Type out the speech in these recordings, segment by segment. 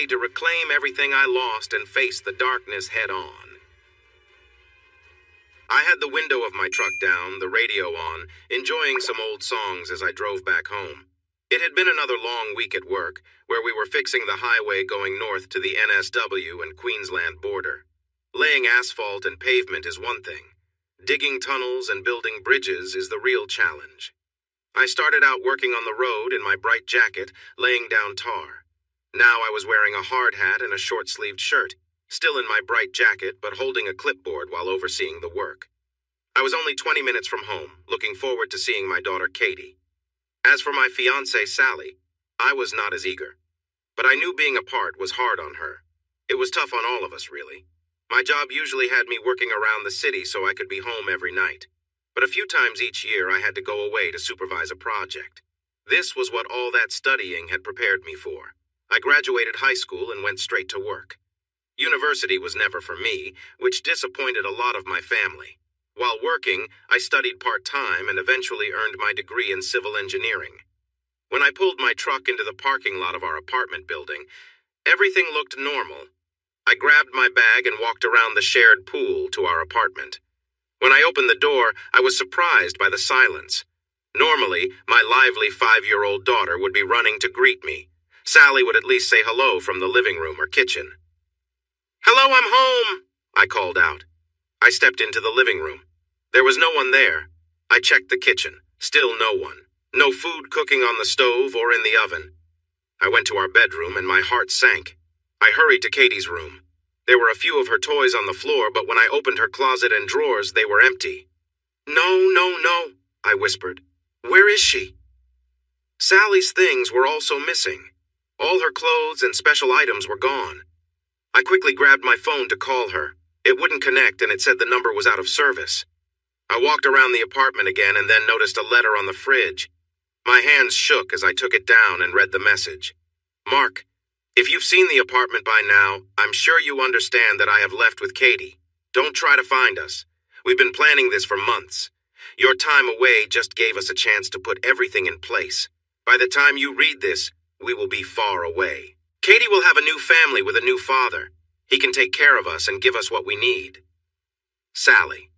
to reclaim everything I lost and face the darkness head on. I had the window of my truck down, the radio on, enjoying some old songs as I drove back home. It had been another long week at work, where we were fixing the highway going north to the NSW and Queensland border. Laying asphalt and pavement is one thing. Digging tunnels and building bridges is the real challenge. I started out working on the road in my bright jacket, laying down tar. Now I was wearing a hard hat and a short-sleeved shirt, still in my bright jacket but holding a clipboard while overseeing the work. I was only 20 minutes from home, looking forward to seeing my daughter Katie. As for my fiancée Sally, I was not as eager. But I knew being apart was hard on her. It was tough on all of us, really. My job usually had me working around the city so I could be home every night. But a few times each year I had to go away to supervise a project. This was what all that studying had prepared me for. I graduated high school and went straight to work. University was never for me, which disappointed a lot of my family. While working, I studied part-time and eventually earned my degree in civil engineering. When I pulled my truck into the parking lot of our apartment building, everything looked normal. I grabbed my bag and walked around the shared pool to our apartment. When I opened the door, I was surprised by the silence. Normally, my lively 5-year-old daughter would be running to greet me. Sally would at least say hello from the living room or kitchen. "Hello, I'm home," I called out. I stepped into the living room. There was no one there. I checked the kitchen. Still no one. No food cooking on the stove or in the oven. I went to our bedroom and my heart sank. I hurried to Katie's room. There were a few of her toys on the floor, but when I opened her closet and drawers, they were empty. No, I whispered. "Where is she?" Sally's things were also missing. All her clothes and special items were gone. I quickly grabbed my phone to call her. It wouldn't connect and it said the number was out of service. I walked around the apartment again and then noticed a letter on the fridge. My hands shook as I took it down and read the message. "Mark, if you've seen the apartment by now, I'm sure you understand that I have left with Katie. Don't try to find us. We've been planning this for months. Your time away just gave us a chance to put everything in place. By the time you read this, we will be far away. Katie will have a new family with a new father. He can take care of us and give us what we need. Sally."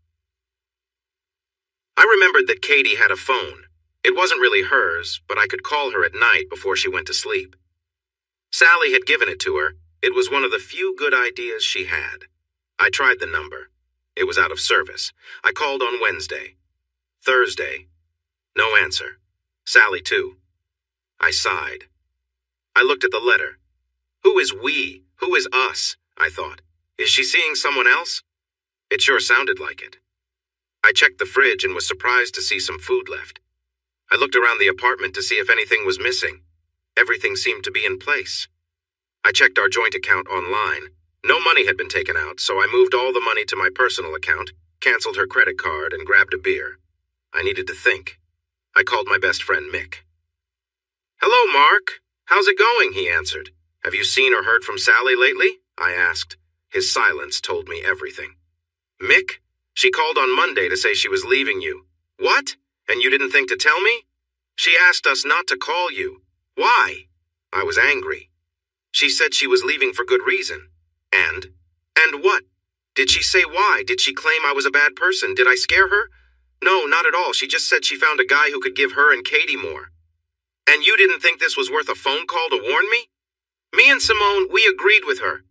I remembered that Katie had a phone. It wasn't really hers, but I could call her at night before she went to sleep. Sally had given it to her. It was one of the few good ideas she had. I tried the number. It was out of service. I called on Wednesday. Thursday. No answer. Sally too. I sighed. I looked at the letter. Who is we? Who is us? I thought. Is she seeing someone else? It sure sounded like it. I checked the fridge and was surprised to see some food left. I looked around the apartment to see if anything was missing. Everything seemed to be in place. I checked our joint account online. No money had been taken out, so I moved all the money to my personal account, canceled her credit card, and grabbed a beer. I needed to think. I called my best friend Mick. "Hello, Mark. How's it going?" he answered. "Have you seen or heard from Sally lately?" I asked. His silence told me everything. "Mick? She called on Monday to say she was leaving you." "What? And you didn't think to tell me?" "She asked us not to call you." "Why?" I was angry. "She said she was leaving for good reason." And what? Did she say why? Did she claim I was a bad person? Did I scare her? No, not at all. She just said she found a guy who could give her and Katie more. And you didn't think this was worth a phone call to warn me? Me and Simone, we agreed with her.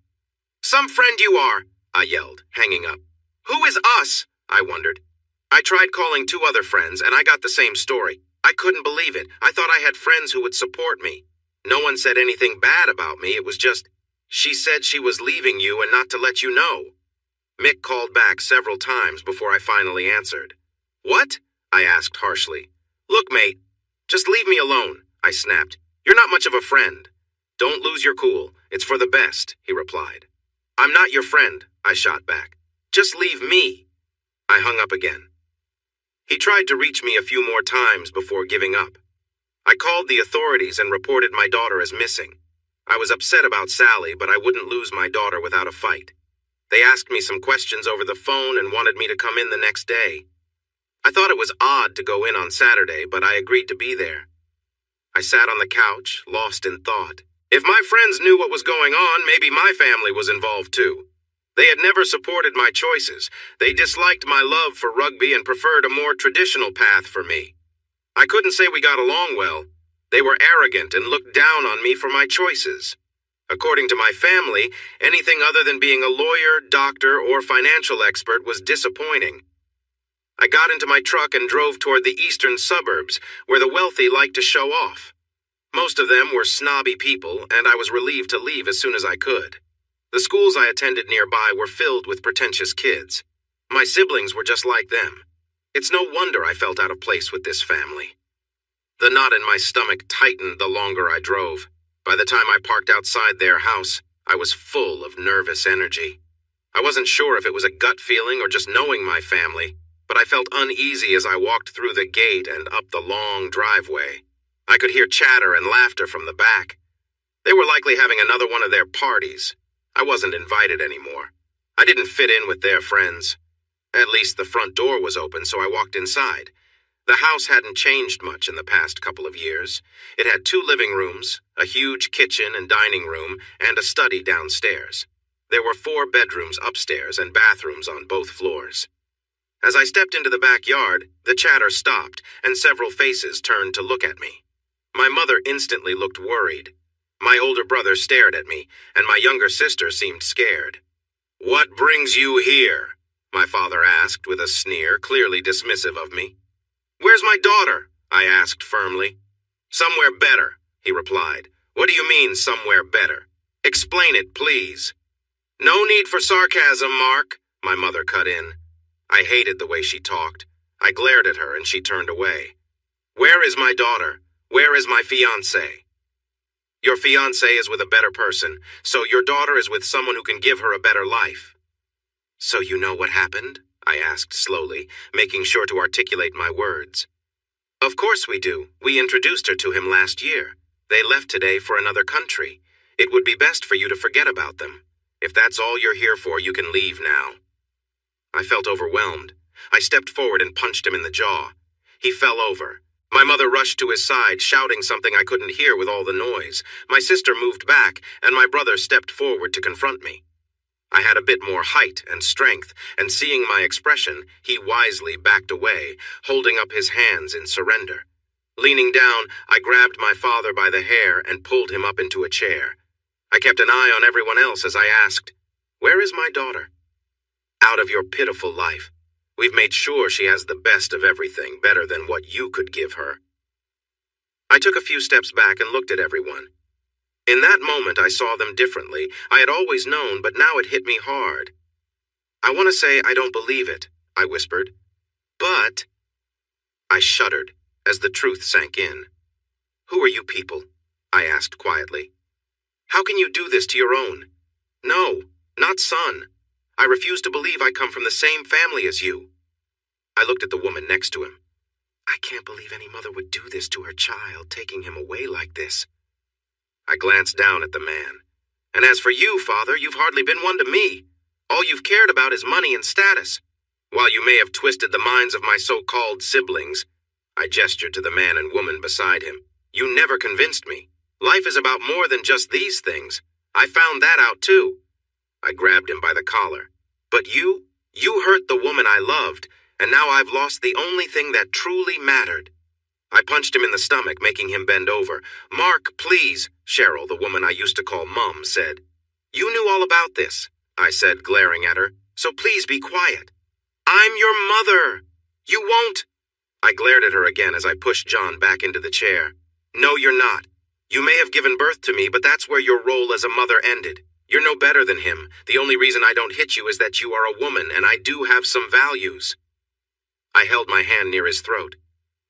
"Some friend you are," I yelled, hanging up. "Who is us?" I wondered. I tried calling 2 other friends, and I got the same story. I couldn't believe it. I thought I had friends who would support me. No one said anything bad about me. It was just, "She said she was leaving you and not to let you know." Mick called back several times before I finally answered. "What?" I asked harshly. "Look, mate, just leave me alone," I snapped. "You're not much of a friend." "Don't lose your cool. It's for the best," he replied. "I'm not your friend," I shot back. "Just leave me." I hung up again. He tried to reach me a few more times before giving up. I called the authorities and reported my daughter as missing. I was upset about Sally, but I wouldn't lose my daughter without a fight. They asked me some questions over the phone and wanted me to come in the next day. I thought it was odd to go in on Saturday, but I agreed to be there. I sat on the couch, lost in thought. If my friends knew what was going on, maybe my family was involved too. They had never supported my choices. They disliked my love for rugby and preferred a more traditional path for me. I couldn't say we got along well. They were arrogant and looked down on me for my choices. According to my family, anything other than being a lawyer, doctor, or financial expert was disappointing. I got into my truck and drove toward the eastern suburbs, where the wealthy like to show off. Most of them were snobby people, and I was relieved to leave as soon as I could. The schools I attended nearby were filled with pretentious kids. My siblings were just like them. It's no wonder I felt out of place with this family. The knot in my stomach tightened the longer I drove. By the time I parked outside their house, I was full of nervous energy. I wasn't sure if it was a gut feeling or just knowing my family, but I felt uneasy as I walked through the gate and up the long driveway. I could hear chatter and laughter from the back. They were likely having another one of their parties. I wasn't invited anymore. I didn't fit in with their friends. At least the front door was open, so I walked inside. The house hadn't changed much in the past couple of years. It had 2 living rooms, a huge kitchen and dining room, and a study downstairs. There were 4 bedrooms upstairs and bathrooms on both floors. As I stepped into the backyard, the chatter stopped, and several faces turned to look at me. My mother instantly looked worried. My older brother stared at me, and my younger sister seemed scared. "What brings you here?" my father asked with a sneer, clearly dismissive of me. "Where's my daughter?" I asked firmly. "Somewhere better," he replied. "What do you mean, somewhere better? Explain it, please." "No need for sarcasm, Mark," my mother cut in. I hated the way she talked. I glared at her and she turned away. "Where is my daughter? Where is my fiancé?" "Your fiancé is with a better person, so your daughter is with someone who can give her a better life." "So you know what happened?" I asked slowly, making sure to articulate my words. "Of course we do. We introduced her to him last year. They left today for another country. It would be best for you to forget about them. If that's all you're here for, you can leave now." I felt overwhelmed. I stepped forward and punched him in the jaw. He fell over. My mother rushed to his side, shouting something I couldn't hear with all the noise. My sister moved back, and my brother stepped forward to confront me. I had a bit more height and strength, and seeing my expression, he wisely backed away, holding up his hands in surrender. Leaning down, I grabbed my father by the hair and pulled him up into a chair. I kept an eye on everyone else as I asked, "Where is my daughter?" "Out of your pitiful life. We've made sure she has the best of everything, better than what you could give her." I took a few steps back and looked at everyone. In that moment, I saw them differently. I had always known, but now it hit me hard. "I want to say I don't believe it," I whispered. "But—" I shuddered as the truth sank in. "Who are you people?" I asked quietly. "How can you do this to your own?" "No, not son. I refuse to believe I come from the same family as you." I looked at the woman next to him. "I can't believe any mother would do this to her child, taking him away like this." I glanced down at the man. "And as for you, father, you've hardly been one to me. All you've cared about is money and status. While you may have twisted the minds of my so-called siblings," I gestured to the man and woman beside him, "you never convinced me. Life is about more than just these things. I found that out too." I grabbed him by the collar. "But you hurt the woman I loved, and now I've lost the only thing that truly mattered." I punched him in the stomach, making him bend over. "Mark, please," Cheryl, the woman I used to call Mum, said. "You knew all about this," I said, glaring at her, "so please be quiet." "I'm your mother. You won't—" I glared at her again as I pushed John back into the chair. "No, you're not. You may have given birth to me, but that's where your role as a mother ended. You're no better than him. The only reason I don't hit you is that you are a woman, and I do have some values." I held my hand near his throat.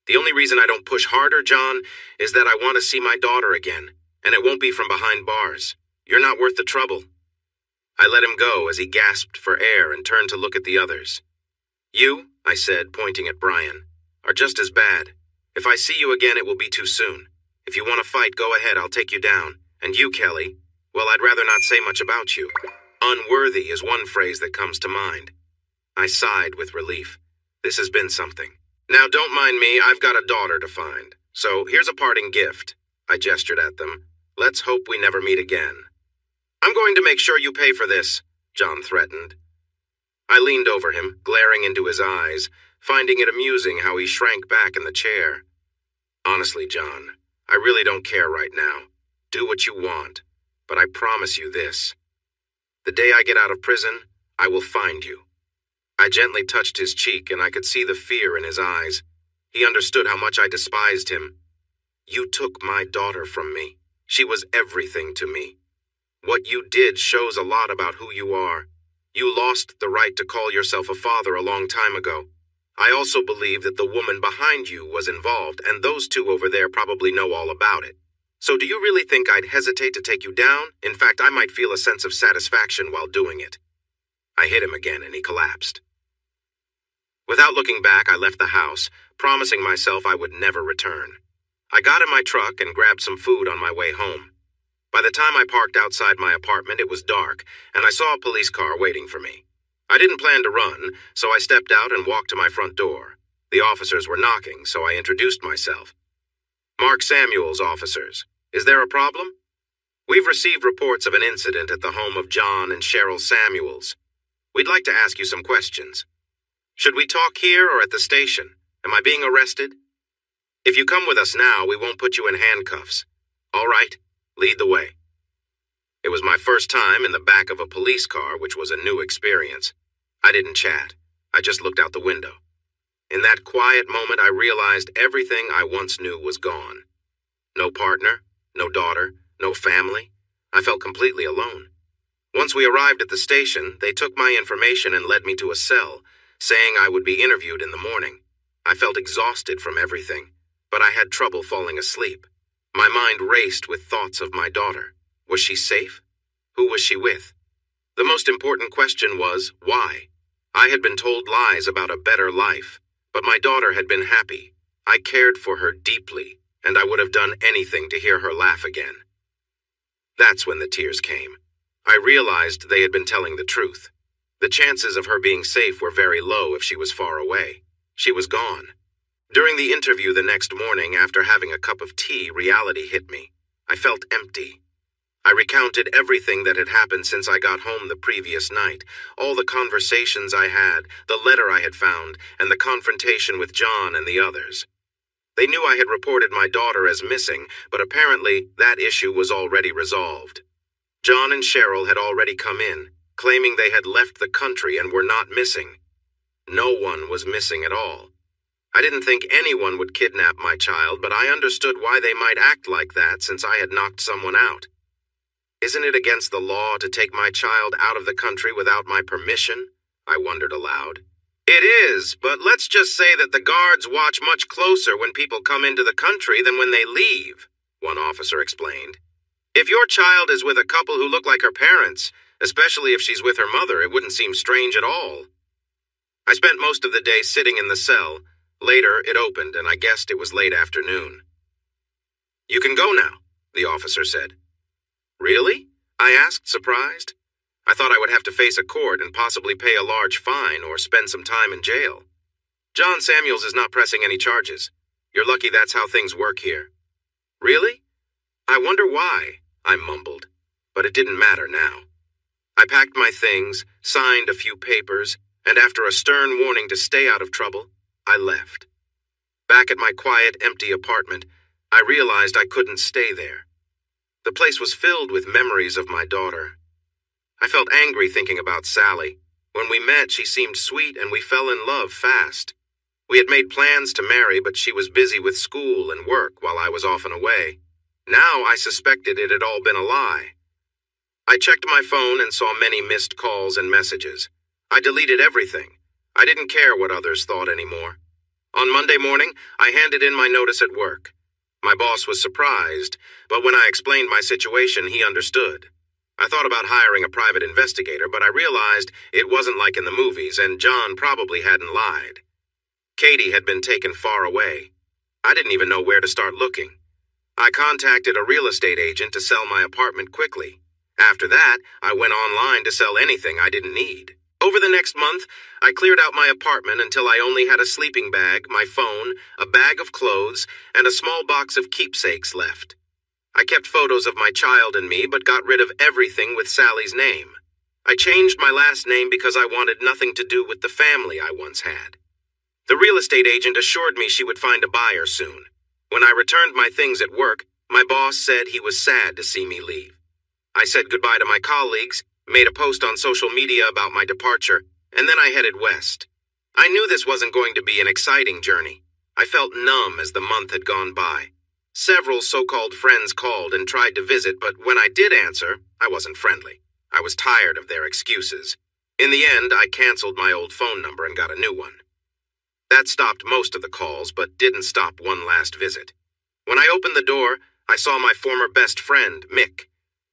"The only reason I don't push harder, John, is that I want to see my daughter again, and it won't be from behind bars. You're not worth the trouble." I let him go as he gasped for air and turned to look at the others. "You," I said, pointing at Brian, "are just as bad. If I see you again, it will be too soon. If you want to fight, go ahead, I'll take you down. And you, Kelly, well, I'd rather not say much about you. Unworthy is one phrase that comes to mind." I sighed with relief. This has been something. "Now, don't mind me, I've got a daughter to find. So here's a parting gift." I gestured at them. Let's hope we never meet again. I'm going to make sure you pay for this, John threatened. I leaned over him, glaring into his eyes, finding it amusing how he shrank back in the chair. Honestly, John, I really don't care right now. Do what you want, but I promise you this. The day I get out of prison, I will find you. I gently touched his cheek, and I could see the fear in his eyes. He understood how much I despised him. You took my daughter from me. She was everything to me. What you did shows a lot about who you are. You lost the right to call yourself a father a long time ago. I also believe that the woman behind you was involved, and those two over there probably know all about it. So do you really think I'd hesitate to take you down? In fact, I might feel a sense of satisfaction while doing it. I hit him again, and he collapsed. Without looking back, I left the house, promising myself I would never return. I got in my truck and grabbed some food on my way home. By the time I parked outside my apartment, it was dark, and I saw a police car waiting for me. I didn't plan to run, so I stepped out and walked to my front door. The officers were knocking, so I introduced myself. Mark Samuels, officers. Is there a problem? We've received reports of an incident at the home of John and Cheryl Samuels. We'd like to ask you some questions. Should we talk here or at the station? Am I being arrested? If you come with us now, we won't put you in handcuffs. All right, lead the way. It was my first time in the back of a police car, which was a new experience. I didn't chat. I just looked out the window. In that quiet moment, I realized everything I once knew was gone. No partner, no daughter, no family. I felt completely alone. Once we arrived at the station, they took my information and led me to a cell, saying I would be interviewed in the morning. I felt exhausted from everything, but I had trouble falling asleep. My mind raced with thoughts of my daughter. Was she safe? Who was she with? The most important question was, why? I had been told lies about a better life, but my daughter had been happy. I cared for her deeply, and I would have done anything to hear her laugh again. That's when the tears came. I realized they had been telling the truth. The chances of her being safe were very low if she was far away. She was gone. During the interview the next morning, after having a cup of tea, reality hit me. I felt empty. I recounted everything that had happened since I got home the previous night, all the conversations I had, the letter I had found, and the confrontation with John and the others. They knew I had reported my daughter as missing, but apparently that issue was already resolved. John and Cheryl had already come in, claiming they had left the country and were not missing. No one was missing at all. I didn't think anyone would kidnap my child, but I understood why they might act like that since I had knocked someone out. Isn't it against the law to take my child out of the country without my permission? I wondered aloud. It is, but let's just say that the guards watch much closer when people come into the country than when they leave, one officer explained. If your child is with a couple who look like her parents, especially if she's with her mother, it wouldn't seem strange at all. I spent most of the day sitting in the cell. Later, it opened, and I guessed it was late afternoon. You can go now, the officer said. Really? I asked, surprised. I thought I would have to face a court and possibly pay a large fine or spend some time in jail. John Samuels is not pressing any charges. You're lucky that's how things work here. Really? I wonder why, I mumbled, but it didn't matter now. I packed my things, signed a few papers, and after a stern warning to stay out of trouble, I left. Back at my quiet, empty apartment, I realized I couldn't stay there. The place was filled with memories of my daughter. I felt angry thinking about Sally. When we met, she seemed sweet and we fell in love fast. We had made plans to marry, but she was busy with school and work while I was often away. Now I suspected it had all been a lie. I checked my phone and saw many missed calls and messages. I deleted everything. I didn't care what others thought anymore. On Monday morning, I handed in my notice at work. My boss was surprised, but when I explained my situation, he understood. I thought about hiring a private investigator, but I realized it wasn't like in the movies, and John probably hadn't lied. Katie had been taken far away. I didn't even know where to start looking. I contacted a real estate agent to sell my apartment quickly. After that, I went online to sell anything I didn't need. Over the next month, I cleared out my apartment until I only had a sleeping bag, my phone, a bag of clothes, and a small box of keepsakes left. I kept photos of my child and me, but got rid of everything with Sally's name. I changed my last name because I wanted nothing to do with the family I once had. The real estate agent assured me she would find a buyer soon. When I returned my things at work, my boss said he was sad to see me leave. I said goodbye to my colleagues, made a post on social media about my departure, and then I headed west. I knew this wasn't going to be an exciting journey. I felt numb as the month had gone by. Several so-called friends called and tried to visit, but when I did answer, I wasn't friendly. I was tired of their excuses. In the end, I canceled my old phone number and got a new one. That stopped most of the calls, but didn't stop one last visit. When I opened the door, I saw my former best friend, Mick.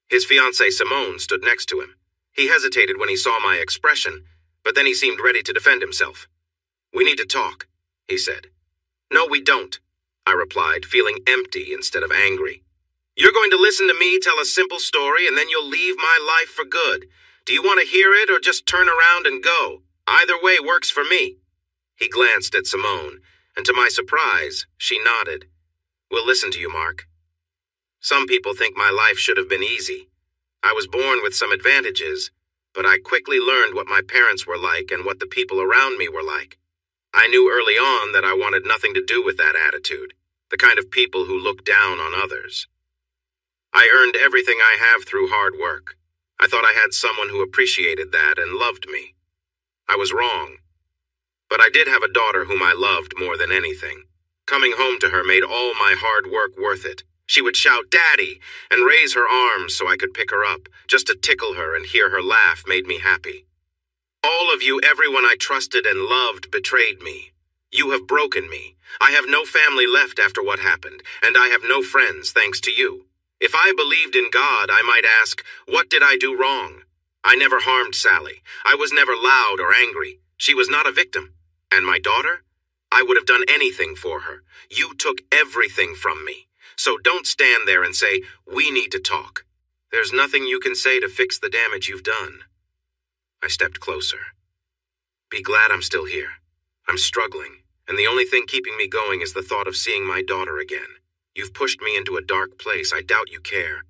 His fiancée, Simone, stood next to him. He hesitated when he saw my expression, but then he seemed ready to defend himself. "We need to talk," he said. "No, we don't," I replied, feeling empty instead of angry. "You're going to listen to me tell a simple story and then you'll leave my life for good. Do you want to hear it or just turn around and go? Either way works for me." He glanced at Simone, and to my surprise, she nodded. "We'll listen to you, Mark." Some people think my life should have been easy. I was born with some advantages, but I quickly learned what my parents were like and what the people around me were like. I knew early on that I wanted nothing to do with that attitude, the kind of people who look down on others. I earned everything I have through hard work. I thought I had someone who appreciated that and loved me. I was wrong. But I did have a daughter whom I loved more than anything. Coming home to her made all my hard work worth it. She would shout, "Daddy," and raise her arms so I could pick her up. Just to tickle her and hear her laugh made me happy. All of you, everyone I trusted and loved, betrayed me. You have broken me. I have no family left after what happened, and I have no friends thanks to you. If I believed in God, I might ask, what did I do wrong? I never harmed Sally. I was never loud or angry. She was not a victim. And my daughter? I would have done anything for her. You took everything from me. So don't stand there and say, "We need to talk." There's nothing you can say to fix the damage you've done. I stepped closer. Be glad I'm still here. I'm struggling, and the only thing keeping me going is the thought of seeing my daughter again. You've pushed me into a dark place. I doubt you care.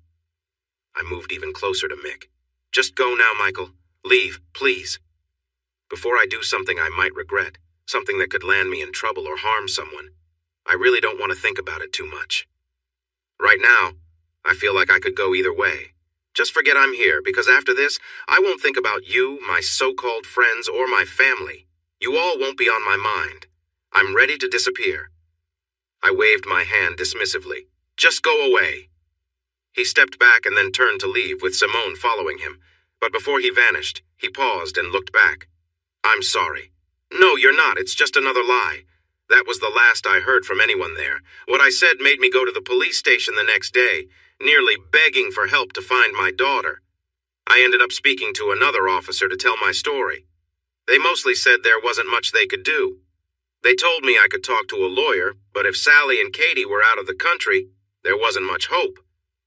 I moved even closer to Mick. Just go now, Michael. Leave, please. Before I do something I might regret, something that could land me in trouble or harm someone, I really don't want to think about it too much. Right now, I feel like I could go either way. Just forget I'm here, because after this, I won't think about you, my so-called friends, or my family. You all won't be on my mind. I'm ready to disappear. I waved my hand dismissively. Just go away. He stepped back and then turned to leave, with Simone following him. But before he vanished, he paused and looked back. I'm sorry. No, you're not. It's just another lie. That was the last I heard from anyone there. What I said made me go to the police station the next day, nearly begging for help to find my daughter. I ended up speaking to another officer to tell my story. They mostly said there wasn't much they could do. They told me I could talk to a lawyer, but if Sally and Katie were out of the country, there wasn't much hope.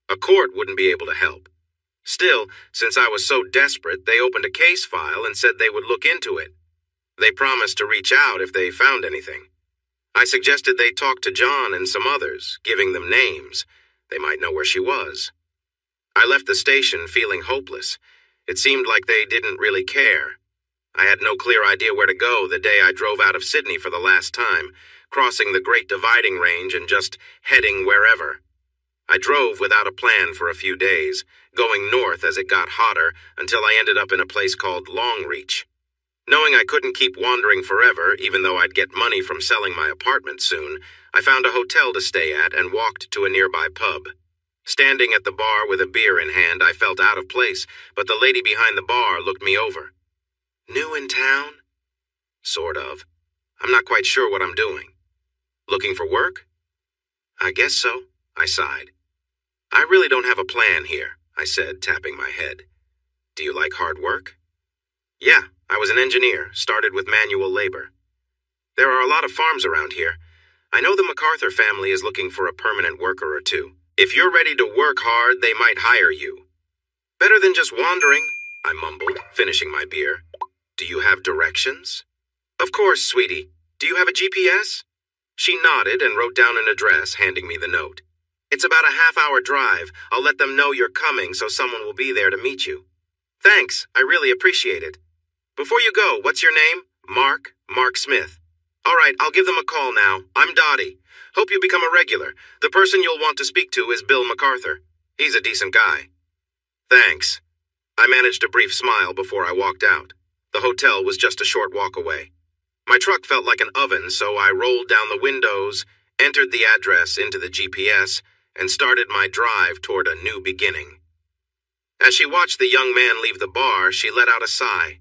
A court wouldn't be able to help. Still, since I was so desperate, they opened a case file and said they would look into it. They promised to reach out if they found anything. I suggested they talk to John and some others, giving them names. They might know where she was. I left the station feeling hopeless. It seemed like they didn't really care. I had no clear idea where to go the day I drove out of Sydney for the last time, crossing the Great Dividing Range and just heading wherever. I drove without a plan for a few days, going north as it got hotter until I ended up in a place called Longreach. Knowing I couldn't keep wandering forever, even though I'd get money from selling my apartment soon, I found a hotel to stay at and walked to a nearby pub. Standing at the bar with a beer in hand, I felt out of place, but the lady behind the bar looked me over. New in town? Sort of. I'm not quite sure what I'm doing. Looking for work? I guess so, I sighed. I really don't have a plan here, I said, tapping my head. Do you like hard work? Yeah, I was an engineer, started with manual labor. There are a lot of farms around here. I know the MacArthur family is looking for a permanent worker or two. If you're ready to work hard, they might hire you. Better than just wandering, I mumbled, finishing my beer. Do you have directions? Of course, sweetie. Do you have a GPS? She nodded and wrote down an address, handing me the note. It's about a half-hour drive. I'll let them know you're coming so someone will be there to meet you. Thanks, I really appreciate it. Before you go, what's your name? Mark Smith. All right, I'll give them a call now. I'm Dottie. Hope you become a regular. The person you'll want to speak to is Bill MacArthur. He's a decent guy. Thanks. I managed a brief smile before I walked out. The hotel was just a short walk away. My truck felt like an oven, so I rolled down the windows, entered the address into the GPS, and started my drive toward a new beginning. As she watched the young man leave the bar, she let out a sigh.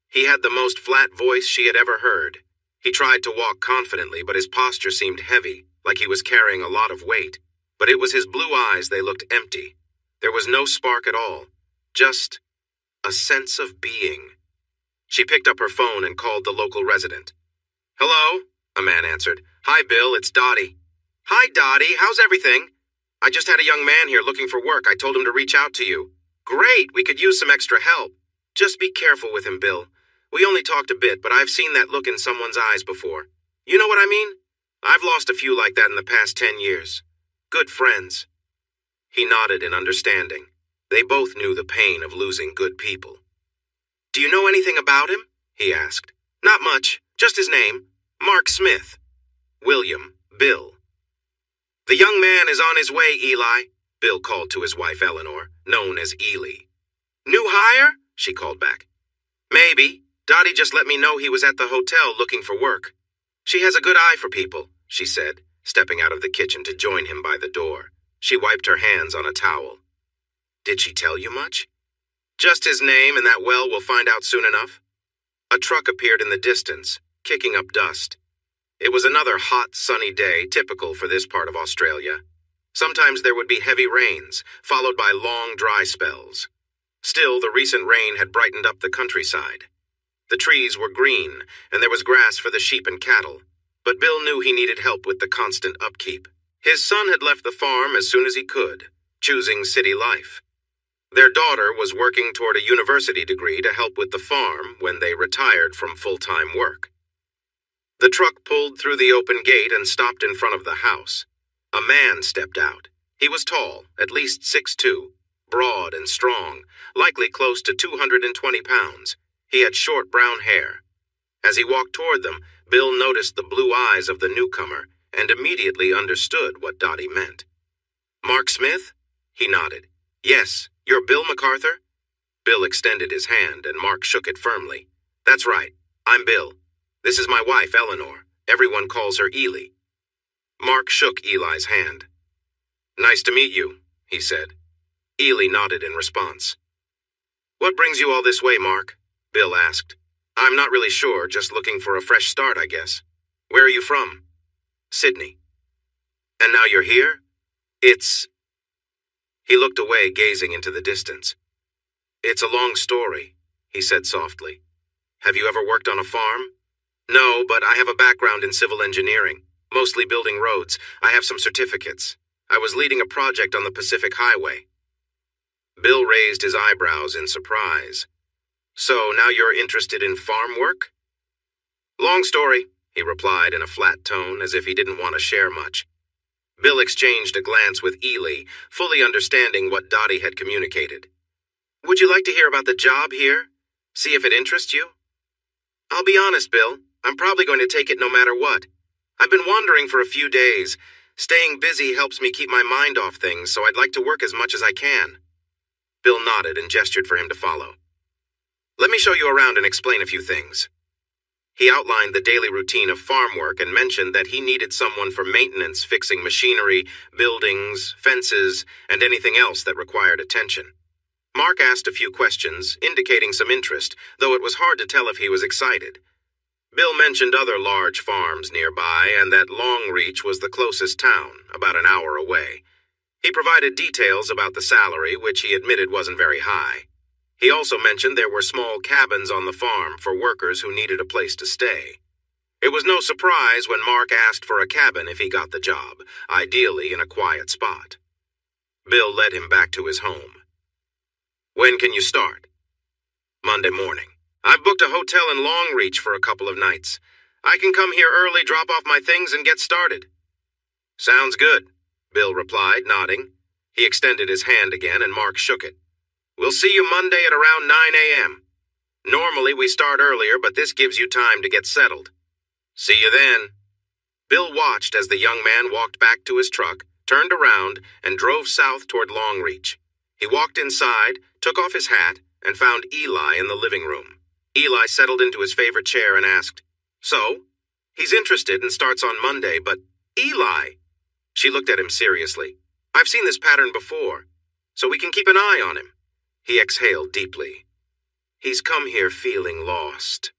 He had the most flat voice she had ever heard. He tried to walk confidently, but his posture seemed heavy, like he was carrying a lot of weight. But it was his blue eyes, they looked empty. There was no spark at all, just a sense of being. She picked up her phone and called the local resident. Hello? A man answered. Hi, Bill, it's Dottie. Hi, Dottie, how's everything? I just had a young man here looking for work. I told him to reach out to you. Great, we could use some extra help. Just be careful with him, Bill. We only talked a bit, but I've seen that look in someone's eyes before. You know what I mean? I've lost a few like that in the past 10 years. Good friends. He nodded in understanding. They both knew the pain of losing good people. Do you know anything about him? He asked. Not much, just his name. Mark Smith. William, Bill. The young man is on his way, Eli, Bill called to his wife Eleanor, known as Ely. New hire? She called back. Maybe. Dottie just let me know he was at the hotel looking for work. She has a good eye for people, she said, stepping out of the kitchen to join him by the door. She wiped her hands on a towel. Did she tell you much? Just his name, and that well we'll find out soon enough. A truck appeared in the distance, kicking up dust. It was another hot, sunny day, typical for this part of Australia. Sometimes there would be heavy rains, followed by long, dry spells. Still, the recent rain had brightened up the countryside. The trees were green, and there was grass for the sheep and cattle, but Bill knew he needed help with the constant upkeep. His son had left the farm as soon as he could, choosing city life. Their daughter was working toward a university degree to help with the farm when they retired from full-time work. The truck pulled through the open gate and stopped in front of the house. A man stepped out. He was tall, at least 6'2", broad and strong, likely close to 220 pounds. He had short brown hair. As he walked toward them, Bill noticed the blue eyes of the newcomer and immediately understood what Dottie meant. Mark Smith? He nodded. Yes, you're Bill MacArthur? Bill extended his hand and Mark shook it firmly. That's right, I'm Bill. This is my wife, Eleanor. Everyone calls her Ely. Mark shook Eli's hand. Nice to meet you, he said. Ely nodded in response. What brings you all this way, Mark? Bill asked. I'm not really sure, just looking for a fresh start, I guess. Where are you from? Sydney. And now you're here? He looked away, gazing into the distance. It's a long story, he said softly. Have you ever worked on a farm? No, but I have a background in civil engineering, mostly building roads. I have some certificates. I was leading a project on the Pacific Highway. Bill raised his eyebrows in surprise. So now you're interested in farm work? Long story, he replied in a flat tone as if he didn't want to share much. Bill exchanged a glance with Ely, fully understanding what Dottie had communicated. Would you like to hear about the job here? See if it interests you? I'll be honest, Bill. I'm probably going to take it no matter what. I've been wandering for a few days. Staying busy helps me keep my mind off things, so I'd like to work as much as I can. Bill nodded and gestured for him to follow. Let me show you around and explain a few things. He outlined the daily routine of farm work and mentioned that he needed someone for maintenance, fixing machinery, buildings, fences, and anything else that required attention. Mark asked a few questions, indicating some interest, though it was hard to tell if he was excited. Bill mentioned other large farms nearby and that Longreach was the closest town, about an hour away. He provided details about the salary, which he admitted wasn't very high. He also mentioned there were small cabins on the farm for workers who needed a place to stay. It was no surprise when Mark asked for a cabin if he got the job, ideally in a quiet spot. Bill led him back to his home. When can you start? Monday morning. I've booked a hotel in Longreach for a couple of nights. I can come here early, drop off my things, and get started. Sounds good. Bill replied, nodding. He extended his hand again, and Mark shook it. "We'll see you Monday at around 9 a.m. Normally we start earlier, but this gives you time to get settled. See you then." Bill watched as the young man walked back to his truck, turned around, and drove south toward Longreach. He walked inside, took off his hat, and found Eli in the living room. Eli settled into his favorite chair and asked, "So? He's interested and starts on Monday, but Eli..." She looked at him seriously. "I've seen this pattern before, so we can keep an eye on him." He exhaled deeply. "He's come here feeling lost."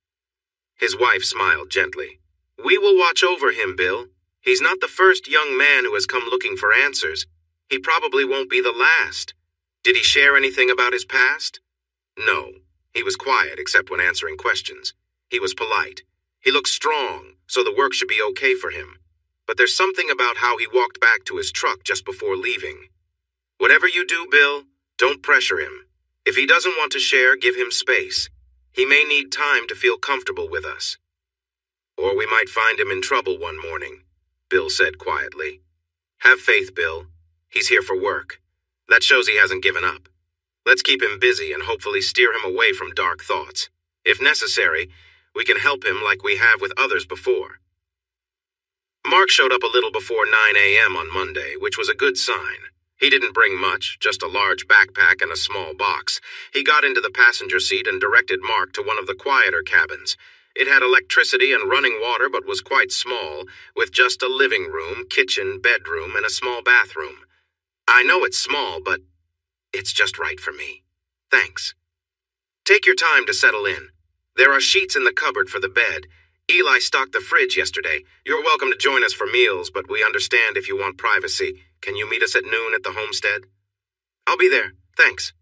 His wife smiled gently. "We will watch over him, Bill. He's not the first young man who has come looking for answers. He probably won't be the last. Did he share anything about his past?" "No. He was quiet except when answering questions. He was polite. He looked strong, so the work should be okay for him. But there's something about how he walked back to his truck just before leaving. Whatever you do, Bill, don't pressure him. If he doesn't want to share, give him space. He may need time to feel comfortable with us. Or we might find him in trouble one morning," Bill said quietly. "Have faith, Bill. He's here for work. That shows he hasn't given up. Let's keep him busy and hopefully steer him away from dark thoughts. If necessary, we can help him like we have with others before." Mark showed up a little before 9 a.m. on Monday, which was a good sign. He didn't bring much, just a large backpack and a small box. He got into the passenger seat and directed Mark to one of the quieter cabins. It had electricity and running water but was quite small, with just a living room, kitchen, bedroom, and a small bathroom. "I know it's small, but it's just right for me. Thanks. Take your time to settle in. There are sheets in the cupboard for the bed. Eli stocked the fridge yesterday. You're welcome to join us for meals, but we understand if you want privacy. Can you meet us at noon at the homestead?" "I'll be there. Thanks."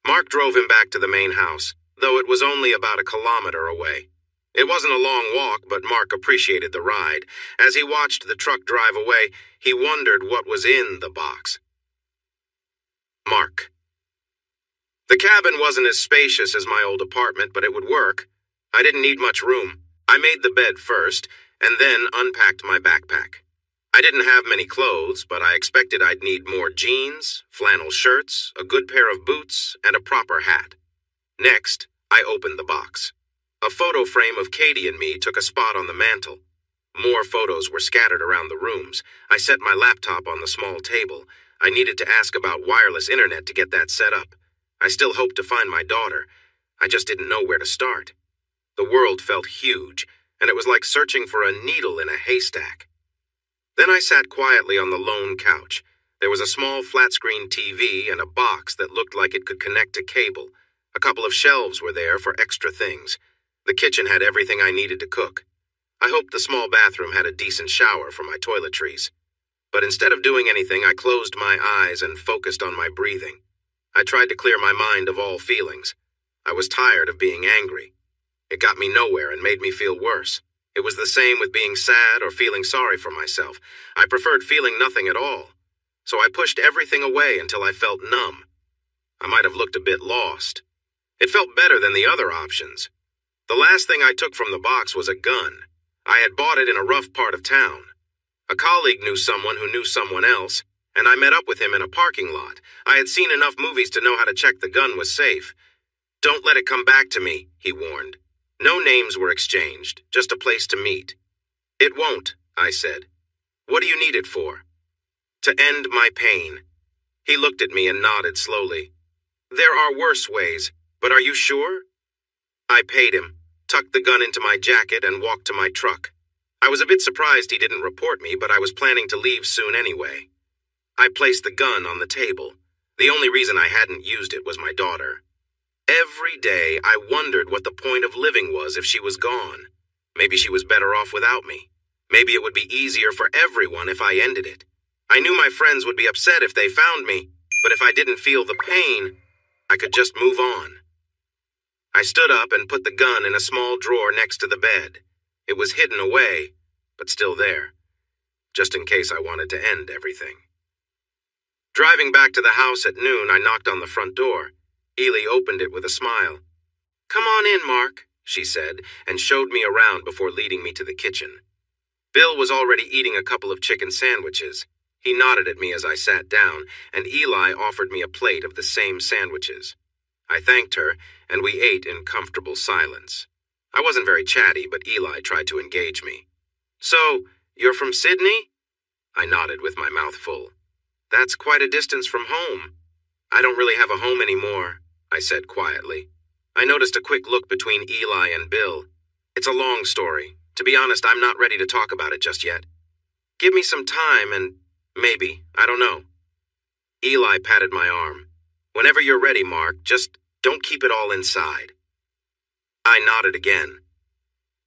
Mark drove him back to the main house, though it was only about a kilometer away. It wasn't a long walk, but Mark appreciated the ride. As he watched the truck drive away, he wondered what was in the box. Mark. The cabin wasn't as spacious as my old apartment, but it would work. I didn't need much room. I made the bed first, and then unpacked my backpack. I didn't have many clothes, but I expected I'd need more jeans, flannel shirts, a good pair of boots, and a proper hat. Next, I opened the box. A photo frame of Katie and me took a spot on the mantel. More photos were scattered around the rooms. I set my laptop on the small table. I needed to ask about wireless internet to get that set up. I still hoped to find my daughter. I just didn't know where to start. The world felt huge, and it was like searching for a needle in a haystack. Then I sat quietly on the lone couch. There was a small flat-screen TV and a box that looked like it could connect to cable. A couple of shelves were there for extra things. The kitchen had everything I needed to cook. I hoped the small bathroom had a decent shower for my toiletries. But instead of doing anything, I closed my eyes and focused on my breathing. I tried to clear my mind of all feelings. I was tired of being angry. It got me nowhere and made me feel worse. It was the same with being sad or feeling sorry for myself. I preferred feeling nothing at all. So I pushed everything away until I felt numb. I might have looked a bit lost. It felt better than the other options. The last thing I took from the box was a gun. I had bought it in a rough part of town. A colleague knew someone who knew someone else, and I met up with him in a parking lot. I had seen enough movies to know how to check the gun was safe. "Don't let it come back to me," he warned. No names were exchanged, just a place to meet. "It won't," I said. "What do you need it for?" "To end my pain." He looked at me and nodded slowly. "There are worse ways, but are you sure?" I paid him, tucked the gun into my jacket, and walked to my truck. I was a bit surprised he didn't report me, but I was planning to leave soon anyway. I placed the gun on the table. The only reason I hadn't used it was my daughter. Every day, I wondered what the point of living was if she was gone. Maybe she was better off without me. Maybe it would be easier for everyone if I ended it. I knew my friends would be upset if they found me, but if I didn't feel the pain, I could just move on. I stood up and put the gun in a small drawer next to the bed. It was hidden away, but still there, just in case I wanted to end everything. Driving back to the house at noon, I knocked on the front door. Ely opened it with a smile. "Come on in, Mark," she said, and showed me around before leading me to the kitchen. Bill was already eating a couple of chicken sandwiches. He nodded at me as I sat down, and Eli offered me a plate of the same sandwiches. I thanked her, and we ate in comfortable silence. I wasn't very chatty, but Eli tried to engage me. "So, you're from Sydney?" I nodded with my mouth full. "That's quite a distance from home." "I don't really have a home anymore," I said quietly. I noticed a quick look between Eli and Bill. "It's a long story. To be honest, I'm not ready to talk about it just yet. Give me some time and maybe, I don't know." Eli patted my arm. "Whenever you're ready, Mark, just don't keep it all inside." I nodded again.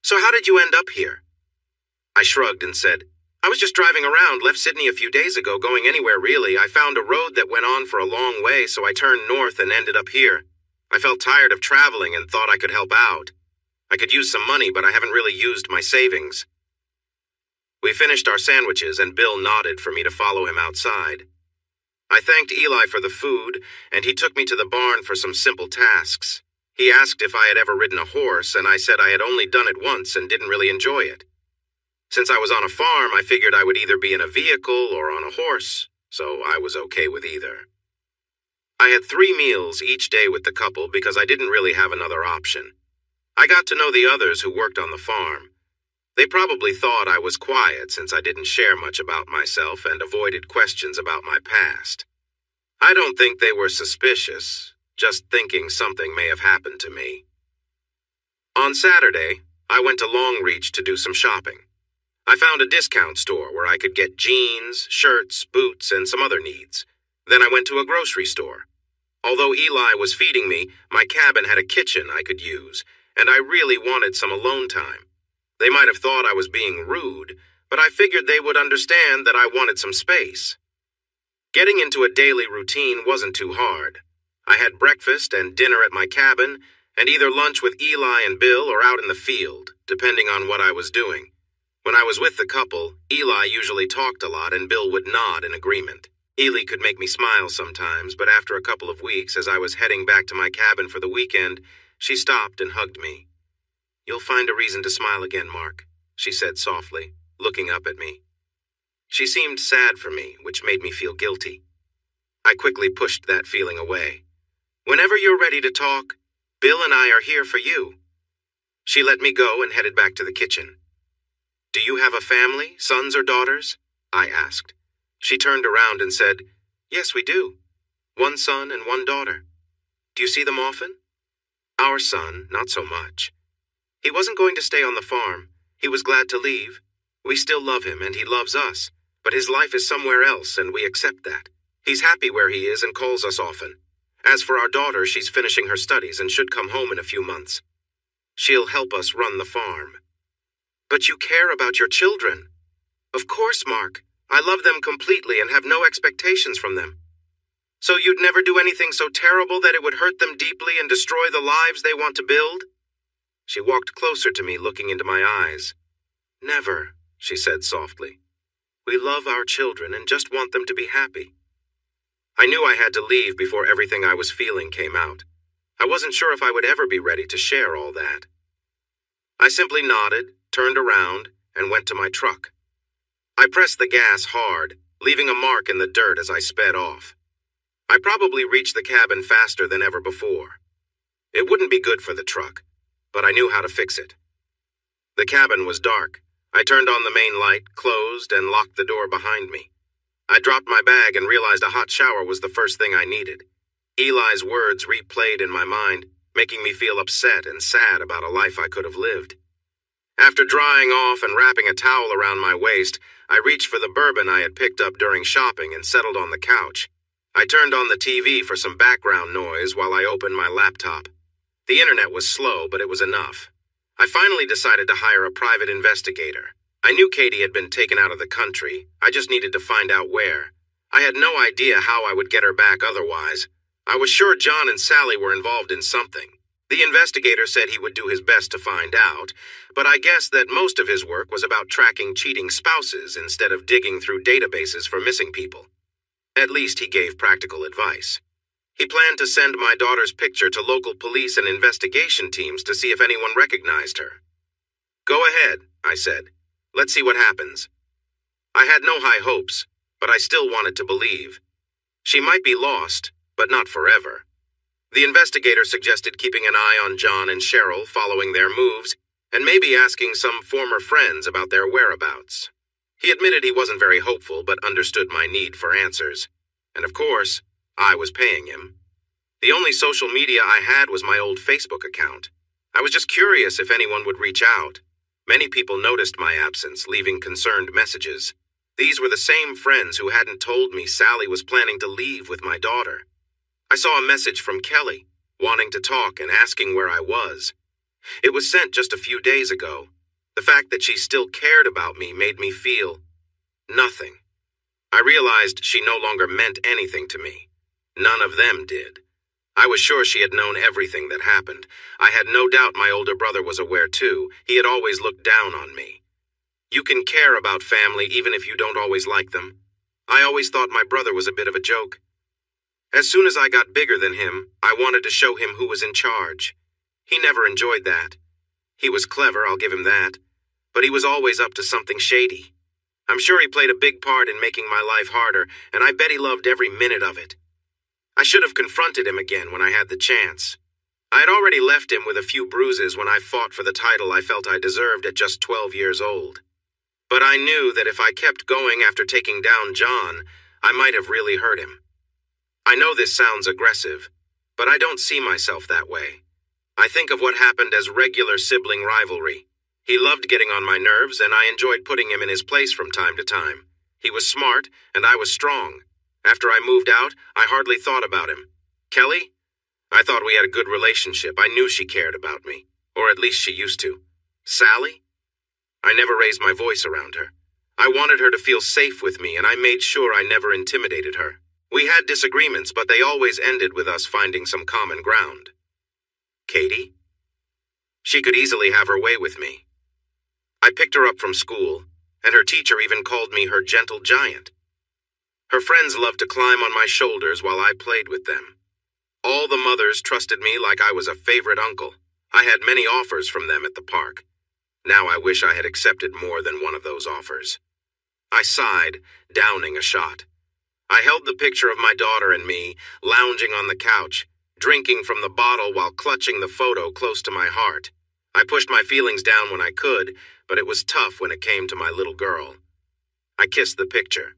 "So how did you end up here?" I shrugged and said, "I was just driving around, left Sydney a few days ago, going anywhere really. I found a road that went on for a long way, so I turned north and ended up here. I felt tired of traveling and thought I could help out. I could use some money, but I haven't really used my savings." We finished our sandwiches, and Bill nodded for me to follow him outside. I thanked Eli for the food, and he took me to the barn for some simple tasks. He asked if I had ever ridden a horse, and I said I had only done it once and didn't really enjoy it. Since I was on a farm, I figured I would either be in a vehicle or on a horse, so I was okay with either. I had 3 meals each day with the couple because I didn't really have another option. I got to know the others who worked on the farm. They probably thought I was quiet since I didn't share much about myself and avoided questions about my past. I don't think they were suspicious, just thinking something may have happened to me. On Saturday, I went to Longreach to do some shopping. I found a discount store where I could get jeans, shirts, boots, and some other needs. Then I went to a grocery store. Although Eli was feeding me, my cabin had a kitchen I could use, and I really wanted some alone time. They might have thought I was being rude, but I figured they would understand that I wanted some space. Getting into a daily routine wasn't too hard. I had breakfast and dinner at my cabin, and either lunch with Eli and Bill or out in the field, depending on what I was doing. When I was with the couple, Eli usually talked a lot and Bill would nod in agreement. Eli could make me smile sometimes, but after a couple of weeks, as I was heading back to my cabin for the weekend, she stopped and hugged me. "You'll find a reason to smile again, Mark," she said softly, looking up at me. She seemed sad for me, which made me feel guilty. I quickly pushed that feeling away. "Whenever you're ready to talk, Bill and I are here for you." She let me go and headed back to the kitchen. "Do you have a family, sons or daughters?" I asked. She turned around and said, "Yes, we do. 1 son and 1 daughter. Do you see them often?" "Our son, not so much. He wasn't going to stay on the farm. He was glad to leave. We still love him and he loves us, but his life is somewhere else and we accept that. He's happy where he is and calls us often. As for our daughter, she's finishing her studies and should come home in a few months. She'll help us run the farm." "But you care about your children." "Of course, Mark. I love them completely and have no expectations from them." "So you'd never do anything so terrible that it would hurt them deeply and destroy the lives they want to build?" She walked closer to me, looking into my eyes. "Never," she said softly. "We love our children and just want them to be happy." I knew I had to leave before everything I was feeling came out. I wasn't sure if I would ever be ready to share all that. I simply nodded, turned around, and went to my truck. I pressed the gas hard, leaving a mark in the dirt as I sped off. I probably reached the cabin faster than ever before. It wouldn't be good for the truck, but I knew how to fix it. The cabin was dark. I turned on the main light, closed, and locked the door behind me. I dropped my bag and realized a hot shower was the first thing I needed. Eli's words replayed in my mind, making me feel upset and sad about a life I could have lived. After drying off and wrapping a towel around my waist, I reached for the bourbon I had picked up during shopping and settled on the couch. I turned on the TV for some background noise while I opened my laptop. The internet was slow, but it was enough. I finally decided to hire a private investigator. I knew Katie had been taken out of the country. I just needed to find out where. I had no idea how I would get her back otherwise. I was sure John and Sally were involved in something. The investigator said he would do his best to find out, but I guessed that most of his work was about tracking cheating spouses instead of digging through databases for missing people. At least he gave practical advice. He planned to send my daughter's picture to local police and investigation teams to see if anyone recognized her. "Go ahead," I said. "Let's see what happens." I had no high hopes. but I still wanted to believe. She might be lost, but not forever. The investigator suggested keeping an eye on John and Cheryl, following their moves, and maybe asking some former friends about their whereabouts. He admitted he wasn't very hopeful, but understood my need for answers. And of course, I was paying him. The only social media I had was my old Facebook account. I was just curious if anyone would reach out. Many people noticed my absence, leaving concerned messages. These were the same friends who hadn't told me Sally was planning to leave with my daughter. I saw a message from Kelly, wanting to talk and asking where I was. It was sent just a few days ago. The fact that she still cared about me made me feel nothing. I realized she no longer meant anything to me. None of them did. I was sure she had known everything that happened. I had no doubt my older brother was aware too. He had always looked down on me. You can care about family even if you don't always like them. I always thought my brother was a bit of a joke. As soon as I got bigger than him, I wanted to show him who was in charge. He never enjoyed that. He was clever, I'll give him that. But he was always up to something shady. I'm sure he played a big part in making my life harder, and I bet he loved every minute of it. I should have confronted him again when I had the chance. I had already left him with a few bruises when I fought for the title I felt I deserved at just 12 years old. But I knew that if I kept going after taking down John, I might have really hurt him. I know this sounds aggressive, but I don't see myself that way. I think of what happened as regular sibling rivalry. He loved getting on my nerves, and I enjoyed putting him in his place from time to time. He was smart, and I was strong. After I moved out, I hardly thought about him. Kelly? I thought we had a good relationship. I knew she cared about me, or at least she used to. Sally? I never raised my voice around her. I wanted her to feel safe with me, and I made sure I never intimidated her. We had disagreements, but they always ended with us finding some common ground. Katie? She could easily have her way with me. I picked her up from school, and her teacher even called me her gentle giant. Her friends loved to climb on my shoulders while I played with them. All the mothers trusted me like I was a favorite uncle. I had many offers from them at the park. Now I wish I had accepted more than one of those offers. I sighed, downing a shot. I held the picture of my daughter and me, lounging on the couch, drinking from the bottle while clutching the photo close to my heart. I pushed my feelings down when I could, but it was tough when it came to my little girl. I kissed the picture.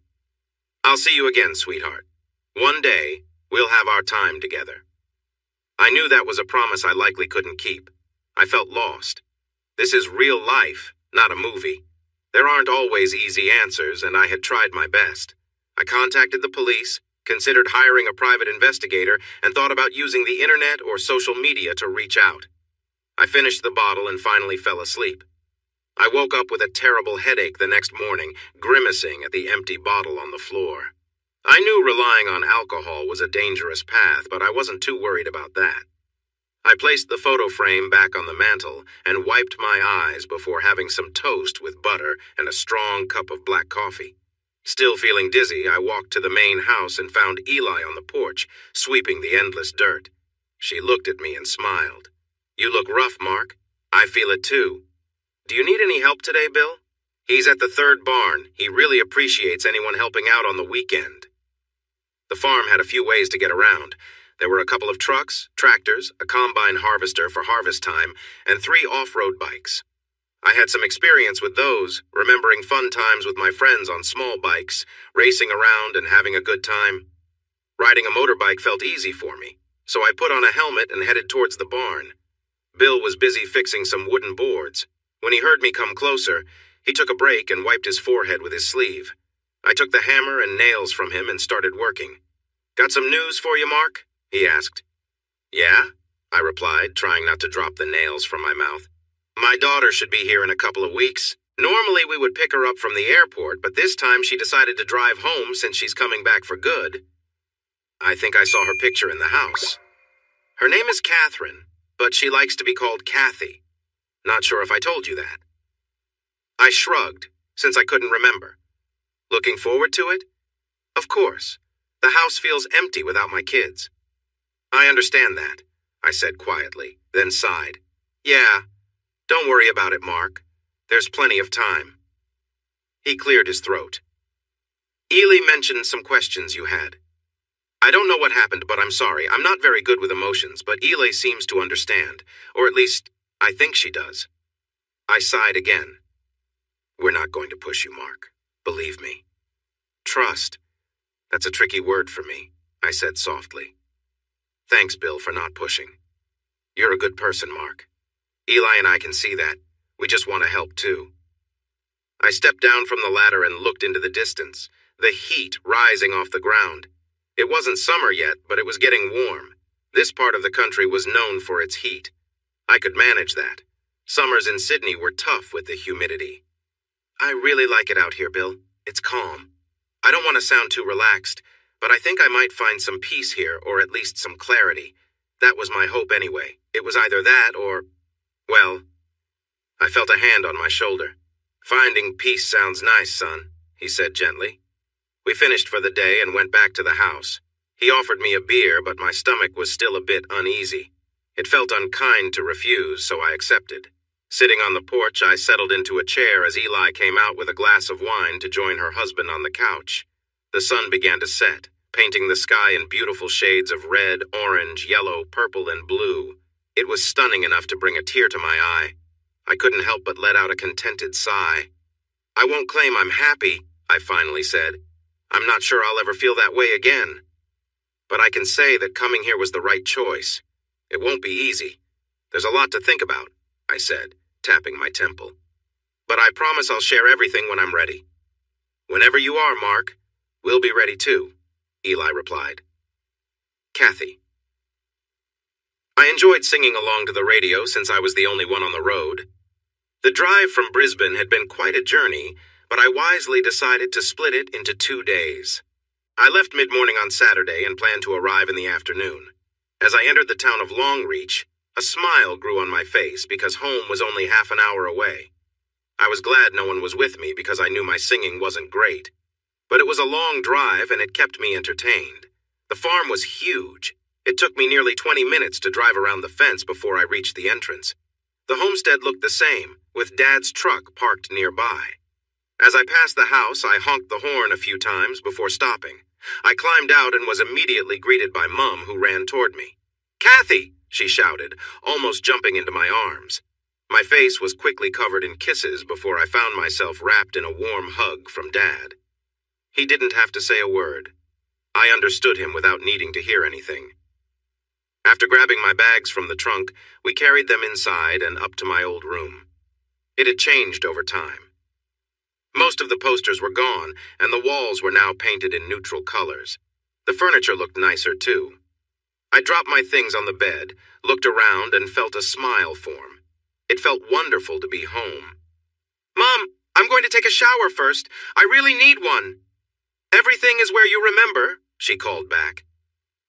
I'll see you again, sweetheart. One day, we'll have our time together. I knew that was a promise I likely couldn't keep. I felt lost. This is real life, not a movie. There aren't always easy answers, and I had tried my best. I contacted the police, considered hiring a private investigator, and thought about using the internet or social media to reach out. I finished the bottle and finally fell asleep. I woke up with a terrible headache the next morning, grimacing at the empty bottle on the floor. I knew relying on alcohol was a dangerous path, but I wasn't too worried about that. I placed the photo frame back on the mantel and wiped my eyes before having some toast with butter and a strong cup of black coffee. Still feeling dizzy, I walked to the main house and found Eli on the porch, sweeping the endless dirt. She looked at me and smiled. "You look rough, Mark. I feel it too. Do you need any help today, Bill?" "He's at the third barn. He really appreciates anyone helping out on the weekend." The farm had a few ways to get around. There were a couple of trucks, tractors, a combine harvester for harvest time, and 3 off-road bikes. I had some experience with those, remembering fun times with my friends on small bikes, racing around and having a good time. Riding a motorbike felt easy for me, so I put on a helmet and headed towards the barn. Bill was busy fixing some wooden boards. When he heard me come closer, he took a break and wiped his forehead with his sleeve. I took the hammer and nails from him and started working. "Got some news for you, Mark?" he asked. "Yeah?" I replied, trying not to drop the nails from my mouth. "My daughter should be here in a couple of weeks. Normally we would pick her up from the airport, but this time she decided to drive home since she's coming back for good." I think I saw her picture in the house. "Her name is Catherine, but she likes to be called Kathy. Not sure if I told you that." I shrugged, since I couldn't remember. "Looking forward to it?" "Of course. The house feels empty without my kids." "I understand that," I said quietly, then sighed. "Yeah, don't worry about it, Mark. There's plenty of time." He cleared his throat. Ely mentioned some questions you had. I don't know what happened, but I'm sorry. I'm not very good with emotions, but Ely seems to understand. Or at least, I think she does. I sighed again. We're not going to push you, Mark. Believe me. Trust. That's a tricky word for me, I said softly. Thanks, Bill, for not pushing. You're a good person, Mark. Eli and I can see that. We just want to help, too. I stepped down from the ladder and looked into the distance, the heat rising off the ground. It wasn't summer yet, but it was getting warm. This part of the country was known for its heat. I could manage that. Summers in Sydney were tough with the humidity. I really like it out here, Bill. It's calm. I don't want to sound too relaxed, but I think I might find some peace here, or at least some clarity. That was my hope anyway. It was either that or, well, I felt a hand on my shoulder. Finding peace sounds nice, son, he said gently. We finished for the day and went back to the house. He offered me a beer, but my stomach was still a bit uneasy. It felt unkind to refuse, so I accepted. Sitting on the porch, I settled into a chair as Eli came out with a glass of wine to join her husband on the couch. The sun began to set, painting the sky in beautiful shades of red, orange, yellow, purple, and blue. It was stunning enough to bring a tear to my eye. I couldn't help but let out a contented sigh. I won't claim I'm happy, I finally said. I'm not sure I'll ever feel that way again. But I can say that coming here was the right choice. It won't be easy. There's a lot to think about, I said, tapping my temple. But I promise I'll share everything when I'm ready. Whenever you are, Mark, we'll be ready too, Eli replied. Kathy. I enjoyed singing along to the radio since I was the only one on the road. The drive from Brisbane had been quite a journey, but I wisely decided to split it into 2 days. I left mid-morning on Saturday and planned to arrive in the afternoon. As I entered the town of Longreach, a smile grew on my face because home was only half an hour away. I was glad no one was with me because I knew my singing wasn't great. But it was a long drive and it kept me entertained. The farm was huge. It took me nearly 20 minutes to drive around the fence before I reached the entrance. The homestead looked the same, with Dad's truck parked nearby. As I passed the house, I honked the horn a few times before stopping. I climbed out and was immediately greeted by Mum, who ran toward me. "Kathy!" she shouted, almost jumping into my arms. My face was quickly covered in kisses before I found myself wrapped in a warm hug from Dad. He didn't have to say a word. I understood him without needing to hear anything. After grabbing my bags from the trunk, we carried them inside and up to my old room. It had changed over time. Most of the posters were gone, and the walls were now painted in neutral colors. The furniture looked nicer, too. I dropped my things on the bed, looked around, and felt a smile form. It felt wonderful to be home. "Mom, I'm going to take a shower first. I really need one." "Everything is where you remember," she called back.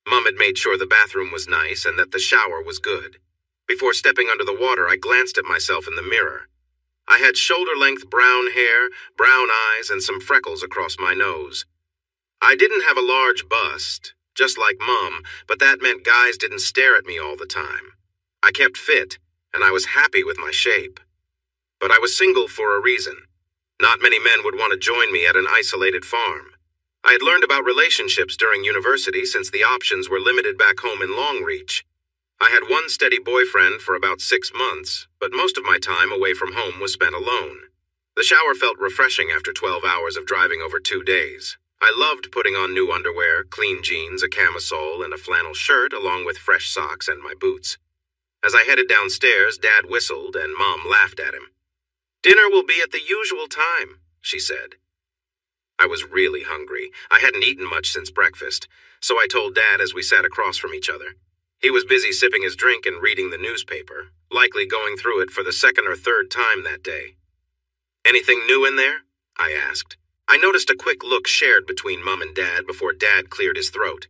Mom had made sure the bathroom was nice and that the shower was good. Before stepping under the water, I glanced at myself in the mirror. I had shoulder-length brown hair, brown eyes, and some freckles across my nose. I didn't have a large bust, just like Mom, but that meant guys didn't stare at me all the time. I kept fit, and I was happy with my shape. But I was single for a reason. Not many men would want to join me at an isolated farm. I had learned about relationships during university since the options were limited back home in Longreach. I had one steady boyfriend for about 6 months, but most of my time away from home was spent alone. The shower felt refreshing after 12 hours of driving over 2 days. I loved putting on new underwear, clean jeans, a camisole, and a flannel shirt, along with fresh socks and my boots. As I headed downstairs, Dad whistled and Mom laughed at him. "Dinner will be at the usual time," she said. I was really hungry. I hadn't eaten much since breakfast, so I told Dad as we sat across from each other. He was busy sipping his drink and reading the newspaper, likely going through it for the 2nd or 3rd time that day. "Anything new in there?" I asked. I noticed a quick look shared between Mom and Dad before Dad cleared his throat.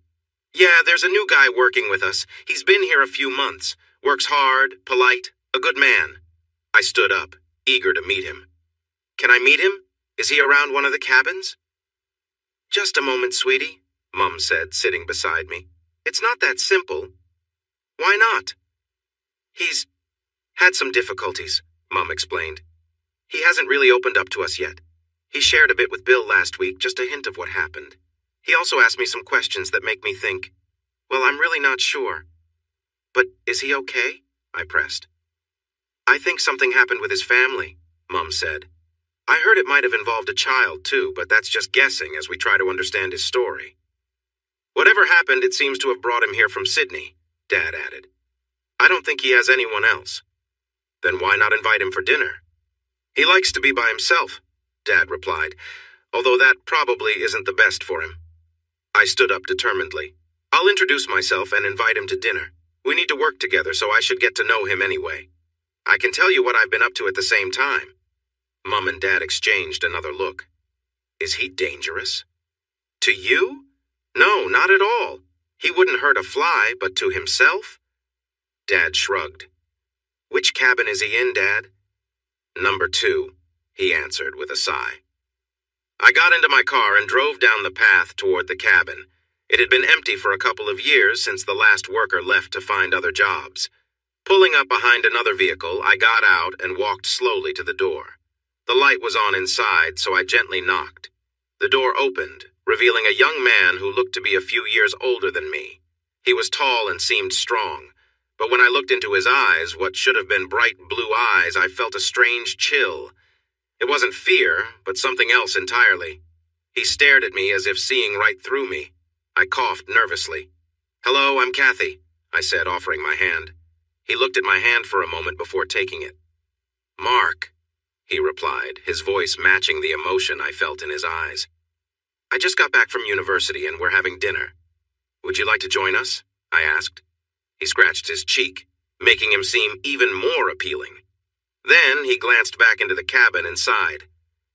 "Yeah, there's a new guy working with us. He's been here a few months. Works hard, polite, a good man." I stood up, eager to meet him. "Can I meet him? Is he around one of the cabins?" "Just a moment, sweetie," Mom said, sitting beside me. "It's not that simple." "Why not?" "He's had some difficulties," Mom explained. "He hasn't really opened up to us yet. He shared a bit with Bill last week, just a hint of what happened. He also asked me some questions that make me think, well, I'm really not sure. But is he okay? I pressed. I think something happened with his family, Mom said. I heard it might have involved a child, too, but that's just guessing as we try to understand his story. Whatever happened, it seems to have brought him here from Sydney, Dad added. I don't think he has anyone else. Then why not invite him for dinner? He likes to be by himself, Dad replied, although that probably isn't the best for him. I stood up determinedly. I'll introduce myself and invite him to dinner. We need to work together, so I should get to know him anyway. I can tell you what I've been up to at the same time. Mom and Dad exchanged another look. Is he dangerous? To you? No, not at all. He wouldn't hurt a fly, but to himself? Dad shrugged. Which cabin is he in, Dad? Number 2, he answered with a sigh. I got into my car and drove down the path toward the cabin. It had been empty for a couple of years since the last worker left to find other jobs. Pulling up behind another vehicle, I got out and walked slowly to the door. The light was on inside, so I gently knocked. The door opened, revealing a young man who looked to be a few years older than me. He was tall and seemed strong, but when I looked into his eyes, what should have been bright blue eyes, I felt a strange chill. It wasn't fear, but something else entirely. He stared at me as if seeing right through me. I coughed nervously. Hello, I'm Kathy, I said, offering my hand. He looked at my hand for a moment before taking it. Mark, he replied, his voice matching the emotion I felt in his eyes. I just got back from university and we're having dinner. Would you like to join us? I asked. He scratched his cheek, making him seem even more appealing. Then he glanced back into the cabin and sighed.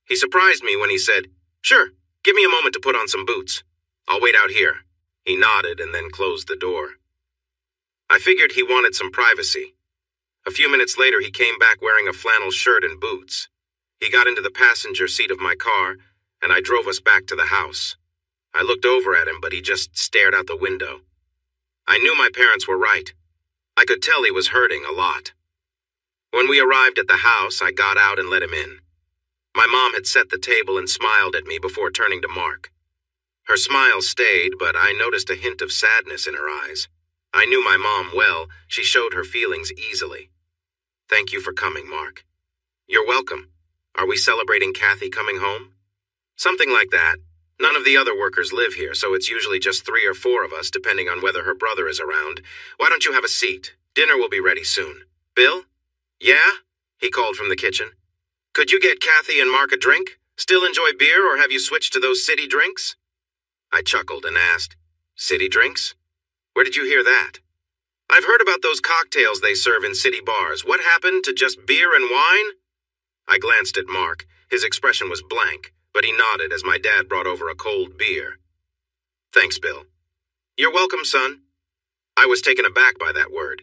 He surprised me when he said, Sure, give me a moment to put on some boots. I'll wait out here. He nodded and then closed the door. I figured he wanted some privacy. A few minutes later, he came back wearing a flannel shirt and boots. He got into the passenger seat of my car, and I drove us back to the house. I looked over at him, but he just stared out the window. I knew my parents were right. I could tell he was hurting a lot. When we arrived at the house, I got out and let him in. My mom had set the table and smiled at me before turning to Mark. Her smile stayed, but I noticed a hint of sadness in her eyes. I knew my mom well. She showed her feelings easily. Thank you for coming, Mark. You're welcome. Are we celebrating Kathy coming home? Something like that. None of the other workers live here, so it's usually just 3 or 4 of us, depending on whether her brother is around. Why don't you have a seat? Dinner will be ready soon. Bill? Yeah? He called from the kitchen. Could you get Kathy and Mark a drink? Still enjoy beer, or have you switched to those city drinks? I chuckled and asked, City drinks? Where did you hear that? I've heard about those cocktails they serve in city bars. What happened to just beer and wine? I glanced at Mark. His expression was blank, but he nodded as my dad brought over a cold beer. Thanks, Bill. You're welcome, son. I was taken aback by that word.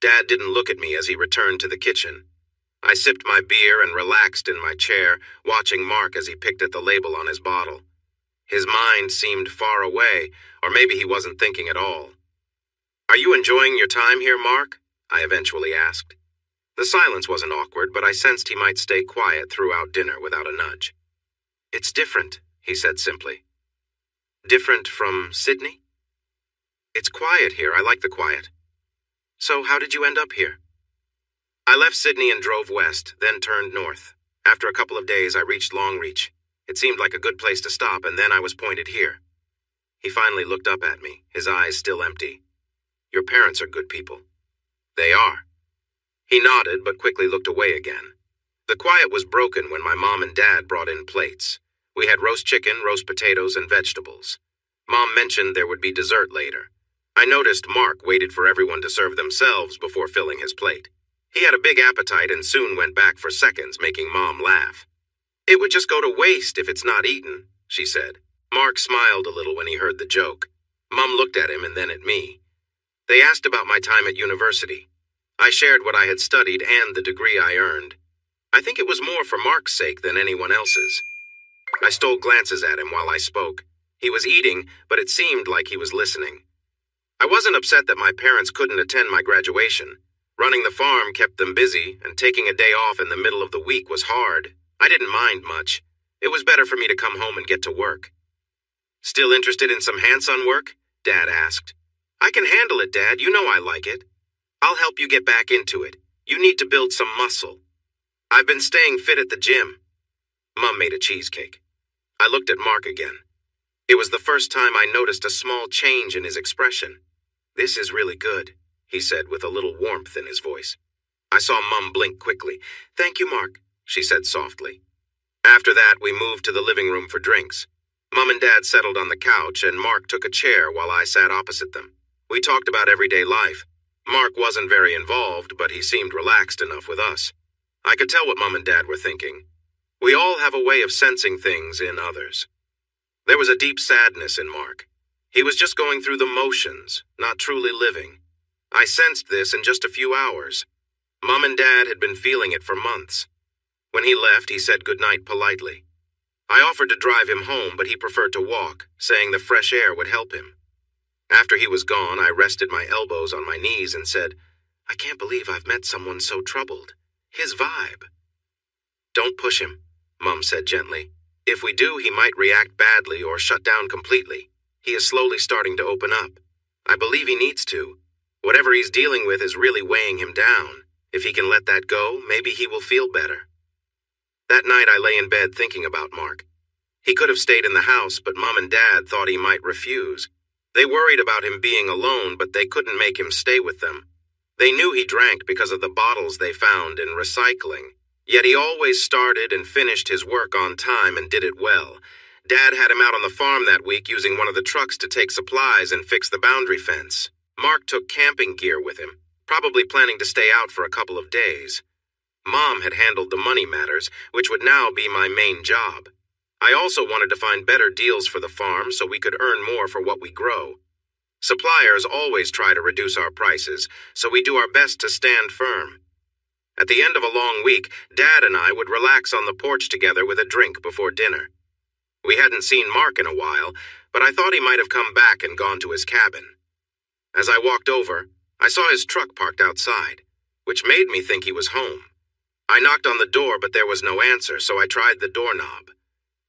Dad didn't look at me as he returned to the kitchen. I sipped my beer and relaxed in my chair, watching Mark as he picked at the label on his bottle. His mind seemed far away, or maybe he wasn't thinking at all. Are you enjoying your time here, Mark? I eventually asked. The silence wasn't awkward, but I sensed he might stay quiet throughout dinner without a nudge. It's different, he said simply. Different from Sydney? It's quiet here. I like the quiet. So how did you end up here? I left Sydney and drove west, then turned north. After a couple of days, I reached Longreach. It seemed like a good place to stop, and then I was pointed here. He finally looked up at me, his eyes still empty. Your parents are good people. They are. He nodded, but quickly looked away again. The quiet was broken when my mom and dad brought in plates. We had roast chicken, roast potatoes, and vegetables. Mom mentioned there would be dessert later. I noticed Mark waited for everyone to serve themselves before filling his plate. He had a big appetite and soon went back for seconds, making Mom laugh. It would just go to waste if it's not eaten, she said. Mark smiled a little when he heard the joke. Mom looked at him and then at me. They asked about my time at university. I shared what I had studied and the degree I earned. I think it was more for Mark's sake than anyone else's. I stole glances at him while I spoke. He was eating, but it seemed like he was listening. I wasn't upset that my parents couldn't attend my graduation. Running the farm kept them busy, and taking a day off in the middle of the week was hard. I didn't mind much. It was better for me to come home and get to work. Still interested in some hands-on work? Dad asked. I can handle it, Dad. You know I like it. I'll help you get back into it. You need to build some muscle. I've been staying fit at the gym. Mom made a cheesecake. I looked at Mark again. It was the first time I noticed a small change in his expression. This is really good, he said with a little warmth in his voice. I saw Mom blink quickly. Thank you, Mark, she said softly. After that, we moved to the living room for drinks. Mom and Dad settled on the couch, and Mark took a chair while I sat opposite them. We talked about everyday life. Mark wasn't very involved, but he seemed relaxed enough with us. I could tell what Mom and Dad were thinking. We all have a way of sensing things in others. There was a deep sadness in Mark. He was just going through the motions, not truly living. I sensed this in just a few hours. Mom and Dad had been feeling it for months. When he left, he said goodnight politely. I offered to drive him home, but he preferred to walk, saying the fresh air would help him. After he was gone, I rested my elbows on my knees and said, I can't believe I've met someone so troubled. His vibe. Don't push him, Mom said gently. If we do, he might react badly or shut down completely. He is slowly starting to open up. I believe he needs to. Whatever he's dealing with is really weighing him down. If he can let that go, maybe he will feel better. That night I lay in bed thinking about Mark. He could have stayed in the house, but Mom and Dad thought he might refuse. They worried about him being alone, but they couldn't make him stay with them. They knew he drank because of the bottles they found in recycling. Yet he always started and finished his work on time and did it well. Dad had him out on the farm that week using one of the trucks to take supplies and fix the boundary fence. Mark took camping gear with him, probably planning to stay out for a couple of days. Mom had handled the money matters, which would now be my main job. I also wanted to find better deals for the farm so we could earn more for what we grow. Suppliers always try to reduce our prices, so we do our best to stand firm. At the end of a long week, Dad and I would relax on the porch together with a drink before dinner. We hadn't seen Mark in a while, but I thought he might have come back and gone to his cabin. As I walked over, I saw his truck parked outside, which made me think he was home. I knocked on the door, but there was no answer, so I tried the doorknob.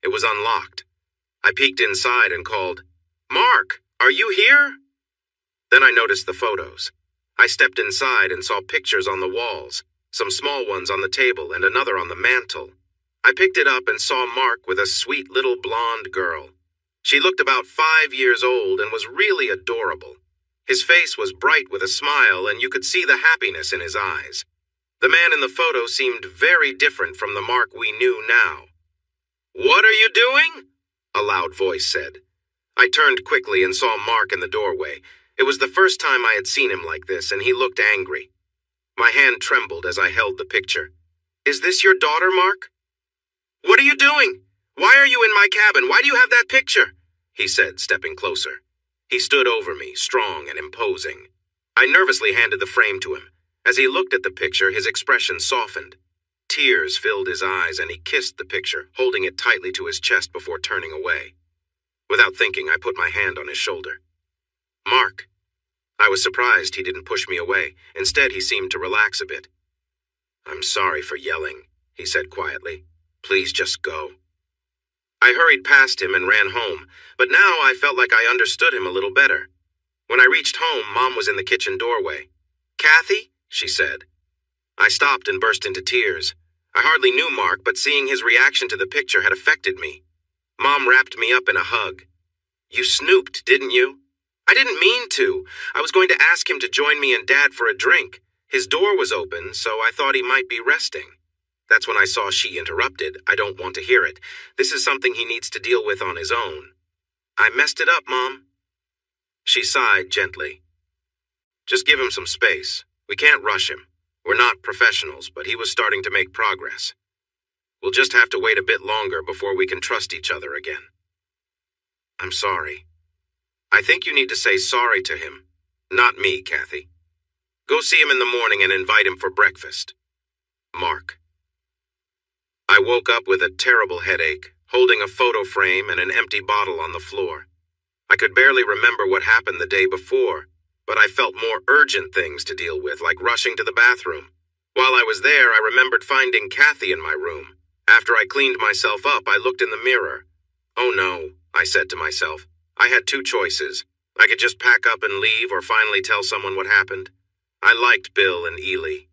It was unlocked. I peeked inside and called, Mark, are you here? Then I noticed the photos. I stepped inside and saw pictures on the walls, some small ones on the table and another on the mantel. I picked it up and saw Mark with a sweet little blonde girl. She looked about 5 years old and was really adorable. His face was bright with a smile, and you could see the happiness in his eyes. The man in the photo seemed very different from the Mark we knew now. What are you doing? A loud voice said. I turned quickly and saw Mark in the doorway. It was the first time I had seen him like this, and he looked angry. My hand trembled as I held the picture. Is this your daughter, Mark? What are you doing? Why are you in my cabin? Why do you have that picture? He said, stepping closer. He stood over me, strong and imposing. I nervously handed the frame to him. As he looked at the picture, his expression softened. Tears filled his eyes, and he kissed the picture, holding it tightly to his chest before turning away. Without thinking, I put my hand on his shoulder. Mark. I was surprised he didn't push me away. Instead, he seemed to relax a bit. I'm sorry for yelling, he said quietly. Please just go. I hurried past him and ran home, but now I felt like I understood him a little better. When I reached home, Mom was in the kitchen doorway. Kathy, she said. I stopped and burst into tears. I hardly knew Mark, but seeing his reaction to the picture had affected me. Mom wrapped me up in a hug. You snooped, didn't you? I didn't mean to. I was going to ask him to join me and Dad for a drink. His door was open, so I thought he might be resting. That's when I saw she interrupted. I don't want to hear it. This is something he needs to deal with on his own. I messed it up, Mom. She sighed gently. Just give him some space. We can't rush him. We're not professionals, but he was starting to make progress. We'll just have to wait a bit longer before we can trust each other again. I'm sorry. I think you need to say sorry to him. Not me, Kathy. Go see him in the morning and invite him for breakfast. Mark. I woke up with a terrible headache, holding a photo frame and an empty bottle on the floor. I could barely remember what happened the day before, but I felt more urgent things to deal with, like rushing to the bathroom. While I was there, I remembered finding Kathy in my room. After I cleaned myself up, I looked in the mirror. Oh no, I said to myself. I had two choices. I could just pack up and leave or finally tell someone what happened. I liked Bill and Ely.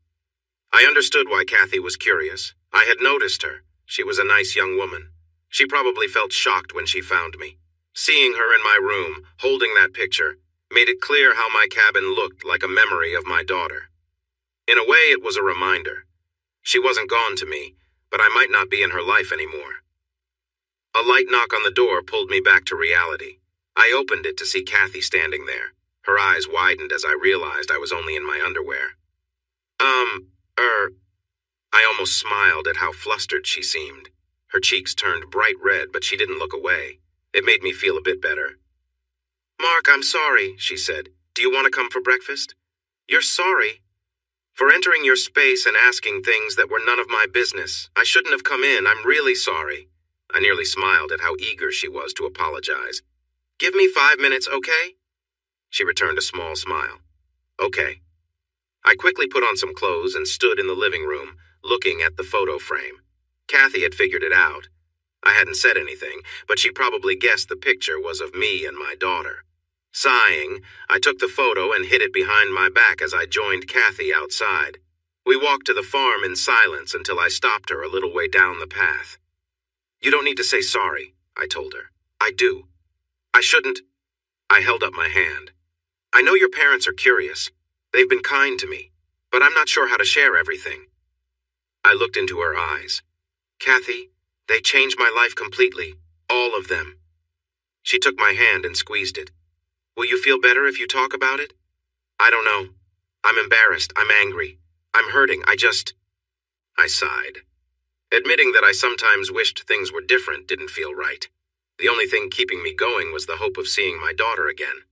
I understood why Kathy was curious. I had noticed her. She was a nice young woman. She probably felt shocked when she found me. Seeing her in my room, holding that picture, made it clear how my cabin looked like a memory of my daughter. In a way, it was a reminder. She wasn't gone to me, but I might not be in her life anymore. A light knock on the door pulled me back to reality. I opened it to see Kathy standing there. Her eyes widened as I realized I was only in my underwear. I almost smiled at how flustered she seemed. Her cheeks turned bright red, but she didn't look away. It made me feel a bit better. "Mark, I'm sorry," she said. "Do you want to come for breakfast?" "You're sorry?" "For entering your space and asking things that were none of my business. I shouldn't have come in. I'm really sorry." I nearly smiled at how eager she was to apologize. "Give me 5 minutes, okay?" She returned a small smile. "Okay." I quickly put on some clothes and stood in the living room, looking at the photo frame. Kathy had figured it out. I hadn't said anything, but she probably guessed the picture was of me and my daughter. Sighing, I took the photo and hid it behind my back as I joined Kathy outside. We walked to the farm in silence until I stopped her a little way down the path. "You don't need to say sorry," I told her. "I do. I shouldn't." I held up my hand. "I know your parents are curious. They've been kind to me, but I'm not sure how to share everything." I looked into her eyes. "Kathy, they changed my life completely. All of them." She took my hand and squeezed it. "Will you feel better if you talk about it?" "I don't know. I'm embarrassed. I'm angry. I'm hurting. I sighed. Admitting that I sometimes wished things were different didn't feel right. The only thing keeping me going was the hope of seeing my daughter again.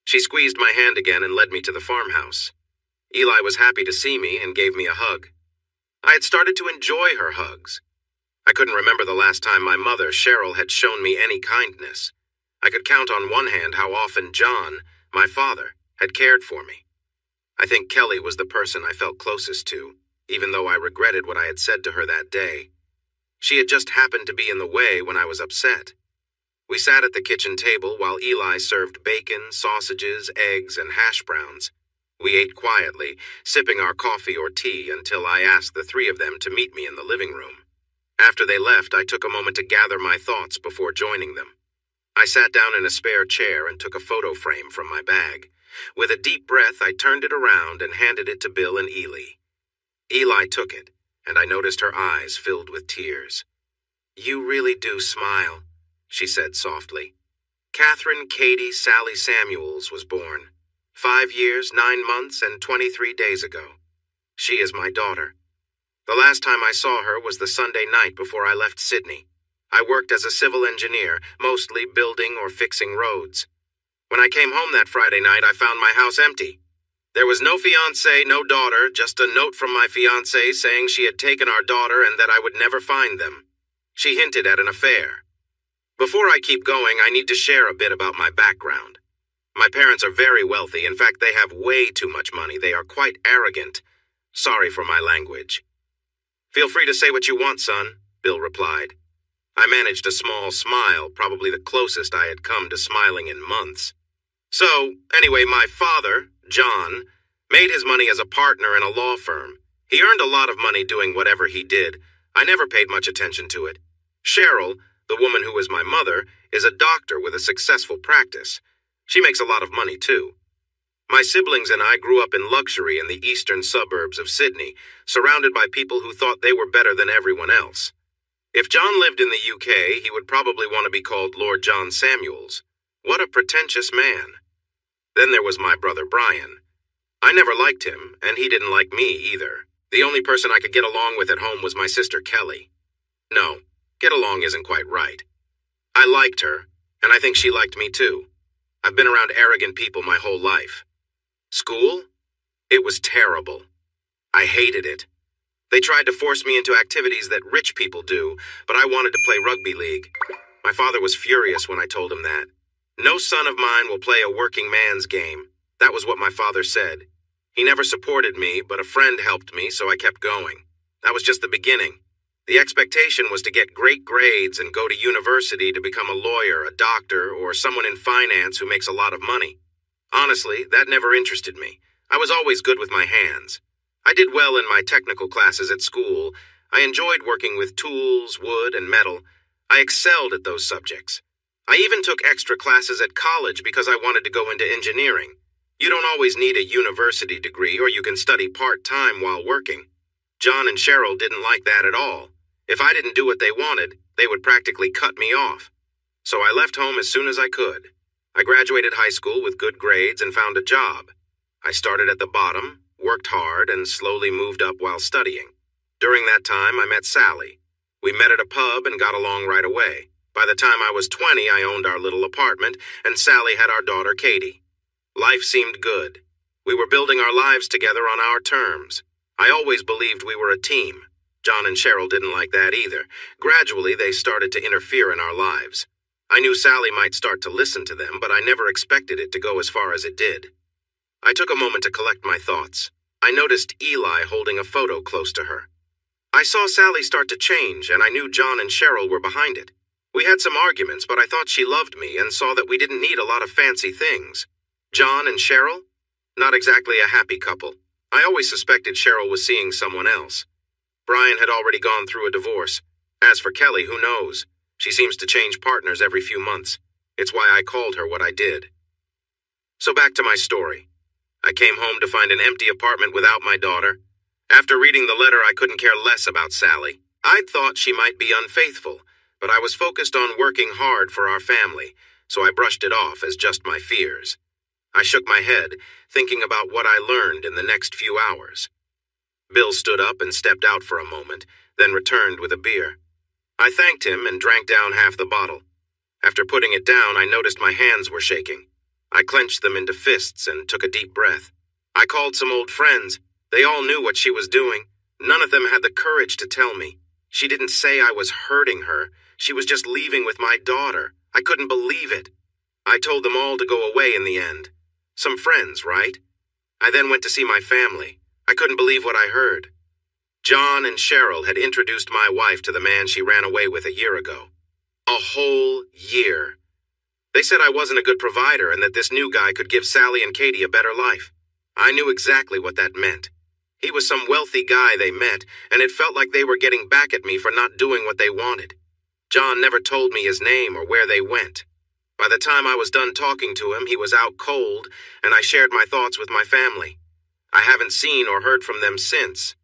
She squeezed my hand again and led me to the farmhouse. Eli was happy to see me and gave me a hug. I had started to enjoy her hugs. I couldn't remember the last time my mother, Cheryl, had shown me any kindness. I could count on one hand how often John, my father, had cared for me. I think Kelly was the person I felt closest to, even though I regretted what I had said to her that day. She had just happened to be in the way when I was upset. We sat at the kitchen table while Eli served bacon, sausages, eggs, and hash browns. We ate quietly, sipping our coffee or tea until I asked the three of them to meet me in the living room. After they left, I took a moment to gather my thoughts before joining them. I sat down in a spare chair and took a photo frame from my bag. With a deep breath, I turned it around and handed it to Bill and Ely. Eli took it, and I noticed her eyes filled with tears. "You really do smile," she said softly. Catherine Katie Sally Samuels was born 5 years, 9 months, and 23 days ago. She is my daughter. The last time I saw her was the Sunday night before I left Sydney. I worked as a civil engineer, mostly building or fixing roads. When I came home that Friday night, I found my house empty. There was no fiancé, no daughter, just a note from my fiancé saying she had taken our daughter and that I would never find them. She hinted at an affair. Before I keep going, I need to share a bit about my background. My parents are very wealthy. In fact, they have way too much money. They are quite arrogant. Sorry for my language. "Feel free to say what you want, son," Bill replied. I managed a small smile, probably the closest I had come to smiling in months. So, anyway, my father, John, made his money as a partner in a law firm. He earned a lot of money doing whatever he did. I never paid much attention to it. Cheryl, the woman who was my mother, is a doctor with a successful practice. She makes a lot of money, too. My siblings and I grew up in luxury in the eastern suburbs of Sydney, surrounded by people who thought they were better than everyone else. If John lived in the UK, he would probably want to be called Lord John Samuels. What a pretentious man. Then there was my brother Brian. I never liked him, and he didn't like me either. The only person I could get along with at home was my sister Kelly. No, get along isn't quite right. I liked her, and I think she liked me too. I've been around arrogant people my whole life. School? It was terrible. I hated it. They tried to force me into activities that rich people do, but I wanted to play rugby league. My father was furious when I told him that. No son of mine will play a working man's game. That was what my father said. He never supported me, but a friend helped me, so I kept going. That was just the beginning. The expectation was to get great grades and go to university to become a lawyer, a doctor, or someone in finance who makes a lot of money. Honestly, that never interested me. I was always good with my hands. I did well in my technical classes at school. I enjoyed working with tools, wood, and metal. I excelled at those subjects. I even took extra classes at college because I wanted to go into engineering. You don't always need a university degree, or you can study part-time while working. John and Cheryl didn't like that at all. If I didn't do what they wanted, they would practically cut me off. So I left home as soon as I could. I graduated high school with good grades and found a job. I started at the bottom, worked hard, and slowly moved up while studying. During that time, I met Sally. We met at a pub and got along right away. By the time I was 20, I owned our little apartment, and Sally had our daughter, Katie. Life seemed good. We were building our lives together on our terms. I always believed we were a team. John and Cheryl didn't like that either. Gradually, they started to interfere in our lives. I knew Sally might start to listen to them, but I never expected it to go as far as it did. I took a moment to collect my thoughts. I noticed Eli holding a photo close to her. I saw Sally start to change, and I knew John and Cheryl were behind it. We had some arguments, but I thought she loved me and saw that we didn't need a lot of fancy things. John and Cheryl? Not exactly a happy couple. I always suspected Cheryl was seeing someone else. Brian had already gone through a divorce. As for Kelly, who knows? She seems to change partners every few months. It's why I called her what I did. So back to my story. I came home to find an empty apartment without my daughter. After reading the letter, I couldn't care less about Sally. I'd thought she might be unfaithful, but I was focused on working hard for our family, so I brushed it off as just my fears. I shook my head, thinking about what I learned in the next few hours. Bill stood up and stepped out for a moment, then returned with a beer. I thanked him and drank down half the bottle. After putting it down, I noticed my hands were shaking. I clenched them into fists and took a deep breath. I called some old friends. They all knew what she was doing. None of them had the courage to tell me. She didn't say I was hurting her. She was just leaving with my daughter. I couldn't believe it. I told them all to go away in the end. Some friends, right? I then went to see my family. I couldn't believe what I heard. John and Cheryl had introduced my wife to the man she ran away with a year ago. A whole year. They said I wasn't a good provider and that this new guy could give Sally and Katie a better life. I knew exactly what that meant. He was some wealthy guy they met, and it felt like they were getting back at me for not doing what they wanted. John never told me his name or where they went. By the time I was done talking to him, he was out cold, and I shared my thoughts with my family. I haven't seen or heard from them since.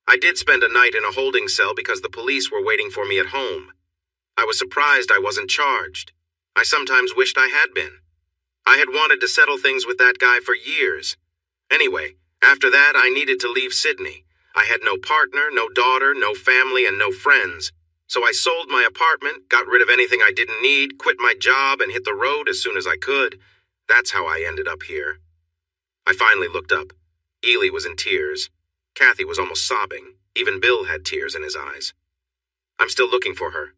I did spend a night in a holding cell because the police were waiting for me at home. I was surprised I wasn't charged. I sometimes wished I had been. I had wanted to settle things with that guy for years. Anyway, after that, I needed to leave Sydney. I had no partner, no daughter, no family, and no friends. So I sold my apartment, got rid of anything I didn't need, quit my job, and hit the road as soon as I could. That's how I ended up here. I finally looked up. Ely was in tears. Kathy was almost sobbing. Even Bill had tears in his eyes. I'm still looking for her.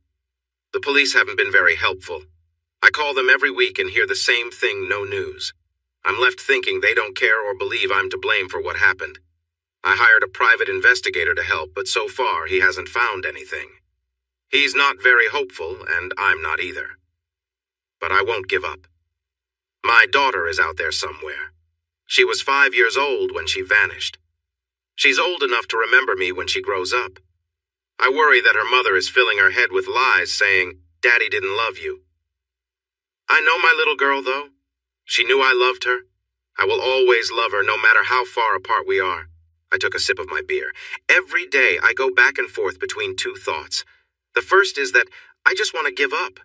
The police haven't been very helpful. I call them every week and hear the same thing, no news. I'm left thinking they don't care or believe I'm to blame for what happened. I hired a private investigator to help, but so far he hasn't found anything. He's not very hopeful, and I'm not either. But I won't give up. My daughter is out there somewhere. She was 5 years old when she vanished. She's old enough to remember me when she grows up. I worry that her mother is filling her head with lies saying, "Daddy didn't love you." I know my little girl, though. She knew I loved her. I will always love her no matter how far apart we are. I took a sip of my beer. Every day I go back and forth between two thoughts. The first is that I just want to give up.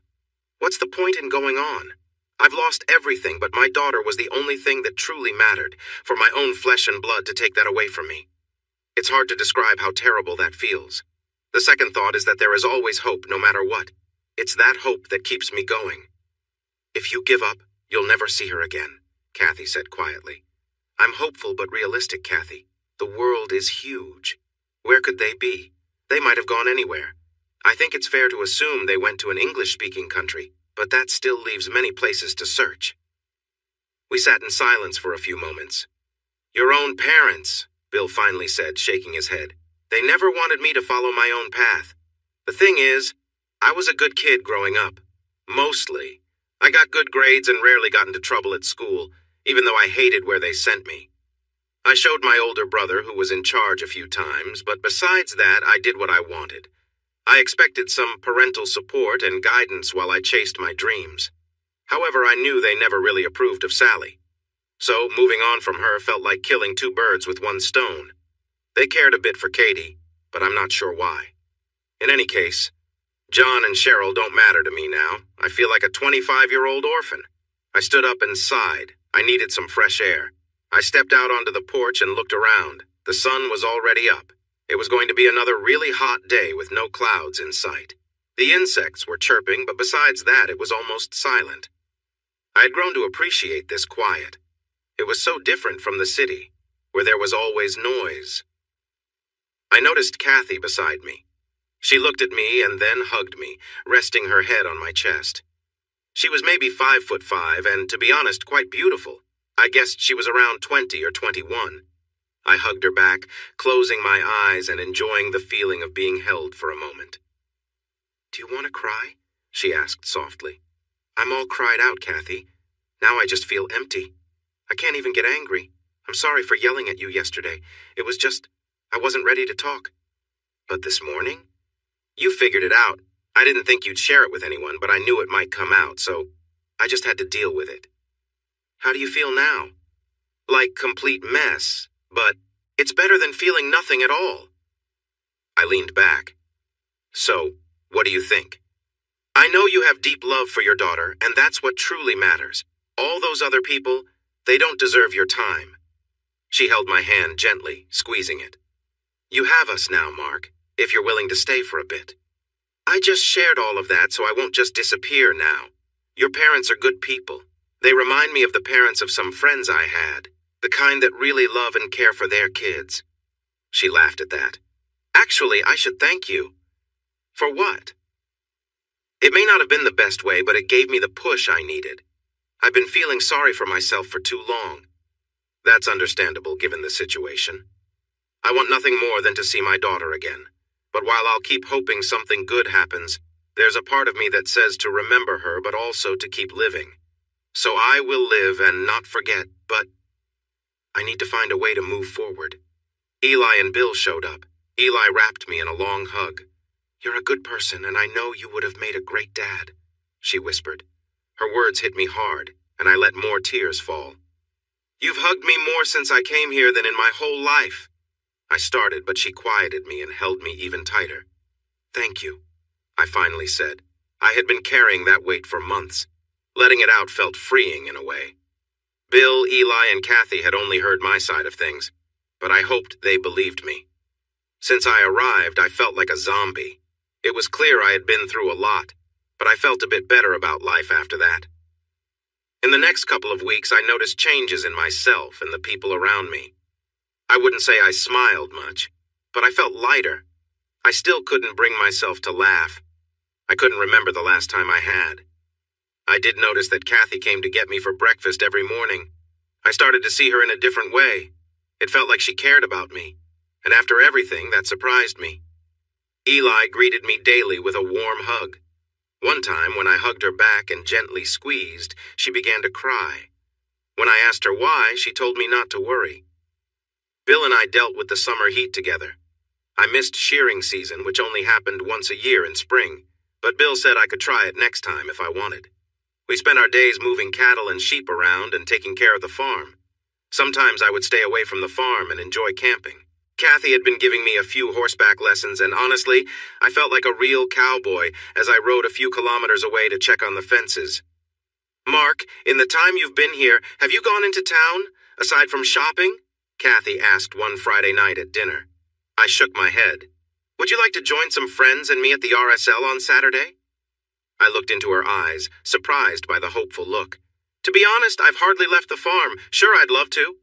What's the point in going on? I've lost everything, but my daughter was the only thing that truly mattered, for my own flesh and blood to take that away from me. It's hard to describe how terrible that feels. The second thought is that there is always hope no matter what. It's that hope that keeps me going. If you give up, you'll never see her again, Kathy said quietly. I'm hopeful but realistic, Kathy. The world is huge. Where could they be? They might have gone anywhere. I think it's fair to assume they went to an English-speaking country, but that still leaves many places to search. We sat in silence for a few moments. Your own parents, Bill finally said, shaking his head. They never wanted me to follow my own path. The thing is, I was a good kid growing up. Mostly. I got good grades and rarely got into trouble at school, even though I hated where they sent me. I showed my older brother, who was in charge a few times, but besides that, I did what I wanted. I expected some parental support and guidance while I chased my dreams. However, I knew they never really approved of Sally. So, moving on from her felt like killing two birds with one stone. They cared a bit for Katie, but I'm not sure why. In any case, John and Cheryl don't matter to me now. I feel like a 25-year-old orphan. I stood up and sighed. I needed some fresh air. I stepped out onto the porch and looked around. The sun was already up. It was going to be another really hot day with no clouds in sight. The insects were chirping, but besides that, it was almost silent. I had grown to appreciate this quiet. It was so different from the city, where there was always noise. I noticed Kathy beside me. She looked at me and then hugged me, resting her head on my chest. She was maybe 5'5" and, to be honest, quite beautiful. I guessed she was around 20 or 21. I hugged her back, closing my eyes and enjoying the feeling of being held for a moment. "Do you want to cry?" she asked softly. "I'm all cried out, Kathy. Now I just feel empty. I can't even get angry. I'm sorry for yelling at you yesterday. It was just, I wasn't ready to talk. But this morning? You figured it out. I didn't think you'd share it with anyone, but I knew it might come out, so I just had to deal with it. How do you feel now?" "Like complete mess, but it's better than feeling nothing at all." I leaned back. "So, what do you think?" "I know you have deep love for your daughter, and that's what truly matters. All those other people, they don't deserve your time." She held my hand gently, squeezing it. "You have us now, Mark, if you're willing to stay for a bit. I just shared all of that so I won't just disappear now. Your parents are good people. They remind me of the parents of some friends I had, the kind that really love and care for their kids." She laughed at that. "Actually, I should thank you." "For what?" "It may not have been the best way, but it gave me the push I needed. I've been feeling sorry for myself for too long." "That's understandable given the situation. I want nothing more than to see my daughter again. But while I'll keep hoping something good happens, there's a part of me that says to remember her but also to keep living. So I will live and not forget, but I need to find a way to move forward." Eli and Bill showed up. Eli wrapped me in a long hug. "You're a good person, and I know you would have made a great dad," she whispered. Her words hit me hard, and I let more tears fall. "You've hugged me more since I came here than in my whole life." I started, but she quieted me and held me even tighter. "Thank you," I finally said. I had been carrying that weight for months. Letting it out felt freeing in a way. Bill, Eli, and Kathy had only heard my side of things, but I hoped they believed me. Since I arrived, I felt like a zombie. It was clear I had been through a lot, but I felt a bit better about life after that. In the next couple of weeks, I noticed changes in myself and the people around me. I wouldn't say I smiled much, but I felt lighter. I still couldn't bring myself to laugh. I couldn't remember the last time I had. I did notice that Kathy came to get me for breakfast every morning. I started to see her in a different way. It felt like she cared about me, and after everything, that surprised me. Eli greeted me daily with a warm hug. One time, when I hugged her back and gently squeezed, she began to cry. When I asked her why, she told me not to worry. Bill and I dealt with the summer heat together. I missed shearing season, which only happened once a year in spring, but Bill said I could try it next time if I wanted. We spent our days moving cattle and sheep around and taking care of the farm. Sometimes I would stay away from the farm and enjoy camping. Kathy had been giving me a few horseback lessons, and honestly, I felt like a real cowboy as I rode a few kilometers away to check on the fences. "Mark, in the time you've been here, have you gone into town, aside from shopping?" Kathy asked one Friday night at dinner. I shook my head. "Would you like to join some friends and me at the RSL on Saturday?" I looked into her eyes, surprised by the hopeful look. "To be honest, I've hardly left the farm. Sure, I'd love to."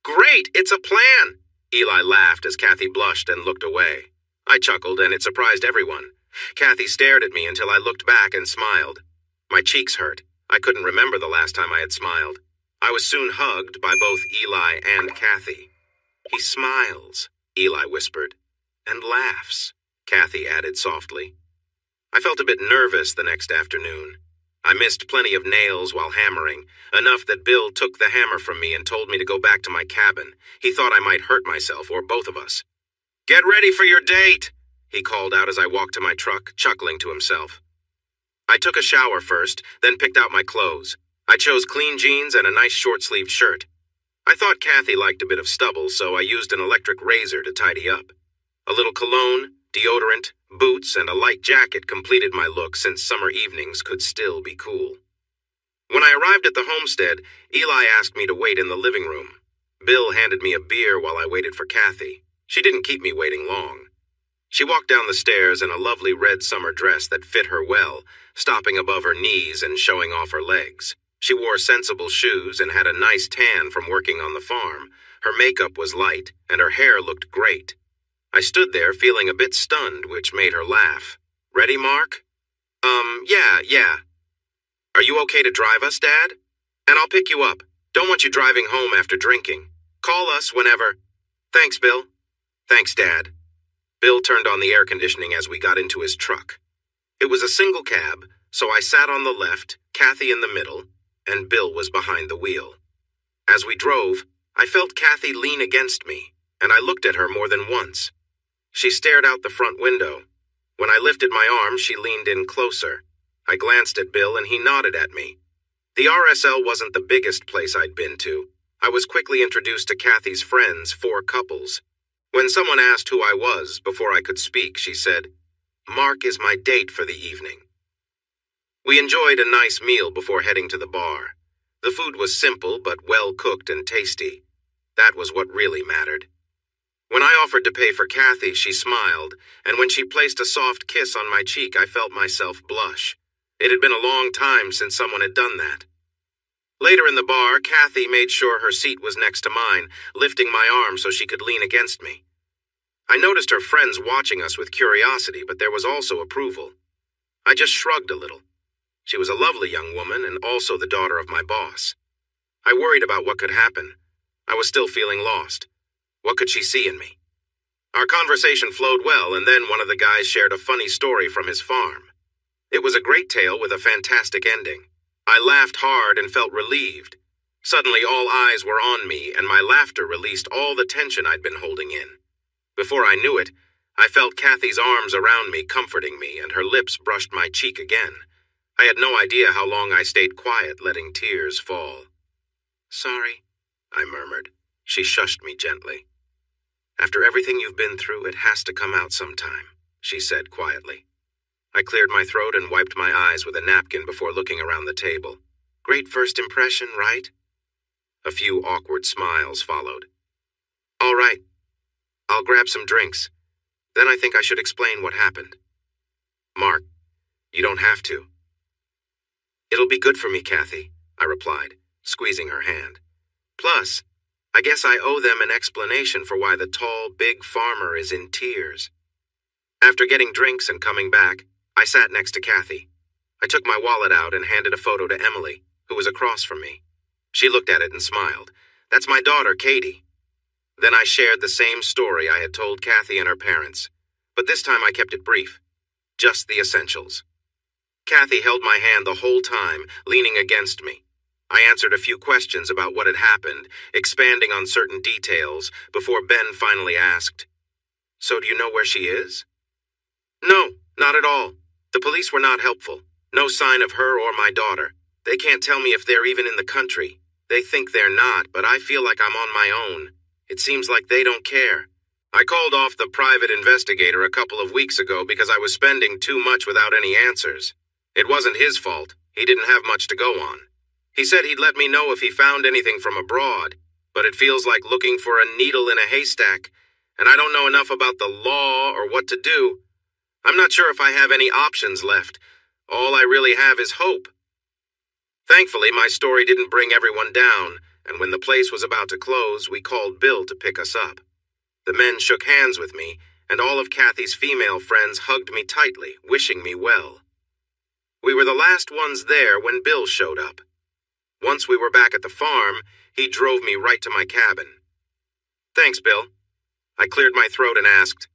"Great, it's a plan!" Eli laughed as Kathy blushed and looked away. I chuckled, and it surprised everyone. Kathy stared at me until I looked back and smiled. My cheeks hurt. I couldn't remember the last time I had smiled. I was soon hugged by both Eli and Kathy. "He smiles," Eli whispered, "and laughs." Kathy added softly. I felt a bit nervous the next afternoon. I missed plenty of nails while hammering, enough that Bill took the hammer from me and told me to go back to my cabin. He thought I might hurt myself or both of us. "Get ready for your date," he called out as I walked to my truck, chuckling to himself. I took a shower first, then picked out my clothes. I chose clean jeans and a nice short-sleeved shirt. I thought Kathy liked a bit of stubble, so I used an electric razor to tidy up. A little cologne, deodorant, boots, and a light jacket completed my look since summer evenings could still be cool. When I arrived at the homestead, Eli asked me to wait in the living room. Bill handed me a beer while I waited for Kathy. She didn't keep me waiting long. She walked down the stairs in a lovely red summer dress that fit her well, stopping above her knees and showing off her legs. She wore sensible shoes and had a nice tan from working on the farm. Her makeup was light, and her hair looked great. I stood there feeling a bit stunned, which made her laugh. "Ready, Mark?" Yeah. "Are you okay to drive us, Dad? And I'll pick you up. Don't want you driving home after drinking. Call us whenever." "Thanks, Bill." "Thanks, Dad." Bill turned on the air conditioning as we got into his truck. It was a single cab, so I sat on the left, Kathy in the middle, and Bill was behind the wheel. As we drove, I felt Kathy lean against me, and I looked at her more than once. She stared out the front window. When I lifted my arm, she leaned in closer. I glanced at Bill, and he nodded at me. The RSL wasn't the biggest place I'd been to. I was quickly introduced to Kathy's friends, 4 couples. When someone asked who I was before I could speak, she said, "Mark is my date for the evening." We enjoyed a nice meal before heading to the bar. The food was simple but well cooked and tasty. That was what really mattered. When I offered to pay for Kathy, she smiled, and when she placed a soft kiss on my cheek, I felt myself blush. It had been a long time since someone had done that. Later in the bar, Kathy made sure her seat was next to mine, lifting my arm so she could lean against me. I noticed her friends watching us with curiosity, but there was also approval. I just shrugged a little. She was a lovely young woman and also the daughter of my boss. I worried about what could happen. I was still feeling lost. What could she see in me? Our conversation flowed well, and then one of the guys shared a funny story from his farm. It was a great tale with a fantastic ending. I laughed hard and felt relieved. Suddenly all eyes were on me, and my laughter released all the tension I'd been holding in. Before I knew it, I felt Kathy's arms around me, comforting me, and her lips brushed my cheek again. I had no idea how long I stayed quiet, letting tears fall. "Sorry," I murmured. She shushed me gently. "After everything you've been through, it has to come out sometime," she said quietly. I cleared my throat and wiped my eyes with a napkin before looking around the table. "Great first impression, right?" A few awkward smiles followed. "All right. I'll grab some drinks. Then I think I should explain what happened." "Mark, you don't have to." "It'll be good for me, Kathy," I replied, squeezing her hand. "Plus, I guess I owe them an explanation for why the tall, big farmer is in tears." After getting drinks and coming back, I sat next to Kathy. I took my wallet out and handed a photo to Emily, who was across from me. She looked at it and smiled. "That's my daughter, Katie." Then I shared the same story I had told Kathy and her parents, but this time I kept it brief. Just the essentials. Kathy held my hand the whole time, leaning against me. I answered a few questions about what had happened, expanding on certain details, before Ben finally asked, "So do you know where she is?" "No, not at all. The police were not helpful. No sign of her or my daughter. They can't tell me if they're even in the country. They think they're not, but I feel like I'm on my own. It seems like they don't care. I called off the private investigator a couple of weeks ago because I was spending too much without any answers. It wasn't his fault. He didn't have much to go on. He said he'd let me know if he found anything from abroad, but it feels like looking for a needle in a haystack, and I don't know enough about the law or what to do. I'm not sure if I have any options left. All I really have is hope." Thankfully, my story didn't bring everyone down, and when the place was about to close, we called Bill to pick us up. The men shook hands with me, and all of Kathy's female friends hugged me tightly, wishing me well. We were the last ones there when Bill showed up. Once we were back at the farm, he drove me right to my cabin. "Thanks, Bill." I cleared my throat and asked,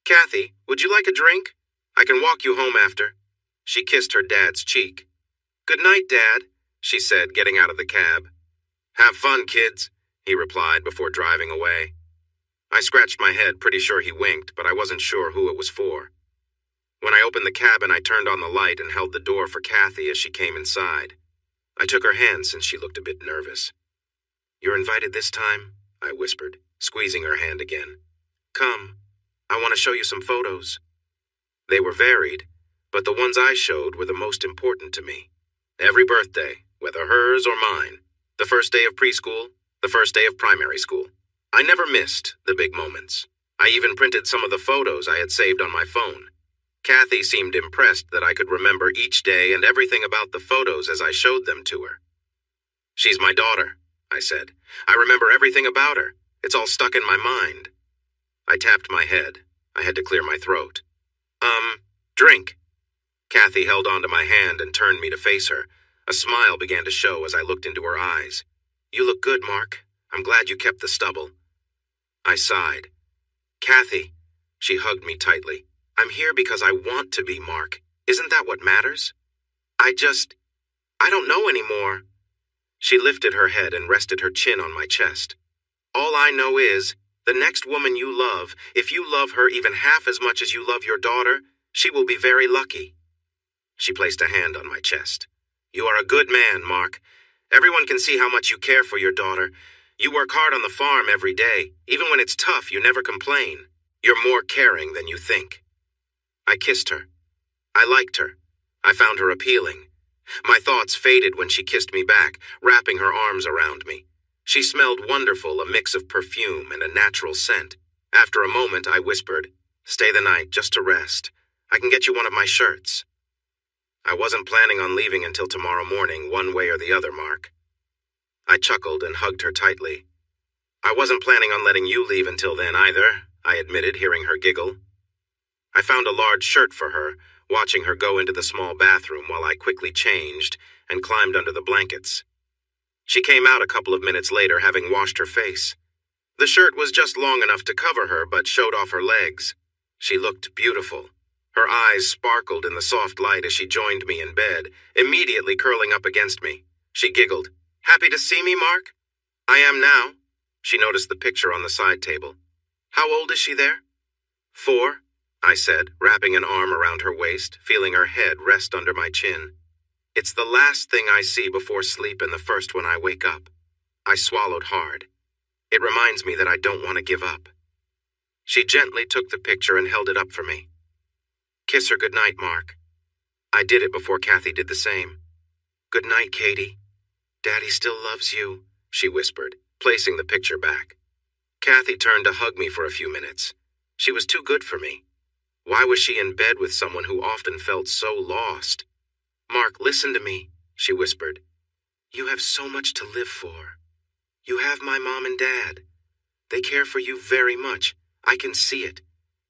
Kathy, would you like a drink? I can walk you home after. She kissed her dad's cheek. Good night, Dad, she said, getting out of the cab. Have fun, kids, he replied before driving away. I scratched my head, pretty sure he winked, but I wasn't sure who it was for. When I opened the cabin, I turned on the light and held the door for Kathy as she came inside. I took her hand since she looked a bit nervous. You're invited this time, I whispered, squeezing her hand again. Come, I want to show you some photos. They were varied, but the ones I showed were the most important to me. Every birthday, whether hers or mine, the first day of preschool, the first day of primary school. I never missed the big moments. I even printed some of the photos I had saved on my phone. Kathy seemed impressed that I could remember each day and everything about the photos as I showed them to her. She's my daughter, I said. I remember everything about her. It's all stuck in my mind. I tapped my head. I had to clear my throat. Drink. Kathy held onto my hand and turned me to face her. A smile began to show as I looked into her eyes. You look good, Mark. I'm glad you kept the stubble. I sighed. Kathy, she hugged me tightly. I'm here because I want to be, Mark. Isn't that what matters? I don't know anymore. She lifted her head and rested her chin on my chest. All I know is, the next woman you love, if you love her even half as much as you love your daughter, she will be very lucky. She placed a hand on my chest. You are a good man, Mark. Everyone can see how much you care for your daughter. You work hard on the farm every day. Even when it's tough, you never complain. You're more caring than you think. I kissed her. I liked her. I found her appealing. My thoughts faded when she kissed me back, wrapping her arms around me. She smelled wonderful, a mix of perfume and a natural scent. After a moment, I whispered, Stay the night just to rest. I can get you one of my shirts. I wasn't planning on leaving until tomorrow morning, one way or the other, Mark. I chuckled and hugged her tightly. I wasn't planning on letting you leave until then either, I admitted, hearing her giggle. I found a large shirt for her, watching her go into the small bathroom while I quickly changed and climbed under the blankets. She came out a couple of minutes later, having washed her face. The shirt was just long enough to cover her, but showed off her legs. She looked beautiful. Her eyes sparkled in the soft light as she joined me in bed, immediately curling up against me. She giggled. Happy to see me, Mark? I am now. She noticed the picture on the side table. How old is she there? 4, I said, wrapping an arm around her waist, feeling her head rest under my chin. It's the last thing I see before sleep and the first when I wake up. I swallowed hard. It reminds me that I don't want to give up. She gently took the picture and held it up for me. Kiss her good night, Mark. I did it before Kathy did the same. Good night, Katie. Daddy still loves you, she whispered, placing the picture back. Kathy turned to hug me for a few minutes. She was too good for me. Why was she in bed with someone who often felt so lost? Mark, listen to me, she whispered. You have so much to live for. You have my mom and dad. They care for you very much. I can see it.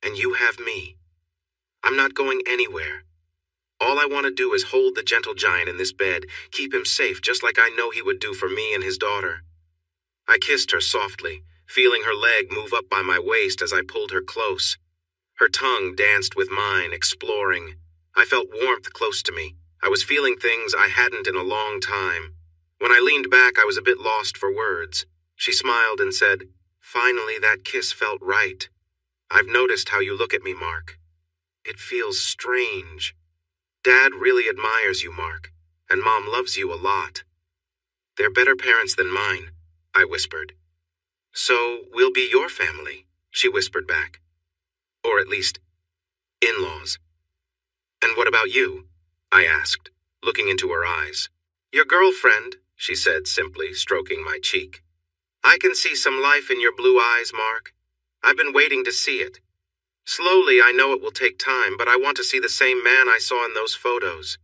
And you have me. I'm not going anywhere. All I want to do is hold the gentle giant in this bed, keep him safe just like I know he would do for me and his daughter. I kissed her softly, feeling her leg move up by my waist as I pulled her close. Her tongue danced with mine, exploring. I felt warmth close to me. I was feeling things I hadn't in a long time. When I leaned back, I was a bit lost for words. She smiled and said, Finally, that kiss felt right. I've noticed how you look at me, Mark. It feels strange. Dad really admires you, Mark, and Mom loves you a lot. They're better parents than mine, I whispered. So we'll be your family, she whispered back. Or at least, in-laws. And what about you? I asked, looking into her eyes. Your girlfriend, she said simply, stroking my cheek. I can see some life in your blue eyes, Mark. I've been waiting to see it. Slowly, I know it will take time, but I want to see the same man I saw in those photos.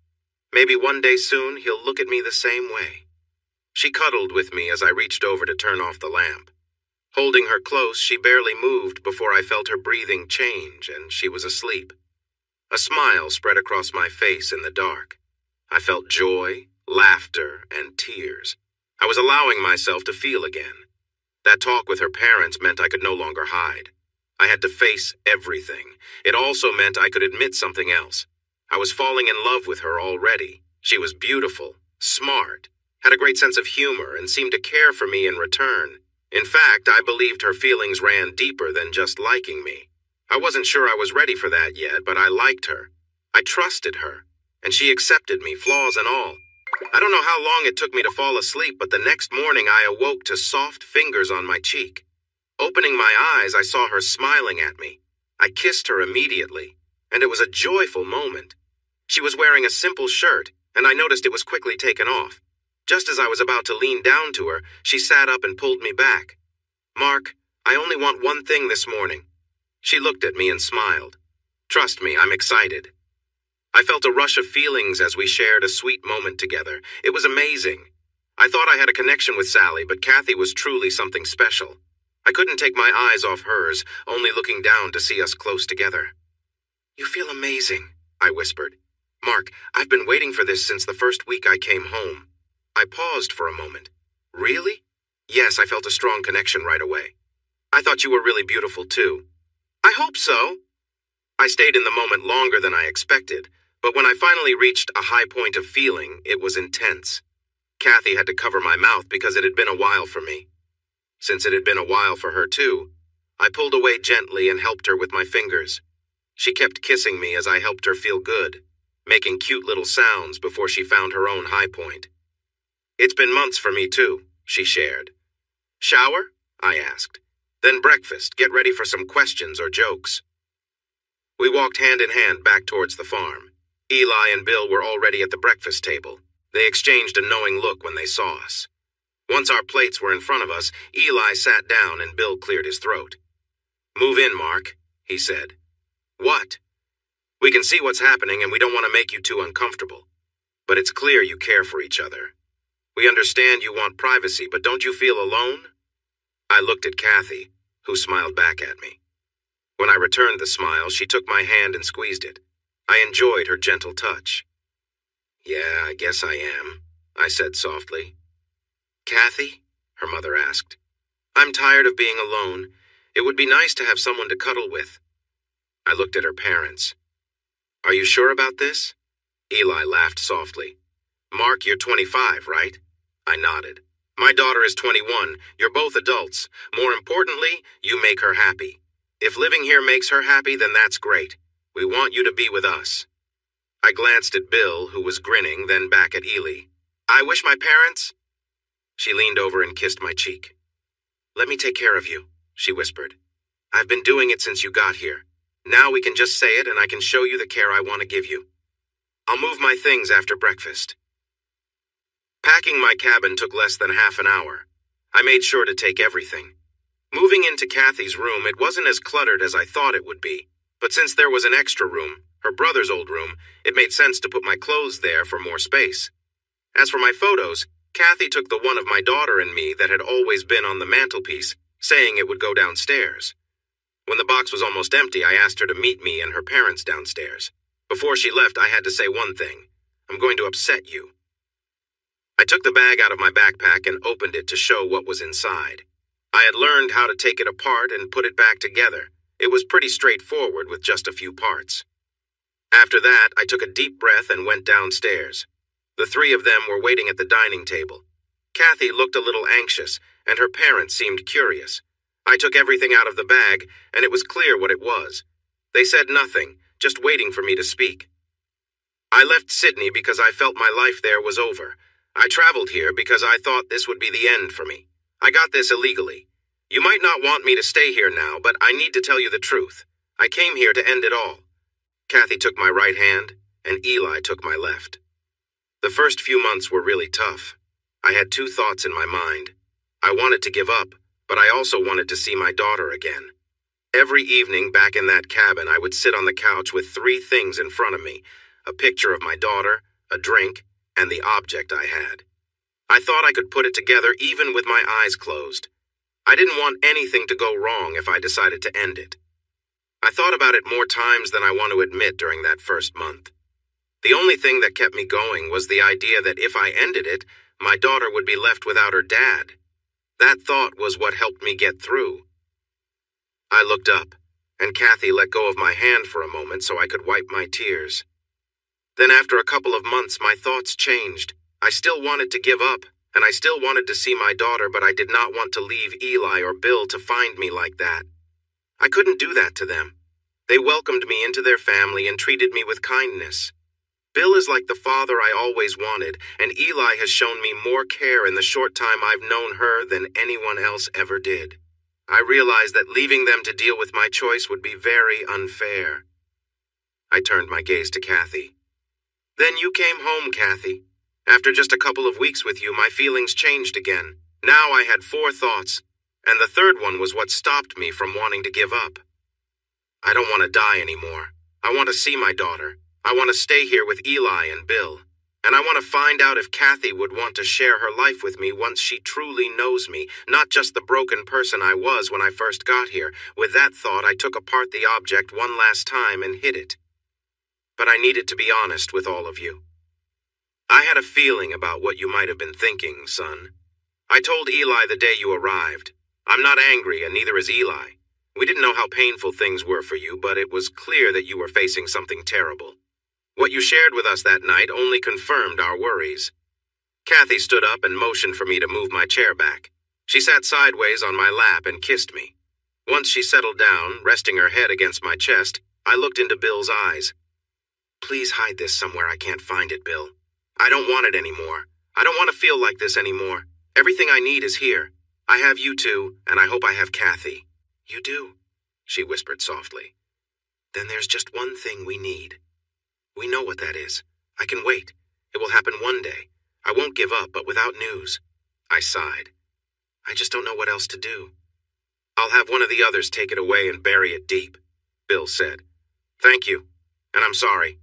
Maybe one day soon he'll look at me the same way. She cuddled with me as I reached over to turn off the lamp. Holding her close, she barely moved before I felt her breathing change, and she was asleep. A smile spread across my face in the dark. I felt joy, laughter, and tears. I was allowing myself to feel again. That talk with her parents meant I could no longer hide. I had to face everything. It also meant I could admit something else. I was falling in love with her already. She was beautiful, smart, had a great sense of humor, and seemed to care for me in return. In fact, I believed her feelings ran deeper than just liking me. I wasn't sure I was ready for that yet, but I liked her. I trusted her, and she accepted me, flaws and all. I don't know how long it took me to fall asleep, but the next morning I awoke to soft fingers on my cheek. Opening my eyes, I saw her smiling at me. I kissed her immediately, and it was a joyful moment. She was wearing a simple shirt, and I noticed it was quickly taken off. Just as I was about to lean down to her, she sat up and pulled me back. "Mark, I only want one thing this morning." She looked at me and smiled. "Trust me, I'm excited." I felt a rush of feelings as we shared a sweet moment together. It was amazing. I thought I had a connection with Sally, but Kathy was truly something special. I couldn't take my eyes off hers, only looking down to see us close together. "You feel amazing," I whispered. "Mark, I've been waiting for this since the first week I came home." I paused for a moment. "Really?" "Yes, I felt a strong connection right away." "I thought you were really beautiful too." "I hope so." I stayed in the moment longer than I expected, but when I finally reached a high point of feeling, it was intense. Kathy had to cover my mouth because it had been a while for me. Since it had been a while for her too, I pulled away gently and helped her with my fingers. She kept kissing me as I helped her feel good, making cute little sounds before she found her own high point. "It's been months for me too," she shared. "Shower?" I asked. "Then breakfast, get ready for some questions or jokes." We walked hand in hand back towards the farm. Eli and Bill were already at the breakfast table. They exchanged a knowing look when they saw us. Once our plates were in front of us, Eli sat down and Bill cleared his throat. "Move in, Mark," he said. "What?" "We can see what's happening and we don't want to make you too uncomfortable. But it's clear you care for each other. We understand you want privacy, but don't you feel alone?" I looked at Kathy, who smiled back at me. When I returned the smile, she took my hand and squeezed it. I enjoyed her gentle touch. "Yeah, I guess I am," I said softly. "Kathy?" her mother asked. "I'm tired of being alone. It would be nice to have someone to cuddle with." I looked at her parents. "Are you sure about this?" Eli laughed softly. "Mark, you're 25, right?" I nodded. "My daughter is 21. You're both adults. More importantly, you make her happy. If living here makes her happy, then that's great. We want you to be with us." I glanced at Bill, who was grinning, then back at Ely. "I wish my parents—" She leaned over and kissed my cheek. "Let me take care of you," she whispered. "I've been doing it since you got here. Now we can just say it and I can show you the care I want to give you. I'll move my things after breakfast." Packing my cabin took less than half an hour. I made sure to take everything. Moving into Kathy's room, it wasn't as cluttered as I thought it would be. But since there was an extra room, her brother's old room, it made sense to put my clothes there for more space. As for my photos, Kathy took the one of my daughter and me that had always been on the mantelpiece, saying it would go downstairs. When the box was almost empty, I asked her to meet me and her parents downstairs. Before she left, I had to say one thing. "I'm going to upset you." I took the bag out of my backpack and opened it to show what was inside. I had learned how to take it apart and put it back together. It was pretty straightforward with just a few parts. After that, I took a deep breath and went downstairs. The three of them were waiting at the dining table. Kathy looked a little anxious, and her parents seemed curious. I took everything out of the bag, and it was clear what it was. They said nothing, just waiting for me to speak. I left Sydney because I felt my life there was over. I traveled here because I thought this would be the end for me. I got this illegally. You might not want me to stay here now, but I need to tell you the truth. I came here to end it all. Kathy took my right hand, and Eli took my left. The first few months were really tough. I had two thoughts in my mind. I wanted to give up, but I also wanted to see my daughter again. Every evening back in that cabin, I would sit on the couch with three things in front of me: a picture of my daughter, a drink, and the object I had. I thought I could put it together even with my eyes closed. I didn't want anything to go wrong if I decided to end it. I thought about it more times than I want to admit during that first month. The only thing that kept me going was the idea that if I ended it, my daughter would be left without her dad. That thought was what helped me get through. I looked up. and Kathy let go of my hand for a moment so I could wipe my tears. Then after a couple of months, my thoughts changed. I still wanted to give up, and I still wanted to see my daughter, but I did not want to leave Eli or Bill to find me like that. I couldn't do that to them. They welcomed me into their family and treated me with kindness. Bill is like the father I always wanted, and Eli has shown me more care in the short time I've known her than anyone else ever did. I realized that leaving them to deal with my choice would be very unfair. I turned my gaze to Kathy. Then you came home, Kathy. After just a couple of weeks with you, my feelings changed again. Now I had 4 thoughts, and the third one was what stopped me from wanting to give up. I don't want to die anymore. I want to see my daughter. I want to stay here with Eli and Bill. And I want to find out if Kathy would want to share her life with me once she truly knows me, not just the broken person I was when I first got here. With that thought, I took apart the object one last time and hid it. But I needed to be honest with all of you. I had a feeling about what you might have been thinking, son. I told Eli the day you arrived. I'm not angry, and neither is Eli. We didn't know how painful things were for you, but it was clear that you were facing something terrible. What you shared with us that night only confirmed our worries. Kathy stood up and motioned for me to move my chair back. She sat sideways on my lap and kissed me. Once she settled down, resting her head against my chest, I looked into Bill's eyes. Please hide this somewhere I can't find it, Bill. I don't want it anymore. I don't want to feel like this anymore. Everything I need is here. I have you two, and I hope I have Kathy. You do, she whispered softly. Then there's just one thing we need. We know what that is. I can wait. It will happen one day. I won't give up, but without news. I sighed. I just don't know what else to do. I'll have one of the others take it away and bury it deep, Bill said. Thank you, and I'm sorry.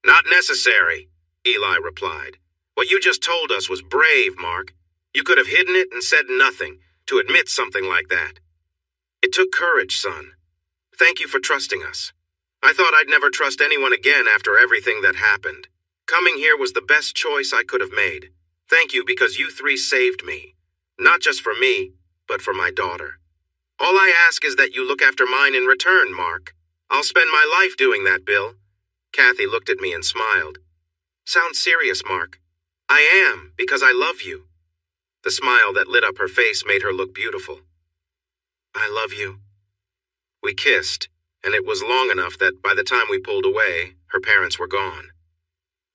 Not necessary, Eli replied. What you just told us was brave, Mark. You could have hidden it and said nothing, to admit something like that. It took courage, son. Thank you for trusting us. I thought I'd never trust anyone again after everything that happened. Coming here was the best choice I could have made. Thank you because you 3 saved me. Not just for me, but for my daughter. All I ask is that you look after mine in return, Mark. I'll spend my life doing that, Bill. Kathy looked at me and smiled. Sounds serious, Mark. I am, because I love you. The smile that lit up her face made her look beautiful. I love you. We kissed, and it was long enough that by the time we pulled away, her parents were gone.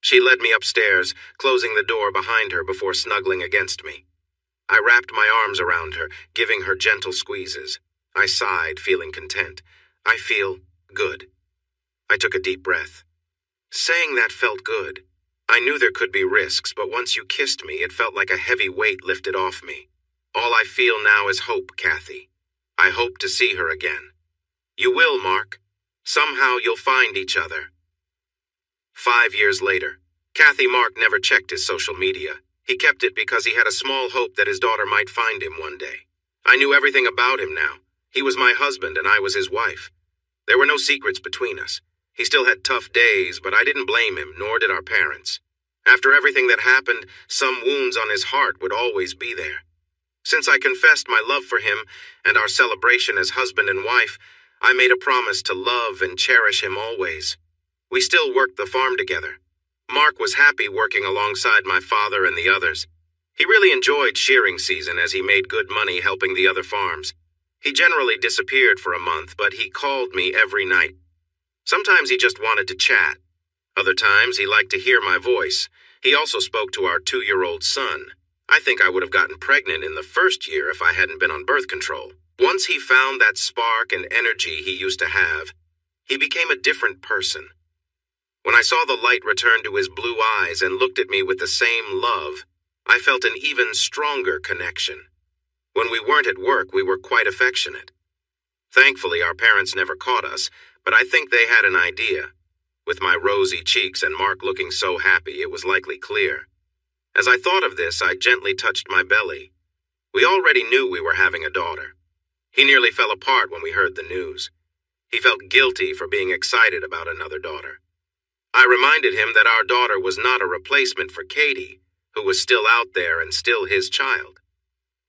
She led me upstairs, closing the door behind her before snuggling against me. I wrapped my arms around her, giving her gentle squeezes. I sighed, feeling content. I feel good. I took a deep breath. Saying that felt good. I knew there could be risks, but once you kissed me, it felt like a heavy weight lifted off me. All I feel now is hope, Kathy. I hope to see her again. You will, Mark. Somehow you'll find each other. 5 years later, Kathy Mark never checked his social media. He kept it because he had a small hope that his daughter might find him one day. I knew everything about him now. He was my husband and I was his wife. There were no secrets between us. He still had tough days, but I didn't blame him, nor did our parents. After everything that happened, some wounds on his heart would always be there. Since I confessed my love for him and our celebration as husband and wife, I made a promise to love and cherish him always. We still worked the farm together. Mark was happy working alongside my father and the others. He really enjoyed shearing season as he made good money helping the other farms. He generally disappeared for a month, but he called me every night. Sometimes he just wanted to chat. Other times he liked to hear my voice. He also spoke to our 2-year-old son. I think I would have gotten pregnant in the first year if I hadn't been on birth control. Once he found that spark and energy he used to have, he became a different person. When I saw the light return to his blue eyes and looked at me with the same love, I felt an even stronger connection. When we weren't at work, we were quite affectionate. Thankfully, our parents never caught us, but I think they had an idea. With my rosy cheeks and Mark looking so happy, it was likely clear. As I thought of this, I gently touched my belly. We already knew we were having a daughter. He nearly fell apart when we heard the news. He felt guilty for being excited about another daughter. I reminded him that our daughter was not a replacement for Katie, who was still out there and still his child.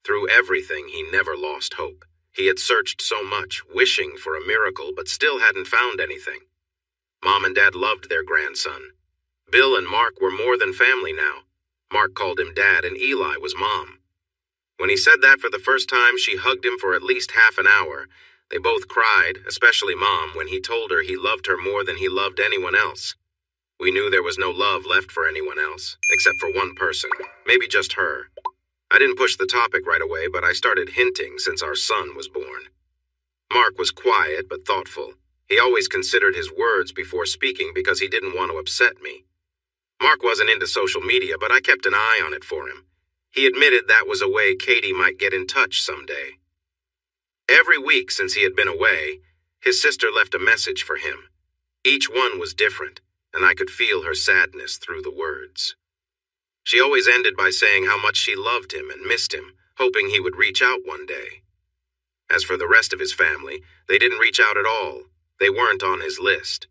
Through everything, he never lost hope. He had searched so much, wishing for a miracle, but still hadn't found anything. Mom and Dad loved their grandson. Bill and Mark were more than family now. Mark called him Dad, and Eli was Mom. When he said that for the first time, she hugged him for at least half an hour. They both cried, especially Mom, when he told her he loved her more than he loved anyone else. We knew there was no love left for anyone else, except for one person, maybe just her. I didn't push the topic right away, but I started hinting since our son was born. Mark was quiet but thoughtful. He always considered his words before speaking because he didn't want to upset me. Mark wasn't into social media, but I kept an eye on it for him. He admitted that was a way Katie might get in touch someday. Every week since he had been away, his sister left a message for him. Each one was different, and I could feel her sadness through the words. She always ended by saying how much she loved him and missed him, hoping he would reach out one day. As for the rest of his family, they didn't reach out at all. They weren't on his list.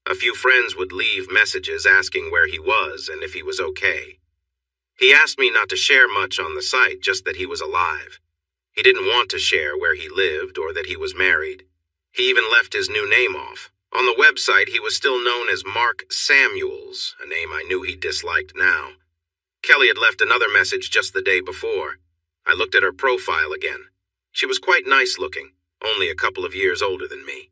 A few friends would leave messages asking where he was and if he was okay. He asked me not to share much on the site, just that he was alive. He didn't want to share where he lived or that he was married. He even left his new name off. On the website, he was still known as Mark Samuels, a name I knew he disliked now. Kelly had left another message just the day before. I looked at her profile again. She was quite nice looking, only a couple of years older than me.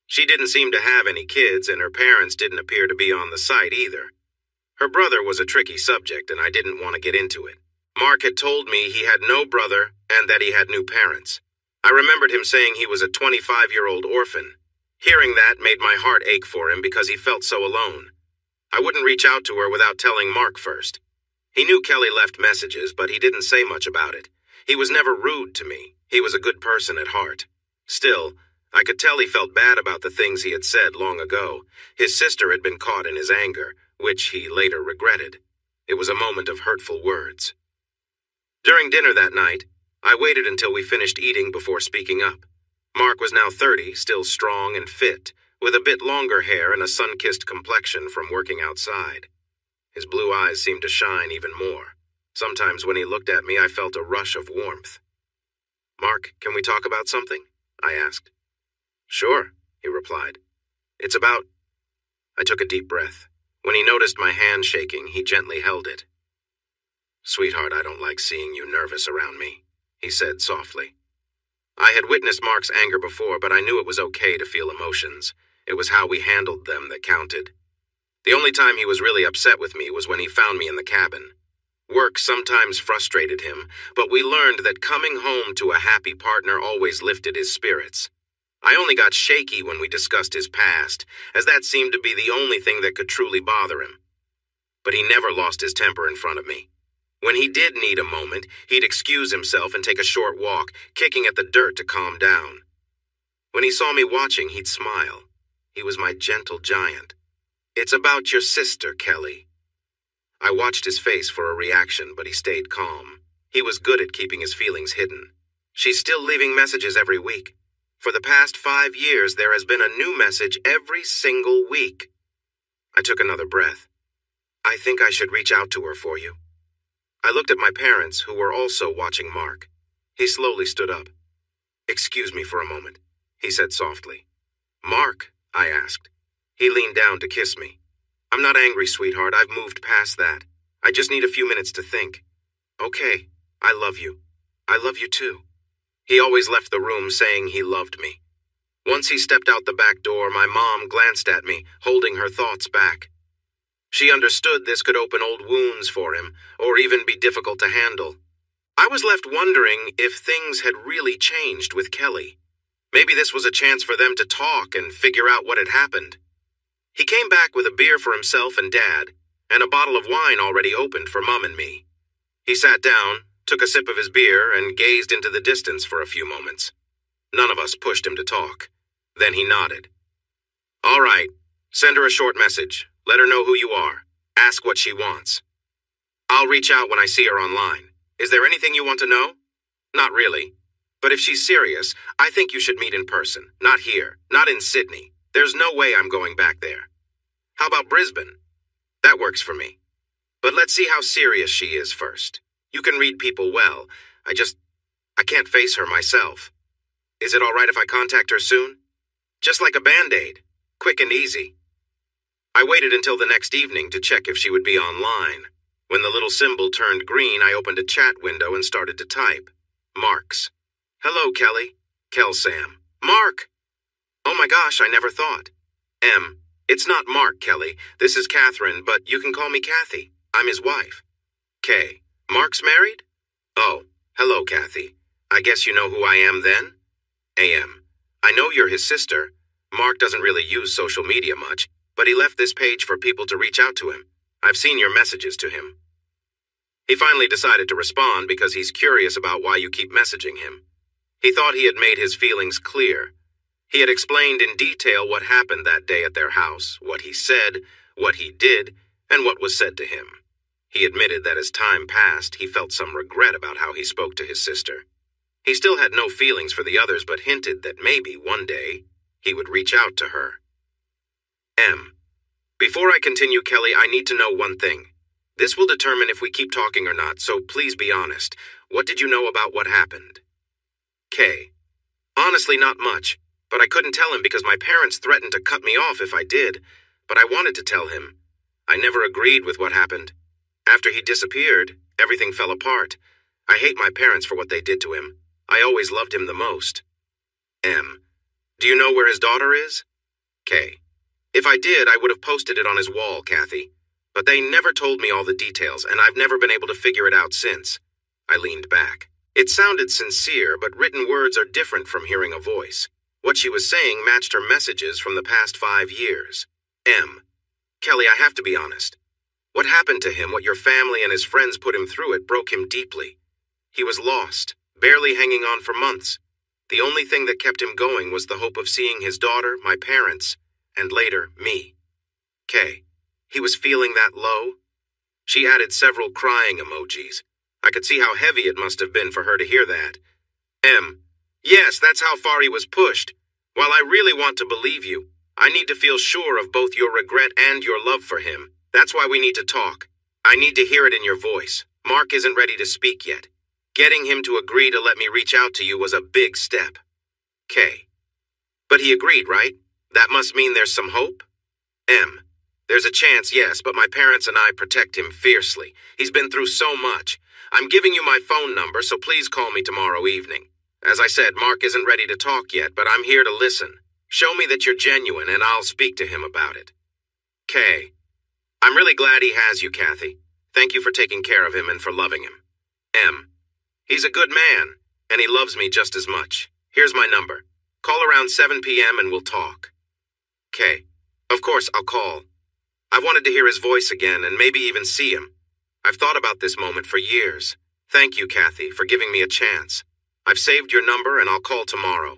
She didn't seem to have any kids, and her parents didn't appear to be on the site either. Her brother was a tricky subject, and I didn't want to get into it. Mark had told me he had no brother and that he had new parents. I remembered him saying he was a 25-year-old orphan. Hearing that made my heart ache for him because he felt so alone. I wouldn't reach out to her without telling Mark first. He knew Kelly left messages, but he didn't say much about it. He was never rude to me. He was a good person at heart. Still, I could tell he felt bad about the things he had said long ago. His sister had been caught in his anger, which he later regretted. It was a moment of hurtful words. During dinner that night, I waited until we finished eating before speaking up. Mark was now 30, still strong and fit, with a bit longer hair and a sun-kissed complexion from working outside. His blue eyes seemed to shine even more. Sometimes when he looked at me, I felt a rush of warmth. "Mark, can we talk about something?" I asked. "Sure," he replied. "It's about—" I took a deep breath. When he noticed my hand shaking, he gently held it. "Sweetheart, I don't like seeing you nervous around me," he said softly. I had witnessed Mark's anger before, but I knew it was okay to feel emotions. It was how we handled them that counted. The only time he was really upset with me was when he found me in the cabin. Work sometimes frustrated him, but we learned that coming home to a happy partner always lifted his spirits. I only got shaky when we discussed his past, as that seemed to be the only thing that could truly bother him. But he never lost his temper in front of me. When he did need a moment, he'd excuse himself and take a short walk, kicking at the dirt to calm down. When he saw me watching, he'd smile. He was my gentle giant. "It's about your sister, Kelly." I watched his face for a reaction, but he stayed calm. He was good at keeping his feelings hidden. "She's still leaving messages every week. For the past 5 years, there has been a new message every single week." I took another breath. "I think I should reach out to her for you." I looked at my parents, who were also watching Mark. He slowly stood up. "Excuse me for a moment," he said softly. "Mark?" I asked. He leaned down to kiss me. "I'm not angry, sweetheart. I've moved past that. I just need a few minutes to think." "Okay. I love you. I love you too." He always left the room saying he loved me. Once he stepped out the back door, my mom glanced at me, holding her thoughts back. She understood this could open old wounds for him, or even be difficult to handle. I was left wondering if things had really changed with Kelly. Maybe this was a chance for them to talk and figure out what had happened. He came back with a beer for himself and Dad, and a bottle of wine already opened for Mom and me. He sat down, took a sip of his beer, and gazed into the distance for a few moments. None of us pushed him to talk. Then he nodded. "All right, send her a short message. Let her know who you are. Ask what she wants. I'll reach out when I see her online. Is there anything you want to know?" "Not really. But if she's serious, I think you should meet in person. Not here. Not in Sydney. There's no way I'm going back there." "How about Brisbane?" "That works for me. But let's see how serious she is first. You can read people well. I can't face her myself." Is it all right if I contact her soon? Just like a Band-Aid. Quick and easy. I waited until the next evening to check if she would be online. When the little symbol turned green, I opened a chat window and started to type. Marks. Hello, Kelly. Kel Sam. Mark! Oh my gosh, I never thought. M. It's not Mark, Kelly. This is Catherine, but you can call me Kathy. I'm his wife. K. Mark's married? Oh, hello, Kathy. I guess you know who I am then? AM. I know you're his sister. Mark doesn't really use social media much, but he left this page for people to reach out to him. I've seen your messages to him. He finally decided to respond because he's curious about why you keep messaging him. He thought he had made his feelings clear. He had explained in detail what happened that day at their house, what he said, what he did, and what was said to him. He admitted that as time passed, he felt some regret about how he spoke to his sister. He still had no feelings for the others, but hinted that maybe one day he would reach out to her. M. Before I continue, Kelly, I need to know one thing. This will determine if we keep talking or not, so please be honest. What did you know about what happened? K. Honestly, not much, but I couldn't tell him because my parents threatened to cut me off if I did, but I wanted to tell him. I never agreed with what happened. After he disappeared, everything fell apart. I hate my parents for what they did to him. I always loved him the most. M. Do you know where his daughter is? K. If I did, I would have posted it on his wall, Kathy. But they never told me all the details, and I've never been able to figure it out since. I leaned back. It sounded sincere, but written words are different from hearing a voice. What she was saying matched her messages from the past 5 years. M. Kelly, I have to be honest. What happened to him, what your family and his friends put him through, it broke him deeply. He was lost, barely hanging on for months. The only thing that kept him going was the hope of seeing his daughter, my parents, and later, me. K. He was feeling that low? She added several crying emojis. I could see how heavy it must have been for her to hear that. M. Yes, that's how far he was pushed. While I really want to believe you, I need to feel sure of both your regret and your love for him. That's why we need to talk. I need to hear it in your voice. Mark isn't ready to speak yet. Getting him to agree to let me reach out to you was a big step. K. But he agreed, right? That must mean there's some hope? M. There's a chance, yes, but my parents and I protect him fiercely. He's been through so much. I'm giving you my phone number, so please call me tomorrow evening. As I said, Mark isn't ready to talk yet, but I'm here to listen. Show me that you're genuine, and I'll speak to him about it. K. I'm really glad he has you, Kathy. Thank you for taking care of him and for loving him. M. He's a good man, and he loves me just as much. Here's my number. Call around 7 p.m. and we'll talk. K. Of course, I'll call. I've wanted to hear his voice again and maybe even see him. I've thought about this moment for years. Thank you, Kathy, for giving me a chance. I've saved your number and I'll call tomorrow.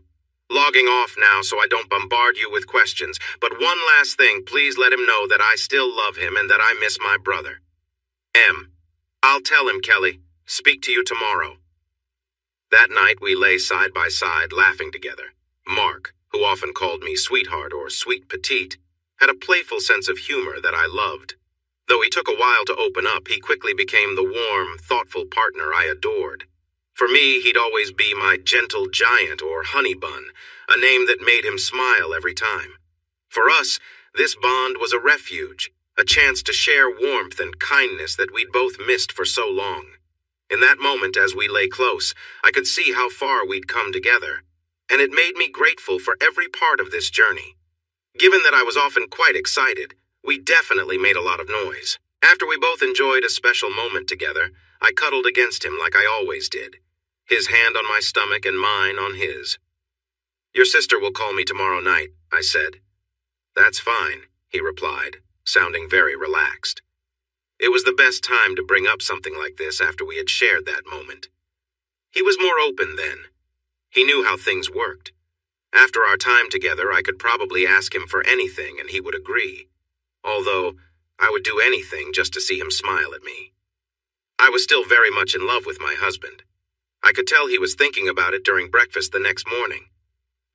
Logging off now so I don't bombard you with questions, but one last thing, please let him know that I still love him and that I miss my brother. M. I'll tell him, Kelly. Speak to you tomorrow. That night we lay side by side laughing together. Mark, who often called me sweetheart or sweet petite, had a playful sense of humor that I loved. Though he took a while to open up, he quickly became the warm, thoughtful partner I adored. For me, he'd always be my gentle giant or honey bun, a name that made him smile every time. For us, this bond was a refuge, a chance to share warmth and kindness that we'd both missed for so long. In that moment, as we lay close, I could see how far we'd come together, and it made me grateful for every part of this journey. Given that I was often quite excited, we definitely made a lot of noise. After we both enjoyed a special moment together, I cuddled against him like I always did, his hand on my stomach and mine on his. Your sister will call me tomorrow night, I said. That's fine, he replied, sounding very relaxed. It was the best time to bring up something like this after we had shared that moment. He was more open then. He knew how things worked. After our time together, I could probably ask him for anything and he would agree. Although, I would do anything just to see him smile at me. I was still very much in love with my husband. I could tell he was thinking about it during breakfast the next morning.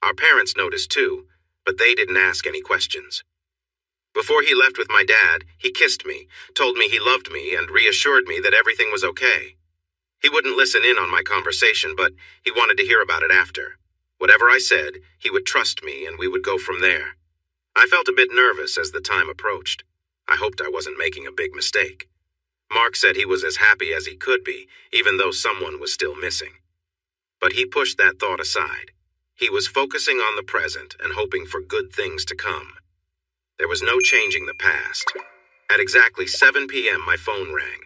Our parents noticed too, but they didn't ask any questions. Before he left with my dad, he kissed me, told me he loved me, and reassured me that everything was okay. He wouldn't listen in on my conversation, but he wanted to hear about it after. Whatever I said, he would trust me and we would go from there. I felt a bit nervous as the time approached. I hoped I wasn't making a big mistake. Mark said he was as happy as he could be, even though someone was still missing. But he pushed that thought aside. He was focusing on the present and hoping for good things to come. There was no changing the past. At exactly 7 p.m., my phone rang.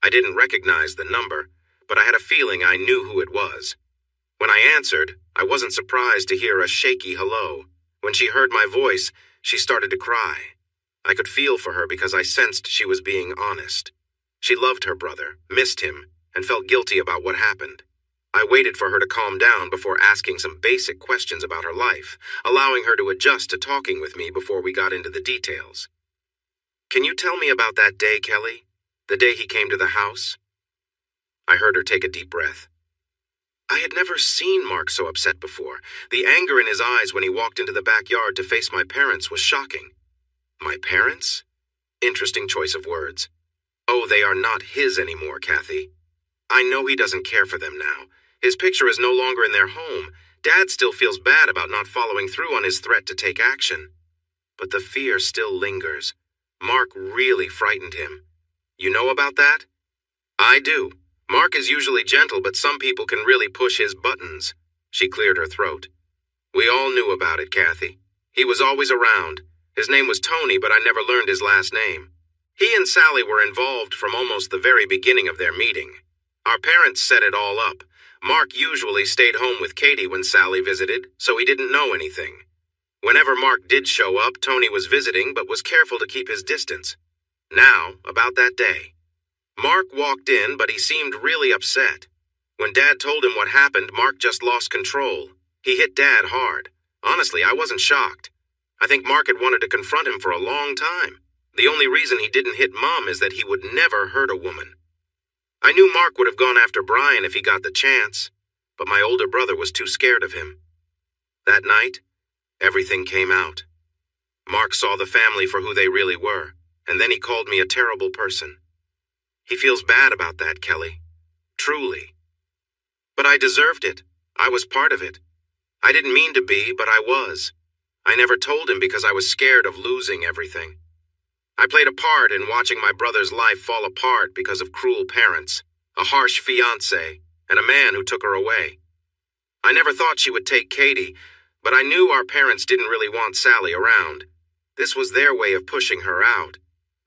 I didn't recognize the number, but I had a feeling I knew who it was. When I answered, I wasn't surprised to hear a shaky hello. When she heard my voice, she started to cry. I could feel for her because I sensed she was being honest. She loved her brother, missed him, and felt guilty about what happened. I waited for her to calm down before asking some basic questions about her life, allowing her to adjust to talking with me before we got into the details. "Can you tell me about that day, Kelly? The day he came to the house?" I heard her take a deep breath. I had never seen Mark so upset before. The anger in his eyes when he walked into the backyard to face my parents was shocking. My parents? Interesting choice of words. Oh, they are not his anymore, Kathy. I know he doesn't care for them now. His picture is no longer in their home. Dad still feels bad about not following through on his threat to take action. But the fear still lingers. Mark really frightened him. You know about that? I do. Mark is usually gentle, but some people can really push his buttons. She cleared her throat. We all knew about it, Kathy. He was always around. His name was Tony, but I never learned his last name. He and Sally were involved from almost the very beginning of their meeting. Our parents set it all up. Mark usually stayed home with Katie when Sally visited, so he didn't know anything. Whenever Mark did show up, Tony was visiting but was careful to keep his distance. Now, about that day. Mark walked in, but he seemed really upset. When Dad told him what happened, Mark just lost control. He hit Dad hard. Honestly, I wasn't shocked. I think Mark had wanted to confront him for a long time. The only reason he didn't hit Mom is that he would never hurt a woman. I knew Mark would have gone after Brian if he got the chance, but my older brother was too scared of him. That night, everything came out. Mark saw the family for who they really were, and then he called me a terrible person. He feels bad about that, Kelly. Truly. But I deserved it. I was part of it. I didn't mean to be, but I was. I never told him because I was scared of losing everything. I played a part in watching my brother's life fall apart because of cruel parents, a harsh fiancé, and a man who took her away. I never thought she would take Katie, but I knew our parents didn't really want Sally around. This was their way of pushing her out.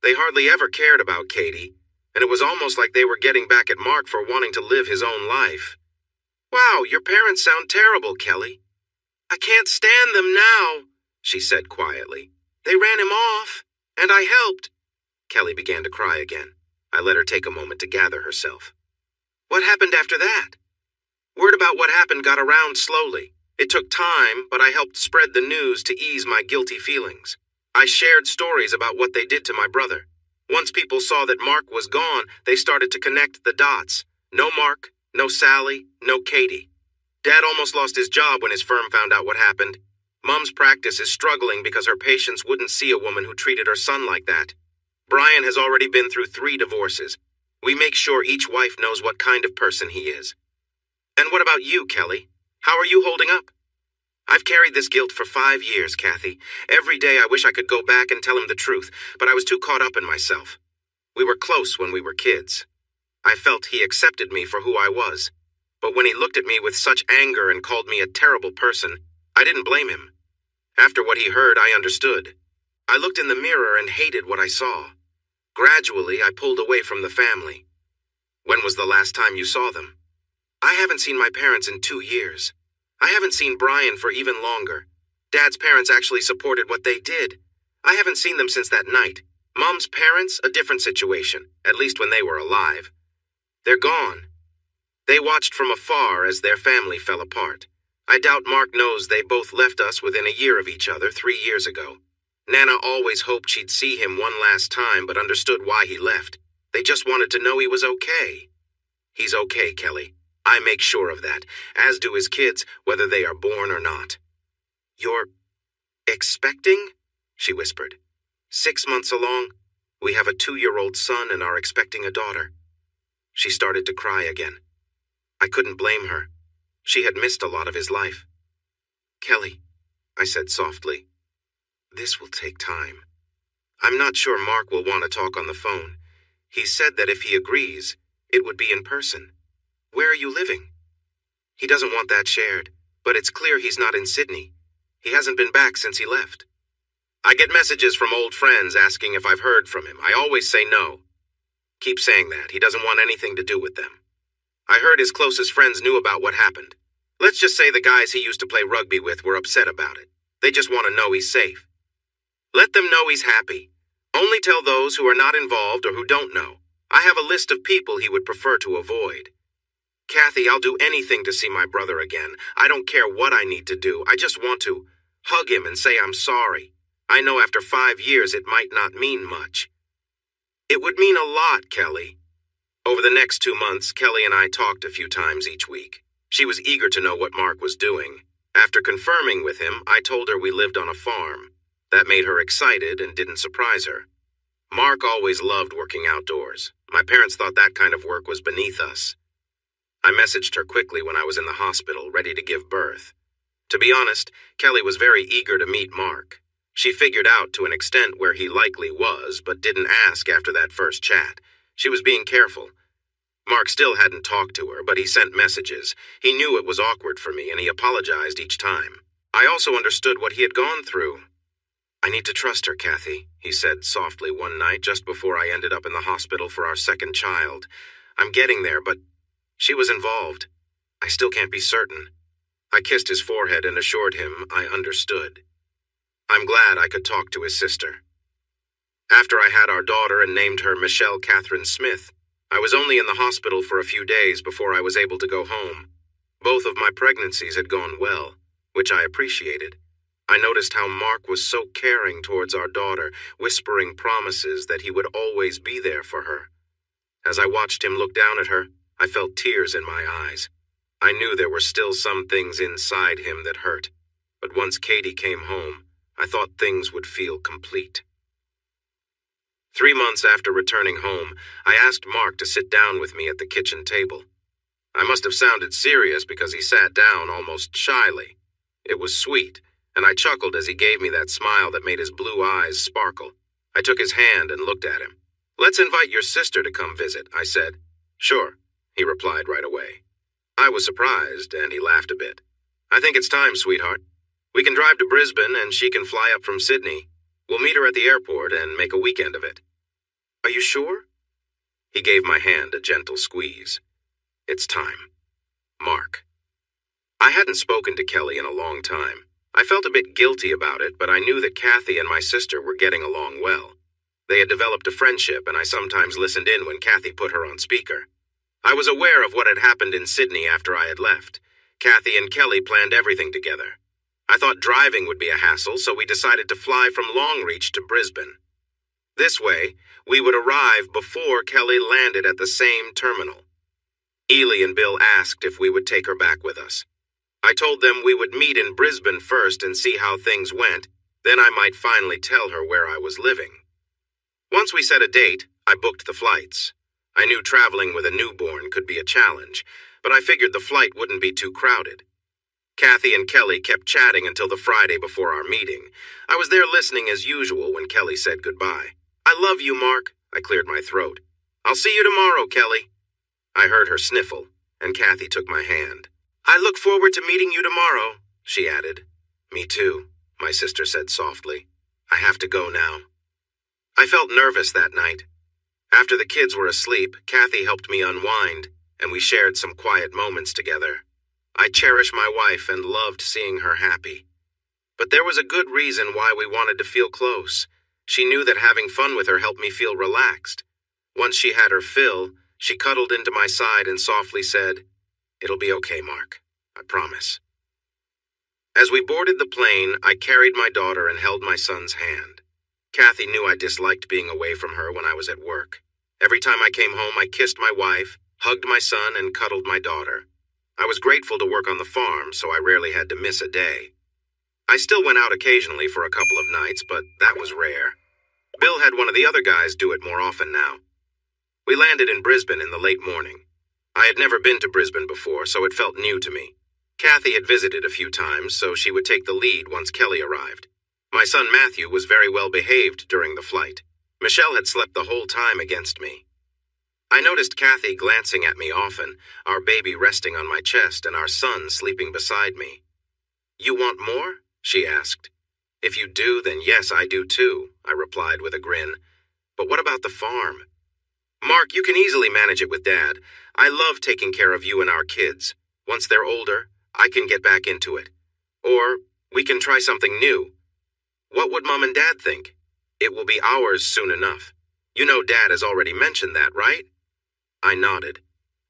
They hardly ever cared about Katie, and it was almost like they were getting back at Mark for wanting to live his own life. Wow, your parents sound terrible, Kelly. I can't stand them now, she said quietly. They ran him off. And I helped. Kelly began to cry again. I let her take a moment to gather herself. What happened after that? Word about what happened got around slowly. It took time, but I helped spread the news to ease my guilty feelings. I shared stories about what they did to my brother. Once people saw that Mark was gone, they started to connect the dots. No Mark, no Sally, no Katie. Dad almost lost his job when his firm found out what happened. Mom's practice is struggling because her patients wouldn't see a woman who treated her son like that. Brian has already been through 3 divorces. We make sure each wife knows what kind of person he is. And what about you, Kelly? How are you holding up? I've carried this guilt for 5 years, Kathy. Every day I wish I could go back and tell him the truth, but I was too caught up in myself. We were close when we were kids. I felt he accepted me for who I was. But when he looked at me with such anger and called me a terrible person, I didn't blame him. After what he heard, I understood. I looked in the mirror and hated what I saw. Gradually, I pulled away from the family. When was the last time you saw them? I haven't seen my parents in 2 years. I haven't seen Brian for even longer. Dad's parents actually supported what they did. I haven't seen them since that night. Mom's parents, a different situation, at least when they were alive. They're gone. They watched from afar as their family fell apart. I doubt Mark knows they both left us within a year of each other 3 years ago. Nana always hoped she'd see him one last time, but understood why he left. They just wanted to know he was okay. He's okay, Kelly. I make sure of that, as do his kids, whether they are born or not. You're expecting? She whispered. 6 months along, we have a 2-year-old son and are expecting a daughter. She started to cry again. I couldn't blame her. She had missed a lot of his life. Kelly, I said softly, this will take time. I'm not sure Mark will want to talk on the phone. He said that if he agrees, it would be in person. Where are you living? He doesn't want that shared, but it's clear he's not in Sydney. He hasn't been back since he left. I get messages from old friends asking if I've heard from him. I always say no. Keep saying that. He doesn't want anything to do with them. I heard his closest friends knew about what happened. Let's just say the guys he used to play rugby with were upset about it. They just want to know he's safe. Let them know he's happy. Only tell those who are not involved or who don't know. I have a list of people he would prefer to avoid. Kathy, I'll do anything to see my brother again. I don't care what I need to do. I just want to hug him and say I'm sorry. I know after 5 years it might not mean much. It would mean a lot, Kelly. Over the next 2 months, Kelly and I talked a few times each week. She was eager to know what Mark was doing. After confirming with him, I told her we lived on a farm. That made her excited and didn't surprise her. Mark always loved working outdoors. My parents thought that kind of work was beneath us. I messaged her quickly when I was in the hospital, ready to give birth. To be honest, Kelly was very eager to meet Mark. She figured out to an extent where he likely was, but didn't ask after that first chat. She was being careful. Mark still hadn't talked to her, but he sent messages. He knew it was awkward for me, and he apologized each time. I also understood what he had gone through. I need to trust her, Kathy, he said softly one night just before I ended up in the hospital for our second child. I'm getting there, but she was involved. I still can't be certain. I kissed his forehead and assured him I understood. I'm glad I could talk to his sister. After I had our daughter and named her Michelle Catherine Smith, I was only in the hospital for a few days before I was able to go home. Both of my pregnancies had gone well, which I appreciated. I noticed how Mark was so caring towards our daughter, whispering promises that he would always be there for her. As I watched him look down at her, I felt tears in my eyes. I knew there were still some things inside him that hurt, but once Katie came home, I thought things would feel complete. 3 months after returning home, I asked Mark to sit down with me at the kitchen table. I must have sounded serious because he sat down almost shyly. It was sweet, and I chuckled as he gave me that smile that made his blue eyes sparkle. I took his hand and looked at him. Let's invite your sister to come visit, I said. Sure, he replied right away. I was surprised, and he laughed a bit. I think it's time, sweetheart. We can drive to Brisbane, and she can fly up from Sydney. We'll meet her at the airport and make a weekend of it. Are you sure? He gave my hand a gentle squeeze. It's time. Mark. I hadn't spoken to Kelly in a long time. I felt a bit guilty about it, but I knew that Kathy and my sister were getting along well. They had developed a friendship, and I sometimes listened in when Kathy put her on speaker. I was aware of what had happened in Sydney after I had left. Kathy and Kelly planned everything together. I thought driving would be a hassle, so we decided to fly from Longreach to Brisbane. This way, we would arrive before Kelly landed at the same terminal. Ely and Bill asked if we would take her back with us. I told them we would meet in Brisbane first and see how things went, then I might finally tell her where I was living. Once we set a date, I booked the flights. I knew traveling with a newborn could be a challenge, but I figured the flight wouldn't be too crowded. Kathy and Kelly kept chatting until the Friday before our meeting. I was there listening as usual when Kelly said goodbye. I love you, Mark. I cleared my throat. I'll see you tomorrow, Kelly. I heard her sniffle, and Kathy took my hand. I look forward to meeting you tomorrow, she added. Me too, my sister said softly. I have to go now. I felt nervous that night. After the kids were asleep, Kathy helped me unwind, and we shared some quiet moments together. I cherish my wife and loved seeing her happy. But there was a good reason why we wanted to feel close. She knew that having fun with her helped me feel relaxed. Once she had her fill, she cuddled into my side and softly said, It'll be okay, Mark. I promise. As we boarded the plane, I carried my daughter and held my son's hand. Kathy knew I disliked being away from her when I was at work. Every time I came home, I kissed my wife, hugged my son, and cuddled my daughter. I was grateful to work on the farm, so I rarely had to miss a day. I still went out occasionally for a couple of nights, but that was rare. Bill had one of the other guys do it more often now. We landed in Brisbane in the late morning. I had never been to Brisbane before, so it felt new to me. Kathy had visited a few times, so she would take the lead once Kelly arrived. My son Matthew was very well behaved during the flight. Michelle had slept the whole time against me. I noticed Kathy glancing at me often, our baby resting on my chest and our son sleeping beside me. "You want more?" she asked. "If you do, then yes, I do too," I replied with a grin. "But what about the farm?" "Mark, you can easily manage it with Dad. I love taking care of you and our kids. Once they're older, I can get back into it. Or we can try something new. What would Mom and Dad think? It will be ours soon enough. You know Dad has already mentioned that, right?" I nodded.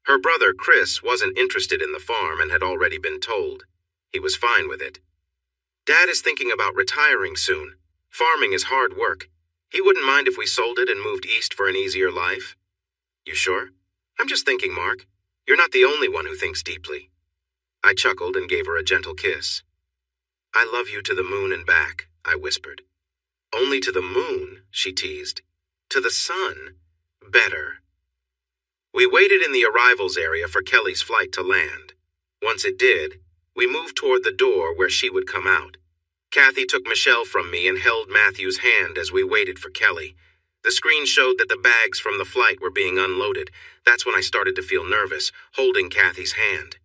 Her brother, Chris, wasn't interested in the farm and had already been told. He was fine with it. "Dad is thinking about retiring soon. Farming is hard work. He wouldn't mind if we sold it and moved east for an easier life." "You sure?" "I'm just thinking, Mark. You're not the only one who thinks deeply." I chuckled and gave her a gentle kiss. "I love you to the moon and back," I whispered. "Only to the moon," she teased. "To the sun? Better." We waited in the arrivals area for Kelly's flight to land. Once it did, we moved toward the door where she would come out. Kathy took Michelle from me and held Matthew's hand as we waited for Kelly. The screen showed that the bags from the flight were being unloaded. That's when I started to feel nervous, holding Kathy's hand.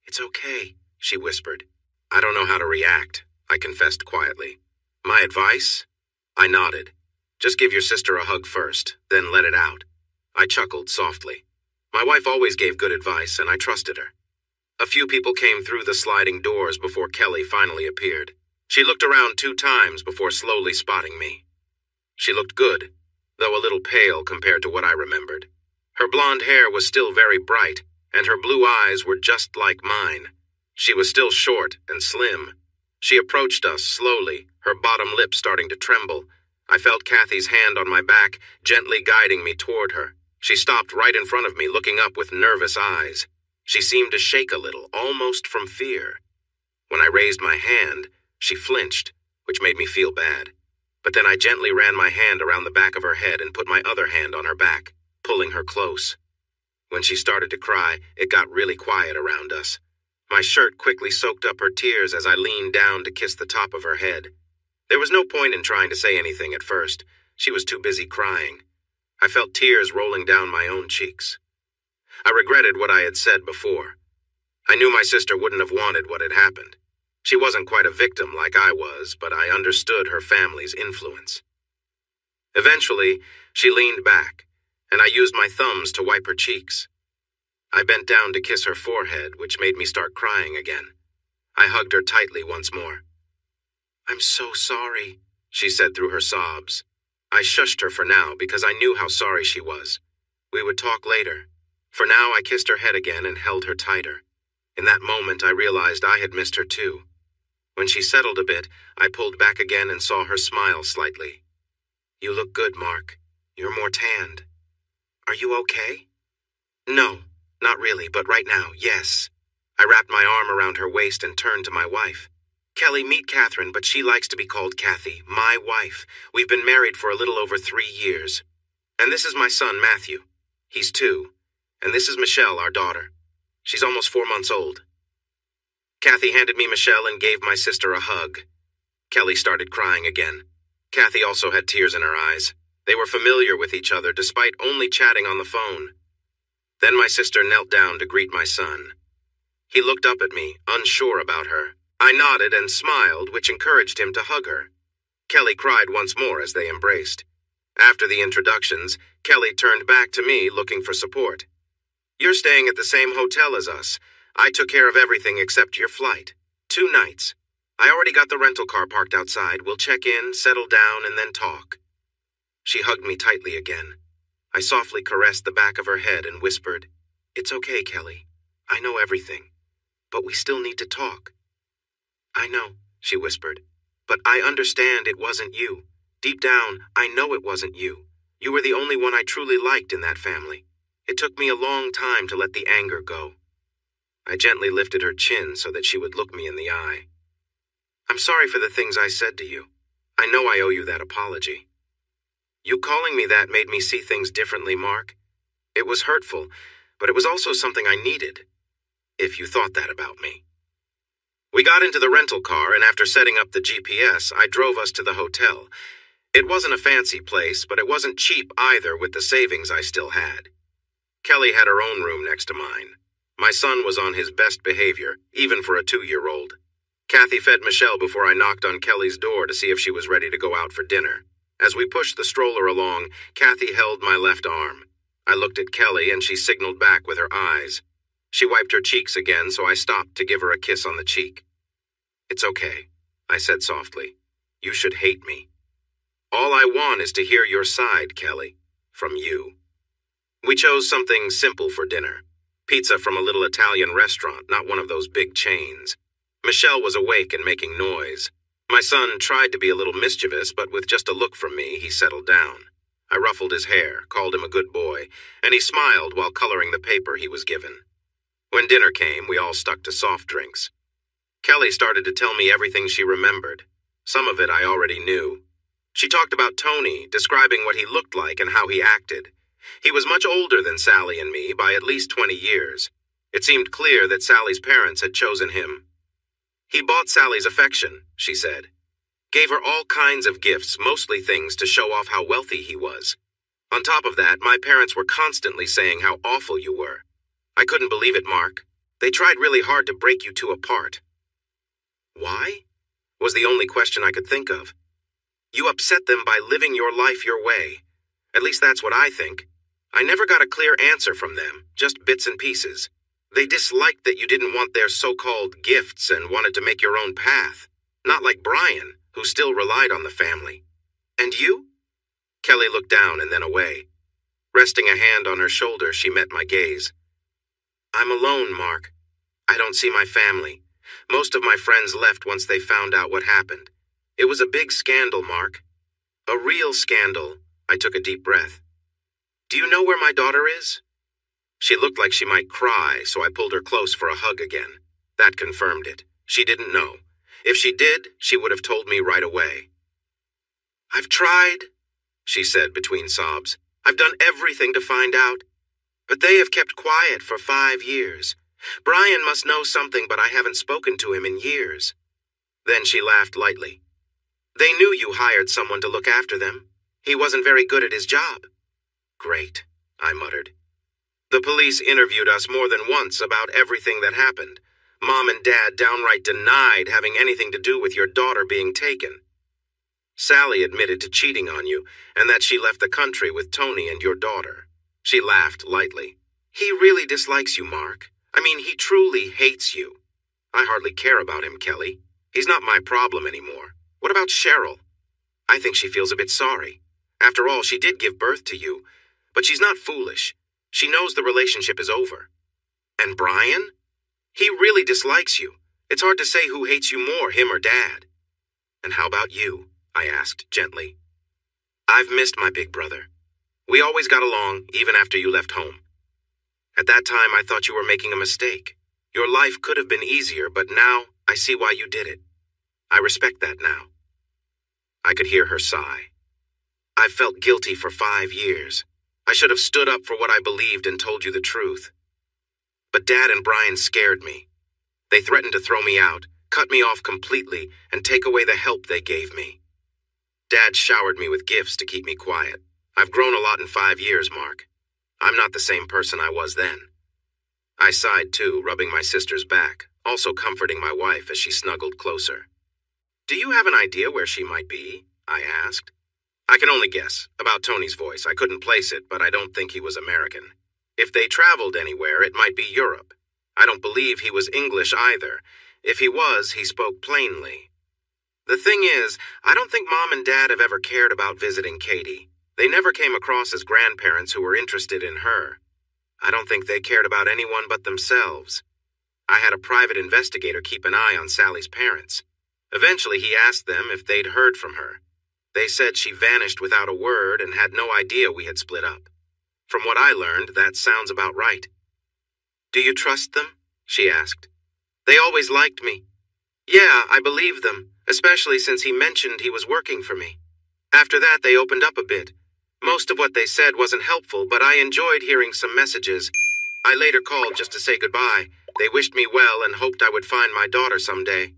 "It's okay," she whispered. "I don't know how to react," I confessed quietly. "My advice?" I nodded. "Just give your sister a hug first, then let it out." I chuckled softly. My wife always gave good advice, and I trusted her. A few people came through the sliding doors before Kelly finally appeared. She looked around 2 times before slowly spotting me. She looked good, though a little pale compared to what I remembered. Her blonde hair was still very bright, and her blue eyes were just like mine. She was still short and slim. She approached us slowly, her bottom lip starting to tremble. I felt Kathy's hand on my back, gently guiding me toward her. She stopped right in front of me, looking up with nervous eyes. She seemed to shake a little, almost from fear. When I raised my hand, she flinched, which made me feel bad. But then I gently ran my hand around the back of her head and put my other hand on her back, pulling her close. When she started to cry, it got really quiet around us. My shirt quickly soaked up her tears as I leaned down to kiss the top of her head. There was no point in trying to say anything at first. She was too busy crying. I felt tears rolling down my own cheeks. I regretted what I had said before. I knew my sister wouldn't have wanted what had happened. She wasn't quite a victim like I was, but I understood her family's influence. Eventually, she leaned back, and I used my thumbs to wipe her cheeks. I bent down to kiss her forehead, which made me start crying again. I hugged her tightly once more. "I'm so sorry," she said through her sobs. I shushed her for now because I knew how sorry she was. We would talk later. For now, I kissed her head again and held her tighter. In that moment, I realized I had missed her too. When she settled a bit, I pulled back again and saw her smile slightly. "You look good, Mark. You're more tanned. Are you okay?" "No, not really, but right now, yes." I wrapped my arm around her waist and turned to my wife. "Kelly, meet Catherine, but she likes to be called Kathy, my wife. We've been married for a little over 3 years. And this is my son, Matthew. He's 2. And this is Michelle, our daughter. She's almost 4 months old." Kathy handed me Michelle and gave my sister a hug. Kelly started crying again. Kathy also had tears in her eyes. They were familiar with each other despite only chatting on the phone. Then my sister knelt down to greet my son. He looked up at me, unsure about her. I nodded and smiled, which encouraged him to hug her. Kelly cried once more as they embraced. After the introductions, Kelly turned back to me, looking for support. "You're staying at the same hotel as us. I took care of everything except your flight. 2 nights. I already got the rental car parked outside. We'll check in, settle down, and then talk." She hugged me tightly again. I softly caressed the back of her head and whispered, "It's okay, Kelly. I know everything. But we still need to talk." "I know," she whispered. "But I understand it wasn't you. Deep down, I know it wasn't you. You were the only one I truly liked in that family. It took me a long time to let the anger go." I gently lifted her chin so that she would look me in the eye. "I'm sorry for the things I said to you. I know I owe you that apology." "You calling me that made me see things differently, Mark. It was hurtful, but it was also something I needed, if you thought that about me." We got into the rental car, and after setting up the GPS, I drove us to the hotel. It wasn't a fancy place, but it wasn't cheap either with the savings I still had. Kelly had her own room next to mine. My son was on his best behavior, even for a 2-year-old. Kathy fed Michelle before I knocked on Kelly's door to see if she was ready to go out for dinner. As we pushed the stroller along, Kathy held my left arm. I looked at Kelly, and she signaled back with her eyes. She wiped her cheeks again, so I stopped to give her a kiss on the cheek. "It's okay," I said softly. "You should hate me. All I want is to hear your side, Kelly. From you." We chose something simple for dinner. Pizza from a little Italian restaurant, not one of those big chains. Michelle was awake and making noise. My son tried to be a little mischievous, but with just a look from me, he settled down. I ruffled his hair, called him a good boy, and he smiled while coloring the paper he was given. When dinner came, we all stuck to soft drinks. Kelly started to tell me everything she remembered. Some of it I already knew. She talked about Tony, describing what he looked like and how he acted. He was much older than Sally and me by at least 20 years. It seemed clear that Sally's parents had chosen him. "He bought Sally's affection," she said. "Gave her all kinds of gifts, mostly things to show off how wealthy he was. On top of that, my parents were constantly saying how awful you were. I couldn't believe it, Mark. They tried really hard to break you two apart." "Why?" was the only question I could think of. "You upset them by living your life your way. At least that's what I think. I never got a clear answer from them, just bits and pieces. They disliked that you didn't want their so-called gifts and wanted to make your own path. Not like Brian, who still relied on the family. And you?" Kelly looked down and then away. Resting a hand on her shoulder, she met my gaze. "I'm alone, Mark. I don't see my family. Most of my friends left once they found out what happened. It was a big scandal, Mark. A real scandal." I took a deep breath. "Do you know where my daughter is?" She looked like she might cry, so I pulled her close for a hug again. That confirmed it. She didn't know. If she did, she would have told me right away. "I've tried," she said between sobs. "I've done everything to find out. But they have kept quiet for 5 years. Brian must know something, but I haven't spoken to him in years." Then she laughed lightly. "They knew you hired someone to look after them. He wasn't very good at his job." "Great," I muttered. "The police interviewed us more than once about everything that happened. Mom and Dad downright denied having anything to do with your daughter being taken. Sally admitted to cheating on you, and that she left the country with Tony and your daughter." She laughed lightly. "He really dislikes you, Mark. I mean, he truly hates you. I hardly care about him, Kelly. He's not my problem anymore. What about Cheryl? I think she feels a bit sorry. After all, she did give birth to you. But she's not foolish. She knows the relationship is over. And Brian? He really dislikes you. It's hard to say who hates you more, him or Dad." "And how about you?" I asked gently. "I've missed my big brother. We always got along, even after you left home. At that time, I thought you were making a mistake. Your life could have been easier, but now I see why you did it. I respect that now." I could hear her sigh. "I've felt guilty for 5 years. I should have stood up for what I believed and told you the truth. But Dad and Brian scared me. They threatened to throw me out, cut me off completely, and take away the help they gave me. Dad showered me with gifts to keep me quiet. I've grown a lot in 5 years, Mark. I'm not the same person I was then." I sighed too, rubbing my sister's back, also comforting my wife as she snuggled closer. "Do you have an idea where she might be?" I asked. I can only guess. About Tony's voice, I couldn't place it, but I don't think he was American. If they traveled anywhere, it might be Europe. I don't believe he was English either. If he was, he spoke plainly. The thing is, I don't think Mom and Dad have ever cared about visiting Katie. They never came across as grandparents who were interested in her. I don't think they cared about anyone but themselves. I had a private investigator keep an eye on Sally's parents. Eventually, he asked them if they'd heard from her. They said she vanished without a word and had no idea we had split up. From what I learned, that sounds about right. "Do you trust them?" she asked. "They always liked me." "Yeah, I believe them, especially since he mentioned he was working for me. After that, they opened up a bit. Most of what they said wasn't helpful, but I enjoyed hearing some messages. I later called just to say goodbye. They wished me well and hoped I would find my daughter someday.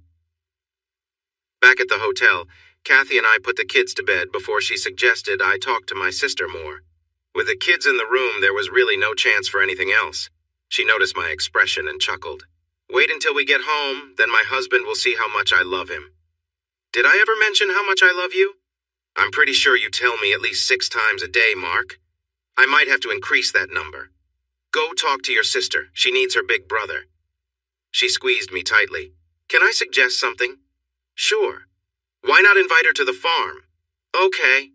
Back at the hotel, Kathy and I put the kids to bed before she suggested I talk to my sister more. With the kids in the room, there was really no chance for anything else. She noticed my expression and chuckled. Wait until we get home, then my husband will see how much I love him. Did I ever mention how much I love you? I'm pretty sure you tell me at least 6 times a day, Mark. I might have to increase that number. Go talk to your sister. She needs her big brother. She squeezed me tightly. Can I suggest something? Sure. Why not invite her to the farm? Okay.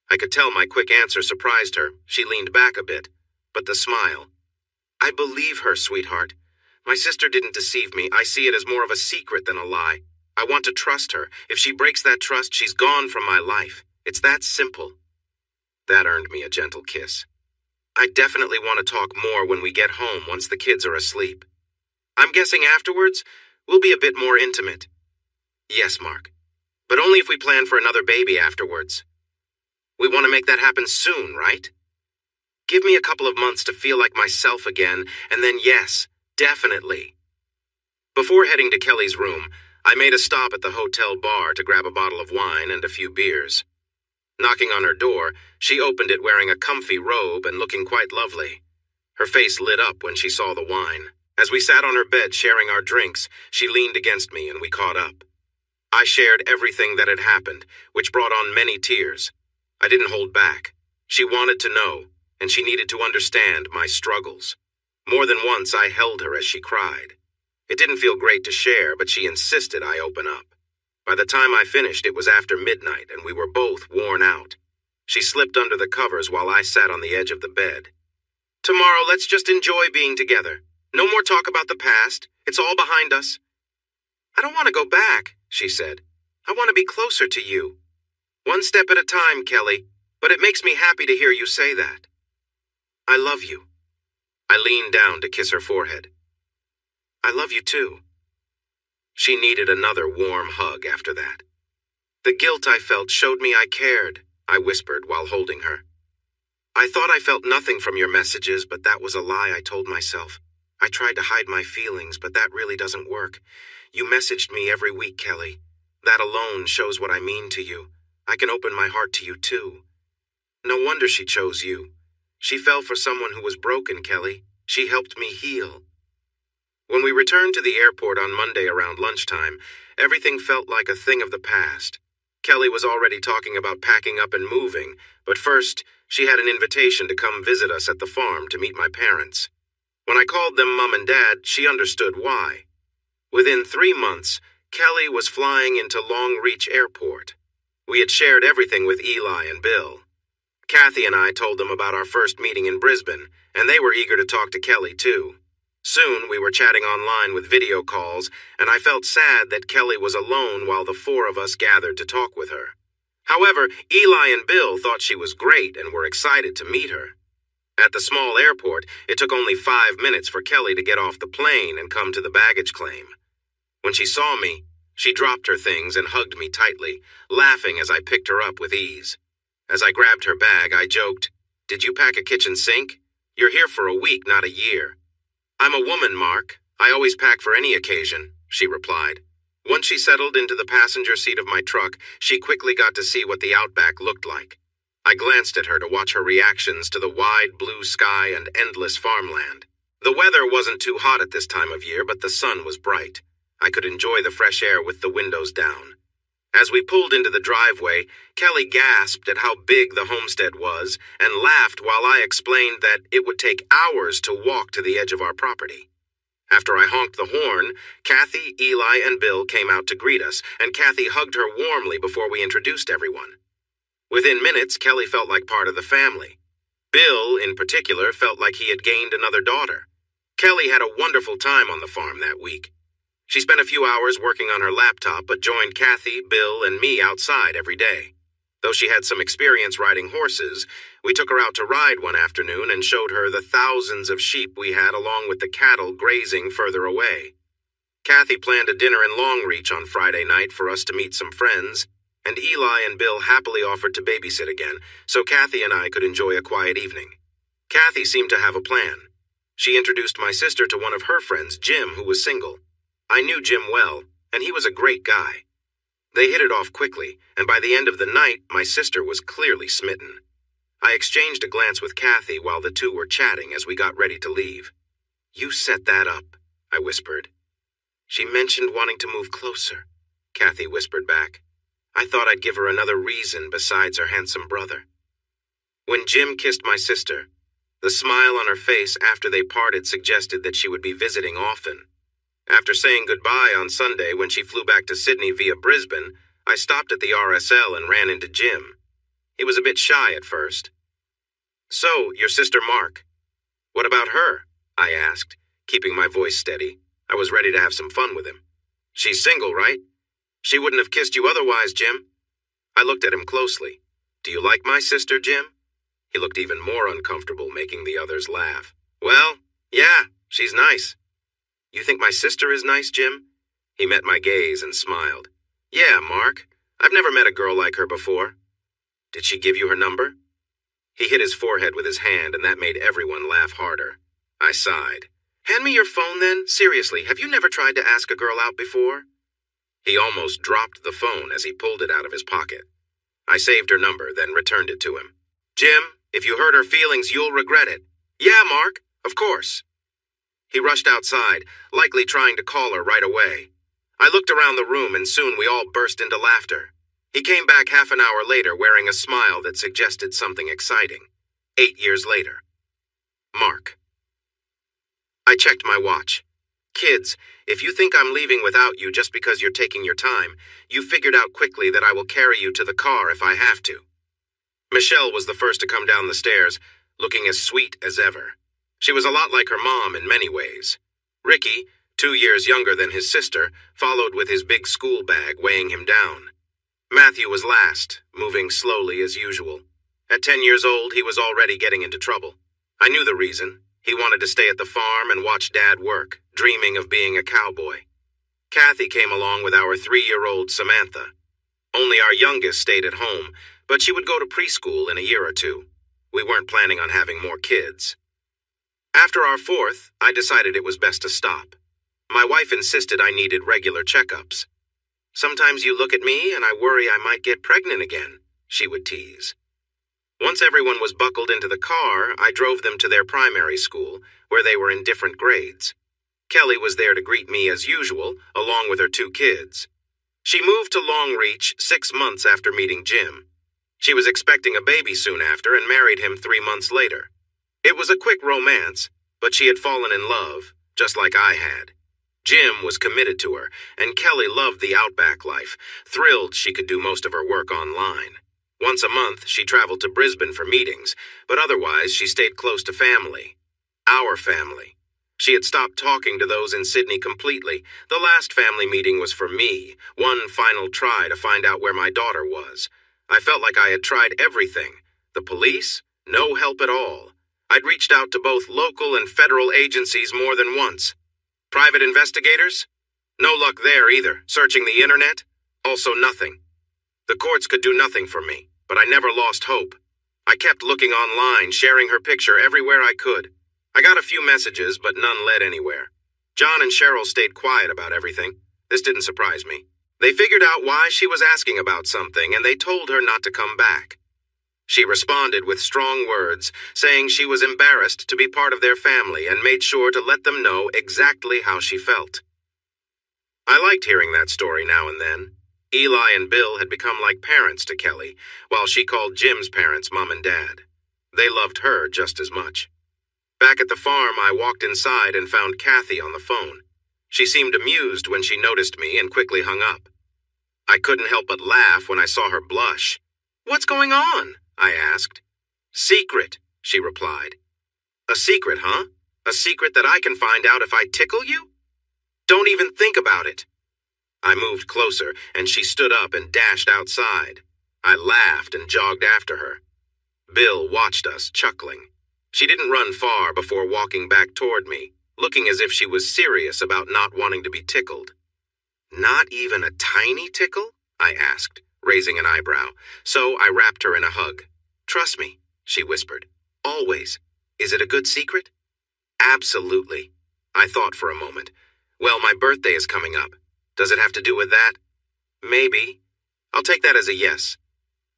I could tell my quick answer surprised her. She leaned back a bit, but the smile. I believe her, sweetheart. My sister didn't deceive me. I see it as more of a secret than a lie. I want to trust her. If she breaks that trust, she's gone from my life. It's that simple. That earned me a gentle kiss. I definitely want to talk more when we get home once the kids are asleep. I'm guessing afterwards, we'll be a bit more intimate. Yes, Mark. But only if we plan for another baby afterwards. We want to make that happen soon, right? Give me a couple of months to feel like myself again, and then yes, definitely. Before heading to Kelly's room, I made a stop at the hotel bar to grab a bottle of wine and a few beers. Knocking on her door, she opened it wearing a comfy robe and looking quite lovely. Her face lit up when she saw the wine. As we sat on her bed sharing our drinks, she leaned against me and we caught up. I shared everything that had happened, which brought on many tears. I didn't hold back. She wanted to know, and she needed to understand my struggles. More than once I held her as she cried. It didn't feel great to share, but she insisted I open up. By the time I finished, it was after midnight, and we were both worn out. She slipped under the covers while I sat on the edge of the bed. Tomorrow, let's just enjoy being together. No more talk about the past. It's all behind us. I don't want to go back, she said. I want to be closer to you. One step at a time, Kelly, but it makes me happy to hear you say that. I love you. I leaned down to kiss her forehead. I love you too. She needed another warm hug after that. The guilt I felt showed me I cared, I whispered while holding her. I thought I felt nothing from your messages, but that was a lie I told myself. I tried to hide my feelings, but that really doesn't work. You messaged me every week, Kelly. That alone shows what I mean to you. I can open my heart to you too. No wonder she chose you. She fell for someone who was broken, Kelly. She helped me heal. When we returned to the airport on Monday around lunchtime, everything felt like a thing of the past. Kelly was already talking about packing up and moving, but first, she had an invitation to come visit us at the farm to meet my parents. When I called them Mom and Dad, she understood why. Within 3 months, Kelly was flying into Long Reach Airport. We had shared everything with Eli and Bill. Kathy and I told them about our first meeting in Brisbane, and they were eager to talk to Kelly too. Soon, we were chatting online with video calls, and I felt sad that Kelly was alone while the 4 of us gathered to talk with her. However, Eli and Bill thought she was great and were excited to meet her. At the small airport, it took only 5 minutes for Kelly to get off the plane and come to the baggage claim. When she saw me, she dropped her things and hugged me tightly, laughing as I picked her up with ease. As I grabbed her bag, I joked, "Did you pack a kitchen sink? You're here for a week, not a year." "I'm a woman, Mark. I always pack for any occasion," she replied. Once she settled into the passenger seat of my truck, she quickly got to see what the outback looked like. I glanced at her to watch her reactions to the wide blue sky and endless farmland. The weather wasn't too hot at this time of year, but the sun was bright. I could enjoy the fresh air with the windows down. As we pulled into the driveway, Kelly gasped at how big the homestead was and laughed while I explained that it would take hours to walk to the edge of our property. After I honked the horn, Kathy, Eli, and Bill came out to greet us, and Kathy hugged her warmly before we introduced everyone. Within minutes, Kelly felt like part of the family. Bill, in particular, felt like he had gained another daughter. Kelly had a wonderful time on the farm that week. She spent a few hours working on her laptop, but joined Kathy, Bill, and me outside every day. Though she had some experience riding horses, we took her out to ride one afternoon and showed her the thousands of sheep we had along with the cattle grazing further away. Kathy planned a dinner in Long Reach on Friday night for us to meet some friends, and Eli and Bill happily offered to babysit again, so Kathy and I could enjoy a quiet evening. Kathy seemed to have a plan. She introduced my sister to one of her friends, Jim, who was single. I knew Jim well, and he was a great guy. They hit it off quickly, and by the end of the night, my sister was clearly smitten. I exchanged a glance with Kathy while the two were chatting as we got ready to leave. "You set that up," I whispered. "She mentioned wanting to move closer," Kathy whispered back. "I thought I'd give her another reason besides her handsome brother." When Jim kissed my sister, the smile on her face after they parted suggested that she would be visiting often. After saying goodbye on Sunday when she flew back to Sydney via Brisbane, I stopped at the RSL and ran into Jim. He was a bit shy at first. "So, your sister Mark. What about her?" I asked, keeping my voice steady. I was ready to have some fun with him. "She's single, right? She wouldn't have kissed you otherwise, Jim." I looked at him closely. "Do you like my sister, Jim?" He looked even more uncomfortable, making the others laugh. "Well, yeah, she's nice." "You think my sister is nice, Jim?" He met my gaze and smiled. "Yeah, Mark. I've never met a girl like her before." "Did she give you her number?" He hit his forehead with his hand, and that made everyone laugh harder. I sighed. "Hand me your phone, then. Seriously, have you never tried to ask a girl out before?" He almost dropped the phone as he pulled it out of his pocket. I saved her number, then returned it to him. "Jim, if you hurt her feelings, you'll regret it." "Yeah, Mark, of course." He rushed outside, likely trying to call her right away. I looked around the room, and soon we all burst into laughter. He came back half an hour later wearing a smile that suggested something exciting. 8 years later. Mark. I checked my watch. "Kids, if you think I'm leaving without you just because you're taking your time, you figured out quickly that I will carry you to the car if I have to." Michelle was the first to come down the stairs, looking as sweet as ever. She was a lot like her mom in many ways. Ricky, 2 years younger than his sister, followed with his big school bag weighing him down. Matthew was last, moving slowly as usual. At 10 years old, he was already getting into trouble. I knew the reason. He wanted to stay at the farm and watch Dad work, dreaming of being a cowboy. Kathy came along with our 3-year-old Samantha. Only our youngest stayed at home, but she would go to preschool in a year or two. We weren't planning on having more kids. After our 4th, I decided it was best to stop. My wife insisted I needed regular checkups. "Sometimes you look at me and I worry I might get pregnant again," she would tease. Once everyone was buckled into the car, I drove them to their primary school, where they were in different grades. Kelly was there to greet me as usual, along with her 2 kids. She moved to Longreach 6 months after meeting Jim. She was expecting a baby soon after and married him 3 months later. It was a quick romance, but she had fallen in love, just like I had. Jim was committed to her, and Kelly loved the outback life, thrilled she could do most of her work online. Once a month, she traveled to Brisbane for meetings, but otherwise she stayed close to family. Our family. She had stopped talking to those in Sydney completely. The last family meeting was for me, one final try to find out where my daughter was. I felt like I had tried everything. The police? No help at all. I'd reached out to both local and federal agencies more than once. Private investigators? No luck there either. Searching the internet? Also nothing. The courts could do nothing for me, but I never lost hope. I kept looking online, sharing her picture everywhere I could. I got a few messages, but none led anywhere. John and Cheryl stayed quiet about everything. This didn't surprise me. They figured out why she was asking about something, and they told her not to come back. She responded with strong words, saying she was embarrassed to be part of their family and made sure to let them know exactly how she felt. I liked hearing that story now and then. Eli and Bill had become like parents to Kelly, while she called Jim's parents Mom and Dad. They loved her just as much. Back at the farm, I walked inside and found Kathy on the phone. She seemed amused when she noticed me and quickly hung up. I couldn't help but laugh when I saw her blush. "What's going on?" I asked. "Secret," she replied. "A secret, huh? A secret that I can find out if I tickle you? Don't even think about it." I moved closer, and she stood up and dashed outside. I laughed and jogged after her. Bill watched us, chuckling. She didn't run far before walking back toward me, looking as if she was serious about not wanting to be tickled. "Not even a tiny tickle?" I asked, raising an eyebrow, so I wrapped her in a hug. "Trust me," she whispered. "Always. Is it a good secret?" Absolutely. I thought for a moment. Well, my birthday is coming up. Does it have to do with that? Maybe. I'll take that as a yes.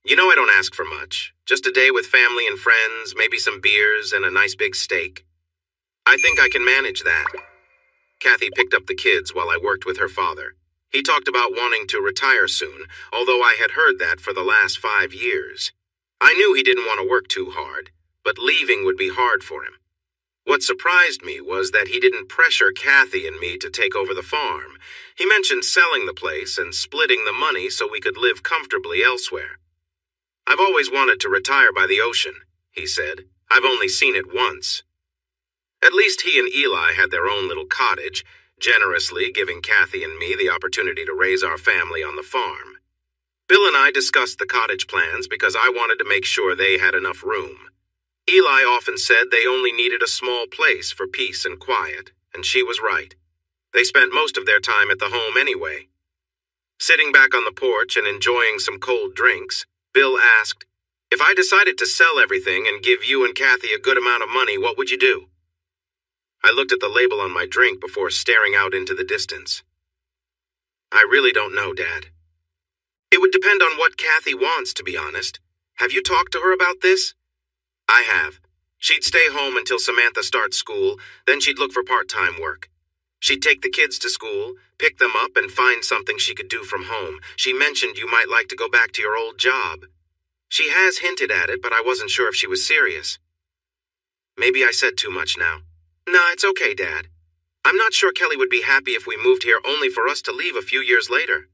You know I don't ask for much. Just a day with family and friends, maybe some beers, and a nice big steak. I think I can manage that. Kathy picked up the kids while I worked with her father. He talked about wanting to retire soon, although I had heard that for the last 5 years. I knew he didn't want to work too hard, but leaving would be hard for him. What surprised me was that he didn't pressure Kathy and me to take over the farm. He mentioned selling the place and splitting the money so we could live comfortably elsewhere. I've always wanted to retire by the ocean, he said. I've only seen it once. At least he and Eli had their own little cottage, generously giving Kathy and me the opportunity to raise our family on the farm. Bill and I discussed the cottage plans because I wanted to make sure they had enough room. Eli often said they only needed a small place for peace and quiet, and she was right. They spent most of their time at the home anyway. Sitting back on the porch and enjoying some cold drinks, Bill asked, "If I decided to sell everything and give you and Kathy a good amount of money, what would you do?" I looked at the label on my drink before staring out into the distance. "I really don't know, Dad. It would depend on what Kathy wants, to be honest. Have you talked to her about this?" "I have. She'd stay home until Samantha starts school, then she'd look for part-time work. She'd take the kids to school, pick them up, and find something she could do from home. She mentioned you might like to go back to your old job. She has hinted at it, but I wasn't sure if she was serious." Maybe I said too much now. "Nah, it's okay, Dad. I'm not sure Kelly would be happy if we moved here only for us to leave a few years later.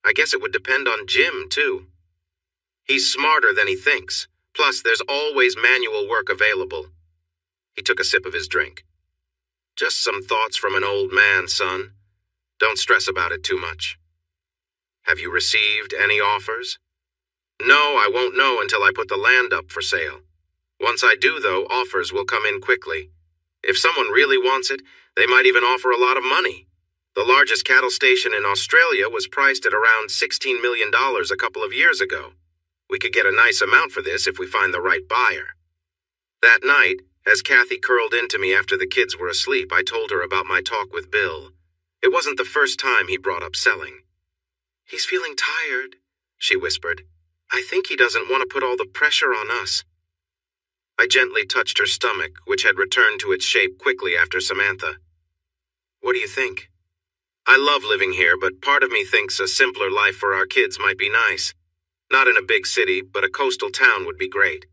I guess it would depend on Jim, too. He's smarter than he thinks. Plus, there's always manual work available." He took a sip of his drink. "Just some thoughts from an old man, son. Don't stress about it too much." "Have you received any offers?" "No, I won't know until I put the land up for sale. Once I do, though, offers will come in quickly. If someone really wants it, they might even offer a lot of money. The largest cattle station in Australia was priced at around $16 million a couple of years ago. We could get a nice amount for this if we find the right buyer." That night, as Kathy curled into me after the kids were asleep, I told her about my talk with Bill. It wasn't the first time he brought up selling. "He's feeling tired," she whispered. "I think he doesn't want to put all the pressure on us." I gently touched her stomach, which had returned to its shape quickly after Samantha. "What do you think?" "I love living here, but part of me thinks a simpler life for our kids might be nice. Not in a big city, but a coastal town would be great.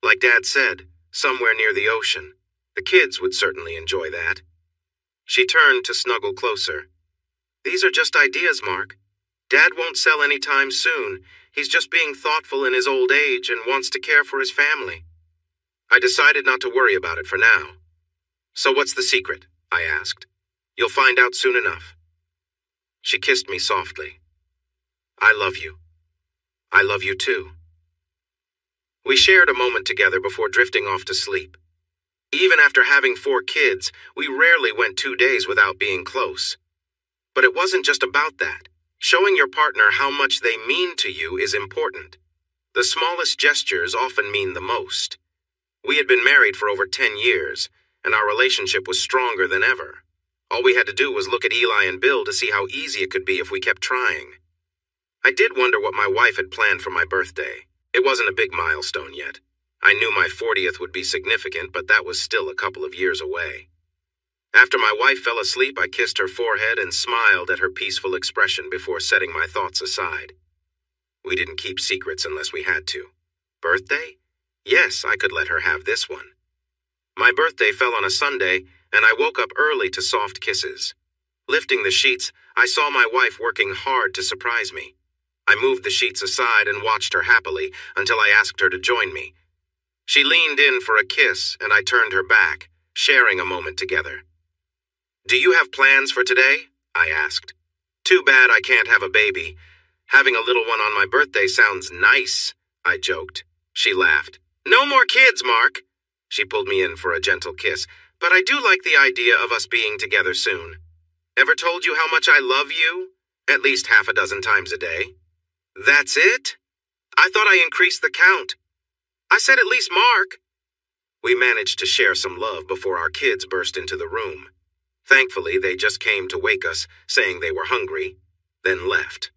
Like Dad said, somewhere near the ocean. The kids would certainly enjoy that." She turned to snuggle closer. "These are just ideas, Mark. Dad won't sell any time soon. He's just being thoughtful in his old age and wants to care for his family. I decided not to worry about it for now." "So what's the secret?" I asked. "You'll find out soon enough." She kissed me softly. "I love you. I love you too." We shared a moment together before drifting off to sleep. Even after having 4 kids, we rarely went 2 days without being close. But it wasn't just about that. Showing your partner how much they mean to you is important. The smallest gestures often mean the most. We had been married for over 10 years, and our relationship was stronger than ever. All we had to do was look at Eli and Bill to see how easy it could be if we kept trying. I did wonder what my wife had planned for my birthday. It wasn't a big milestone yet. I knew my 40th would be significant, but that was still a couple of years away. After my wife fell asleep, I kissed her forehead and smiled at her peaceful expression before setting my thoughts aside. We didn't keep secrets unless we had to. Birthday? Yes, I could let her have this one. My birthday fell on a Sunday, and I woke up early to soft kisses. Lifting the sheets, I saw my wife working hard to surprise me. I moved the sheets aside and watched her happily until I asked her to join me. She leaned in for a kiss, and I turned her back, sharing a moment together. "Do you have plans for today?" I asked. "Too bad I can't have a baby. Having a little one on my birthday sounds nice," I joked. She laughed. "No more kids, Mark." She pulled me in for a gentle kiss. "But I do like the idea of us being together soon. Ever told you how much I love you? At least half a dozen times a day." "That's it? I thought I increased the count." "I said at least Mark." We managed to share some love before our kids burst into the room. Thankfully, they just came to wake us, saying they were hungry, then left.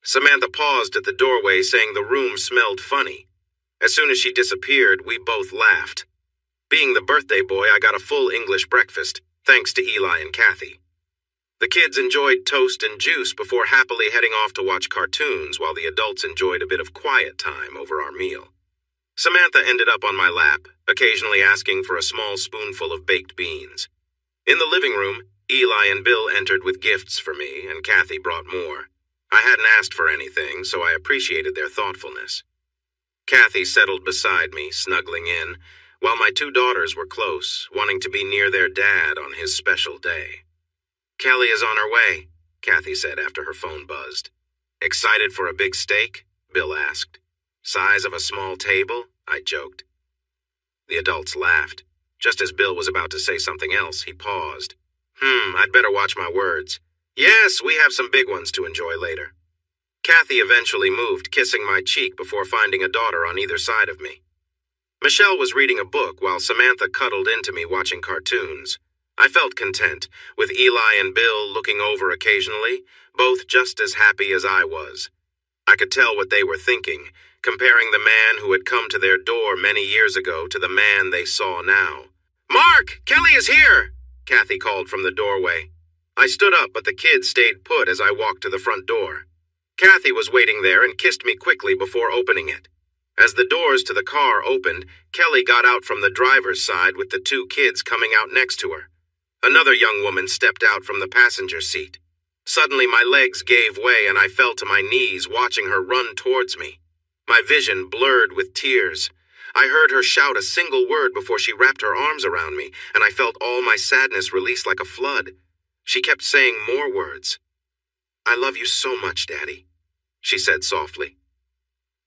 Samantha paused at the doorway, saying the room smelled funny. As soon as she disappeared, we both laughed. Being the birthday boy, I got a full English breakfast, thanks to Eli and Kathy. The kids enjoyed toast and juice before happily heading off to watch cartoons while the adults enjoyed a bit of quiet time over our meal. Samantha ended up on my lap, occasionally asking for a small spoonful of baked beans. In the living room, Eli and Bill entered with gifts for me, and Kathy brought more. I hadn't asked for anything, so I appreciated their thoughtfulness. Kathy settled beside me, snuggling in, while my two daughters were close, wanting to be near their dad on his special day. "Kelly is on her way," Kathy said after her phone buzzed. "Excited for a big steak?" Bill asked. "Size of a small table?" I joked. The adults laughed. Just as Bill was about to say something else, he paused. I'd better watch my words. "Yes, we have some big ones to enjoy later." Kathy eventually moved, kissing my cheek before finding a daughter on either side of me. Michelle was reading a book while Samantha cuddled into me watching cartoons. I felt content, with Eli and Bill looking over occasionally, both just as happy as I was. I could tell what they were thinking, comparing the man who had come to their door many years ago to the man they saw now. "Mark, Kelly is here!" Kathy called from the doorway. I stood up, but the kids stayed put as I walked to the front door. Kathy was waiting there and kissed me quickly before opening it. As the doors to the car opened, Kelly got out from the driver's side with the two kids coming out next to her. Another young woman stepped out from the passenger seat. Suddenly my legs gave way and I fell to my knees watching her run towards me. My vision blurred with tears. I heard her shout a single word before she wrapped her arms around me, and I felt all my sadness release like a flood. She kept saying more words. "I love you so much, Daddy," she said softly.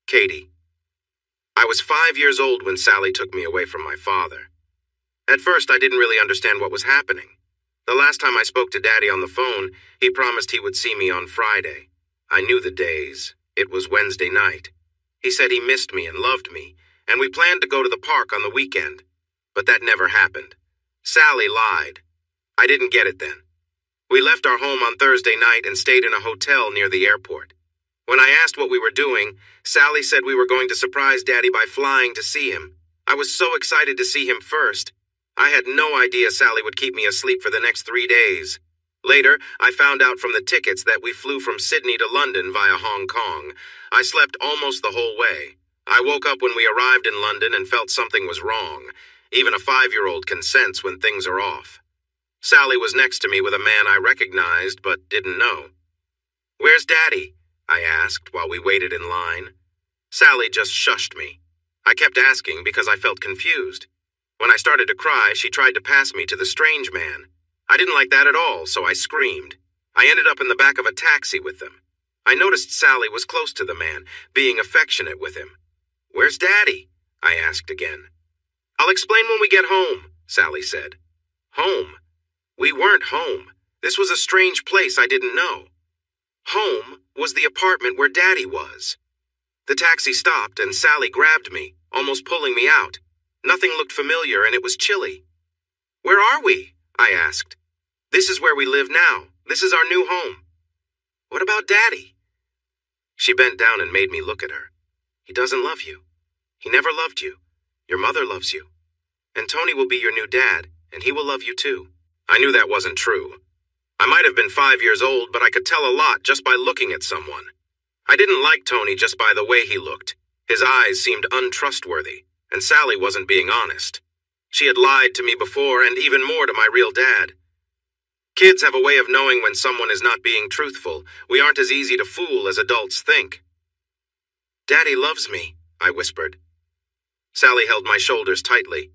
Katie. I was 5 years old when Sally took me away from my father. At first, I didn't really understand what was happening. The last time I spoke to Daddy on the phone, he promised he would see me on Friday. I knew the days. It was Wednesday night. He said he missed me and loved me, and we planned to go to the park on the weekend. But that never happened. Sally lied. I didn't get it then. We left our home on Thursday night and stayed in a hotel near the airport. When I asked what we were doing, Sally said we were going to surprise Daddy by flying to see him. I was so excited to see him first. I had no idea Sally would keep me asleep for the next 3 days. Later, I found out from the tickets that we flew from Sydney to London via Hong Kong. I slept almost the whole way. I woke up when we arrived in London and felt something was wrong. Even a 5-year-old can sense when things are off. Sally was next to me with a man I recognized but didn't know. "Where's Daddy?" I asked while we waited in line. Sally just shushed me. I kept asking because I felt confused. When I started to cry, she tried to pass me to the strange man. I didn't like that at all, so I screamed. I ended up in the back of a taxi with them. I noticed Sally was close to the man, being affectionate with him. "Where's Daddy?" I asked again. "I'll explain when we get home," Sally said. Home? We weren't home. This was a strange place I didn't know. Home was the apartment where Daddy was. The taxi stopped and Sally grabbed me, almost pulling me out. Nothing looked familiar and it was chilly. "Where are we?" I asked. "This is where we live now. This is our new home." "What about Daddy?" She bent down and made me look at her. "He doesn't love you. He never loved you. Your mother loves you. And Tony will be your new dad, and he will love you too." I knew that wasn't true. I might have been 5 years old, but I could tell a lot just by looking at someone. I didn't like Tony just by the way he looked. His eyes seemed untrustworthy, and Sally wasn't being honest. She had lied to me before, and even more to my real dad. Kids have a way of knowing when someone is not being truthful. We aren't as easy to fool as adults think. "Daddy loves me," I whispered. Sally held my shoulders tightly.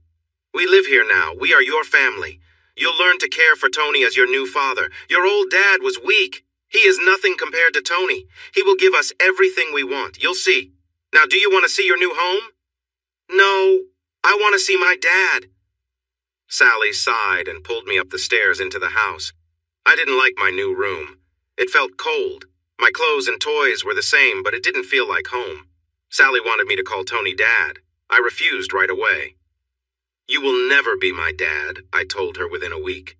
"We live here now. We are your family. You'll learn to care for Tony as your new father. Your old dad was weak. He is nothing compared to Tony. He will give us everything we want. You'll see. Now, do you want to see your new home?" "No, I want to see my dad." Sally sighed and pulled me up the stairs into the house. I didn't like my new room. It felt cold. My clothes and toys were the same, but it didn't feel like home. Sally wanted me to call Tony Dad. I refused right away. "You will never be my dad," I told her within a week.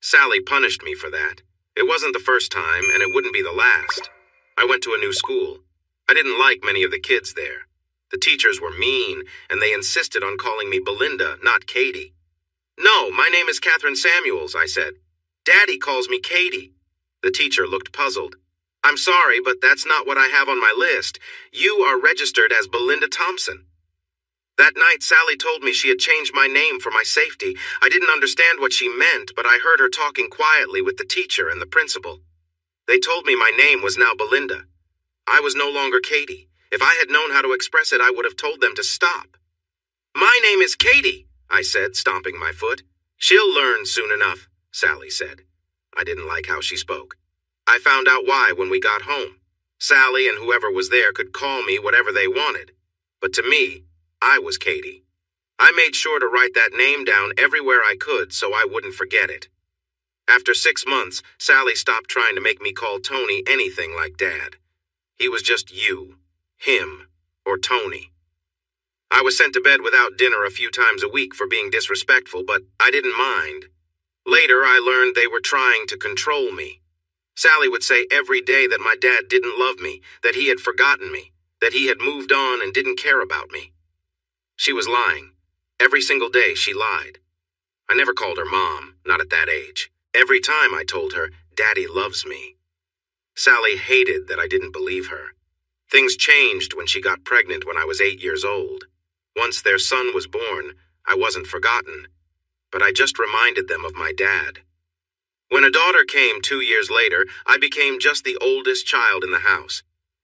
Sally punished me for that. It wasn't the first time, and it wouldn't be the last. I went to a new school. I didn't like many of the kids there. The teachers were mean, and they insisted on calling me Belinda, not Katie. "No, my name is Catherine Samuels," I said. "Daddy calls me Katie." The teacher looked puzzled. "I'm sorry, but that's not what I have on my list. You are registered as Belinda Thompson." That night, Sally told me she had changed my name for my safety. I didn't understand what she meant, but I heard her talking quietly with the teacher and the principal. They told me my name was now Belinda. I was no longer Katie. If I had known how to express it, I would have told them to stop. "My name is Katie," I said, stomping my foot. "She'll learn soon enough," Sally said. I didn't like how she spoke. I found out why when we got home. Sally and whoever was there could call me whatever they wanted. But to me, I was Katie. I made sure to write that name down everywhere I could so I wouldn't forget it. After 6 months, Sally stopped trying to make me call Tony anything like Dad. He was just you, him, or Tony. I was sent to bed without dinner a few times a week for being disrespectful, but I didn't mind. Later, I learned they were trying to control me. Sally would say every day that my dad didn't love me, that he had forgotten me, that he had moved on and didn't care about me. She was lying. Every single day she lied. I never called her Mom, not at that age. Every time I told her, Daddy loves me. Sally hated that I didn't believe her. Things changed when she got pregnant when I was 8 years old. Once their son was born, I wasn't forgotten, but I just reminded them of my dad. When a daughter came 2 years later, I became just the oldest child in the house.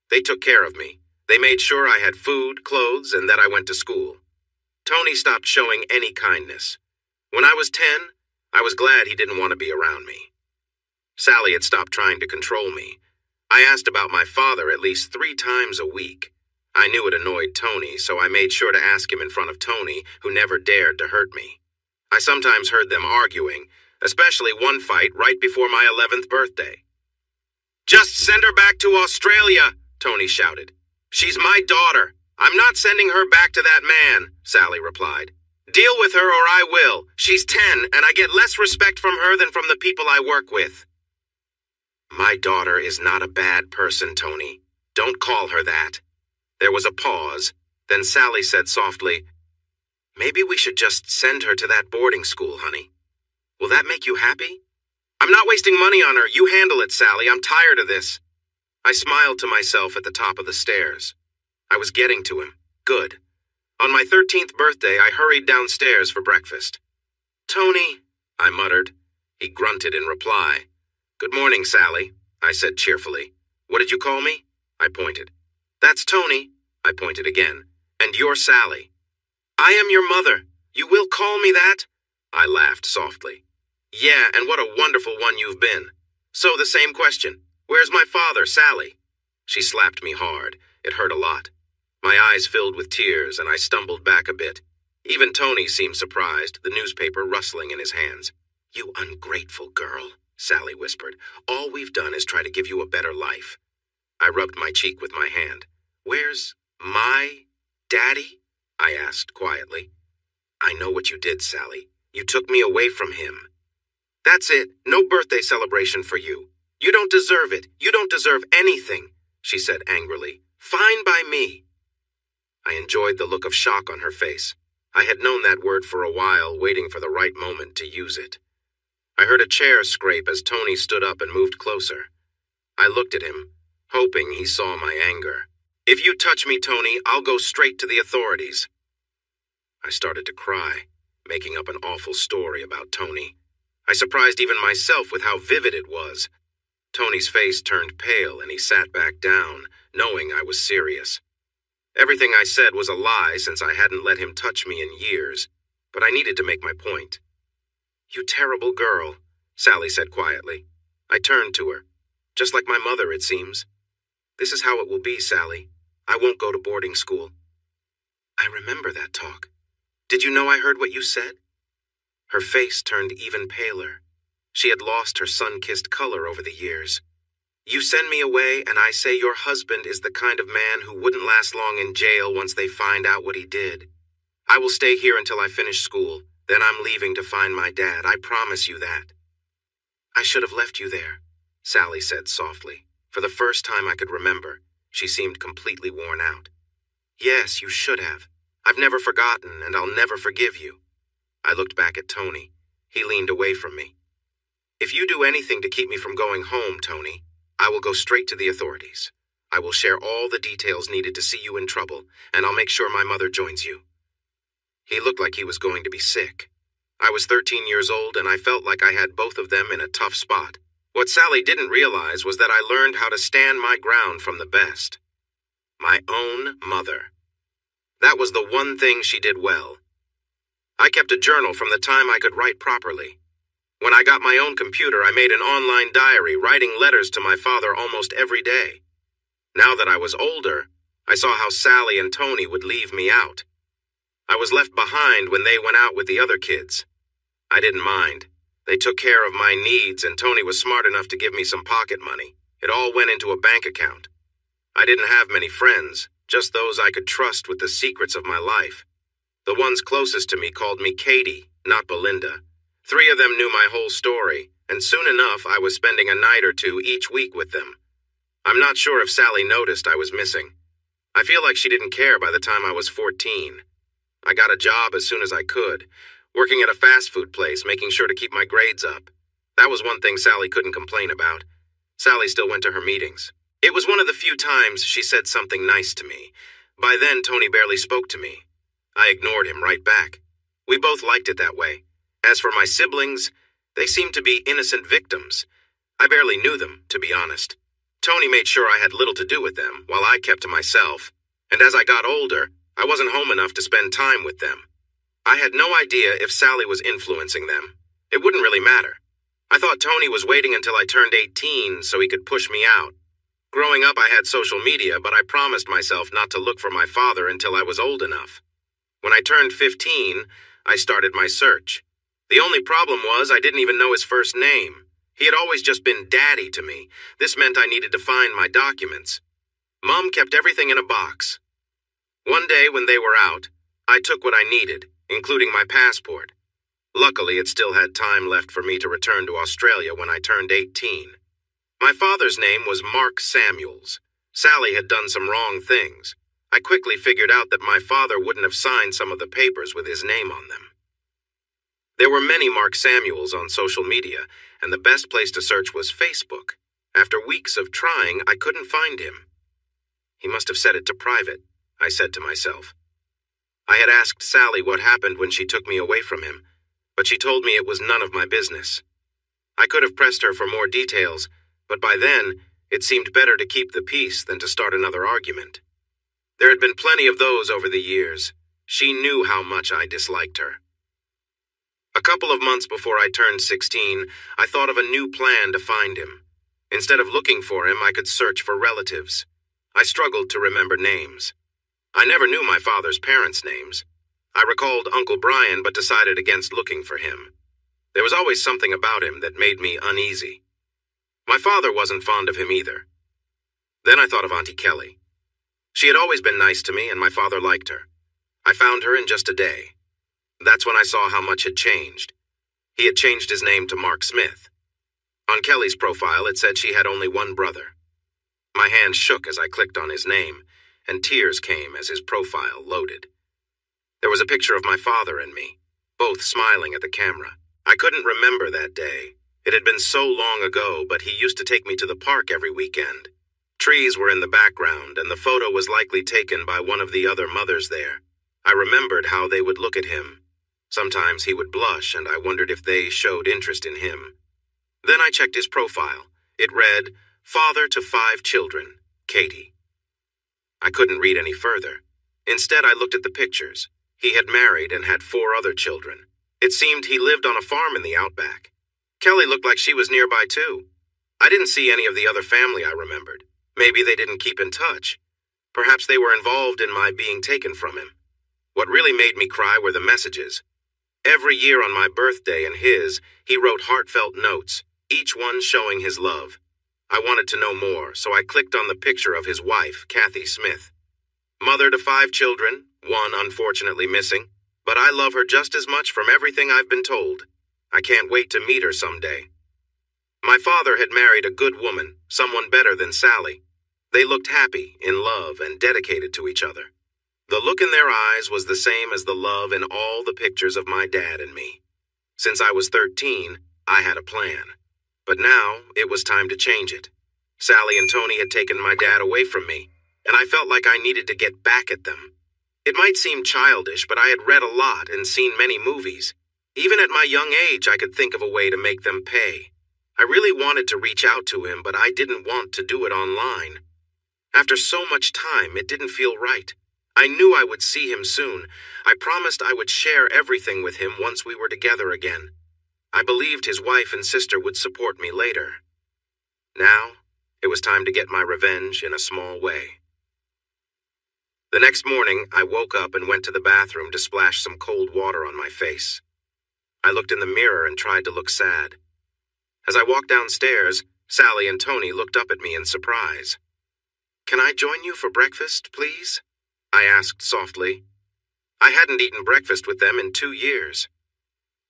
They took care of me. They made sure I had food, clothes, and that I went to school. Tony stopped showing any kindness. When I was 10, I was glad he didn't want to be around me. Sally had stopped trying to control me. I asked about my father at least 3 times a week. I knew it annoyed Tony, so I made sure to ask him in front of Tony, who never dared to hurt me. I sometimes heard them arguing, especially one fight right before my 11th birthday. "Just send her back to Australia," Tony shouted. "She's my daughter. I'm not sending her back to that man," Sally replied. "Deal with her or I will. She's 10, and I get less respect from her than from the people I work with." "My daughter is not a bad person, Tony. Don't call her that." There was a pause. Then Sally said softly, "Maybe we should just send her to that boarding school, honey. Will that make you happy?" "I'm not wasting money on her. You handle it, Sally. I'm tired of this." I smiled to myself at the top of the stairs. I was getting to him. Good. On my 13th birthday, I hurried downstairs for breakfast. "Tony," I muttered. He grunted in reply. "Good morning, Sally," I said cheerfully. "What did you call me?" I pointed. "That's Tony," I pointed again. "And you're Sally." "I am your mother. You will call me that?" I laughed softly. "Yeah, and what a wonderful one you've been. So the same question. Where's my father, Sally?" She slapped me hard. It hurt a lot. My eyes filled with tears, and I stumbled back a bit. Even Tony seemed surprised, the newspaper rustling in his hands. "You ungrateful girl," Sally whispered. "All we've done is try to give you a better life." I rubbed my cheek with my hand. "Where's my daddy?" I asked quietly. "I know what you did, Sally. You took me away from him." "That's it. No birthday celebration for you. You don't deserve it. You don't deserve anything," she said angrily. "Fine by me." I enjoyed the look of shock on her face. I had known that word for a while, waiting for the right moment to use it. I heard a chair scrape as Tony stood up and moved closer. I looked at him, hoping he saw my anger. "If you touch me, Tony, I'll go straight to the authorities." I started to cry, making up an awful story about Tony. I surprised even myself with how vivid it was. Tony's face turned pale and he sat back down, knowing I was serious. Everything I said was a lie since I hadn't let him touch me in years, but I needed to make my point. "You terrible girl," Sally said quietly. I turned to her. "Just like my mother, it seems. This is how it will be, Sally. I won't go to boarding school." "I remember that talk. Did you know I heard what you said?" Her face turned even paler. She had lost her sun-kissed color over the years. "You send me away and I say your husband is the kind of man who wouldn't last long in jail once they find out what he did. I will stay here until I finish school. Then I'm leaving to find my dad. I promise you that. I should have left you there, Sally said softly. For the first time I could remember, she seemed completely worn out. Yes, you should have. I've never forgotten, and I'll never forgive you. I looked back at Tony. He leaned away from me. If you do anything to keep me from going home, Tony, I will go straight to the authorities. I will share all the details needed to see you in trouble, and I'll make sure my mother joins you. He looked like he was going to be sick. I was 13 years old, and I felt like I had both of them in a tough spot. What Sally didn't realize was that I learned how to stand my ground from the best. My own mother. That was the one thing she did well. I kept a journal from the time I could write properly. When I got my own computer, I made an online diary, writing letters to my father almost every day. Now that I was older, I saw how Sally and Tony would leave me out. I was left behind when they went out with the other kids. I didn't mind. They took care of my needs, and Tony was smart enough to give me some pocket money. It all went into a bank account. I didn't have many friends, just those I could trust with the secrets of my life. The ones closest to me called me Katie, not Belinda. 3 of them knew my whole story, and soon enough I was spending a night or two each week with them. I'm not sure if Sally noticed I was missing. I feel like she didn't care by the time I was 14. I got a job as soon as I could, working at a fast food place, making sure to keep my grades up. That was one thing Sally couldn't complain about. Sally still went to her meetings. It was one of the few times she said something nice to me. By then, Tony barely spoke to me. I ignored him right back. We both liked it that way. As for my siblings, they seemed to be innocent victims. I barely knew them, to be honest. Tony made sure I had little to do with them, while I kept to myself. And as I got older, I wasn't home enough to spend time with them. I had no idea if Sally was influencing them. It wouldn't really matter. I thought Tony was waiting until I turned 18 so he could push me out. Growing up, I had social media, but I promised myself not to look for my father until I was old enough. When I turned 15, I started my search. The only problem was I didn't even know his first name. He had always just been Daddy to me. This meant I needed to find my documents. Mom kept everything in a box. One day when they were out, I took what I needed, including my passport. Luckily, it still had time left for me to return to Australia when I turned 18. My father's name was Mark Samuels. Sally had done some wrong things. I quickly figured out that my father wouldn't have signed some of the papers with his name on them. There were many Mark Samuels on social media, and the best place to search was Facebook. After weeks of trying, I couldn't find him. He must have set it to private, I said to myself. I had asked Sally what happened when she took me away from him, but she told me it was none of my business. I could have pressed her for more details, but by then, it seemed better to keep the peace than to start another argument. There had been plenty of those over the years. She knew how much I disliked her. A couple of months before I turned 16, I thought of a new plan to find him. Instead of looking for him, I could search for relatives. I struggled to remember names. I never knew my father's parents' names. I recalled Uncle Brian, but decided against looking for him. There was always something about him that made me uneasy. My father wasn't fond of him either. Then I thought of Auntie Kelly. She had always been nice to me, and my father liked her. I found her in just a day. That's when I saw how much had changed. He had changed his name to Mark Smith. On Kelly's profile, it said she had only one brother. My hand shook as I clicked on his name, and tears came as his profile loaded. There was a picture of my father and me, both smiling at the camera. I couldn't remember that day. It had been so long ago, but he used to take me to the park every weekend. Trees were in the background, and the photo was likely taken by one of the other mothers there. I remembered how they would look at him. Sometimes he would blush, and I wondered if they showed interest in him. Then I checked his profile. It read, "Father to 5 children, Katie." I couldn't read any further. Instead, I looked at the pictures. He had married and had 4 other children. It seemed he lived on a farm in the outback. Kelly looked like she was nearby, too. I didn't see any of the other family I remembered. Maybe they didn't keep in touch. Perhaps they were involved in my being taken from him. What really made me cry were the messages. Every year on my birthday and his, he wrote heartfelt notes, each one showing his love. I wanted to know more, so I clicked on the picture of his wife, Kathy Smith. Mother to 5 children, 1 unfortunately missing. but I love her just as much from everything I've been told. I can't wait to meet her someday. My father had married a good woman, someone better than Sally. They looked happy, in love, and dedicated to each other. The look in their eyes was the same as the love in all the pictures of my dad and me. Since I was 13, I had a plan. But now, it was time to change it. Sally and Tony had taken my dad away from me, and I felt like I needed to get back at them. It might seem childish, but I had read a lot and seen many movies. Even at my young age, I could think of a way to make them pay. I really wanted to reach out to him, but I didn't want to do it online. After so much time, it didn't feel right. I knew I would see him soon. I promised I would share everything with him once we were together again. I believed his wife and sister would support me later. Now, it was time to get my revenge in a small way. The next morning, I woke up and went to the bathroom to splash some cold water on my face. I looked in the mirror and tried to look sad. As I walked downstairs, Sally and Tony looked up at me in surprise. "Can I join you for breakfast, please?" I asked softly. I hadn't eaten breakfast with them in 2 years.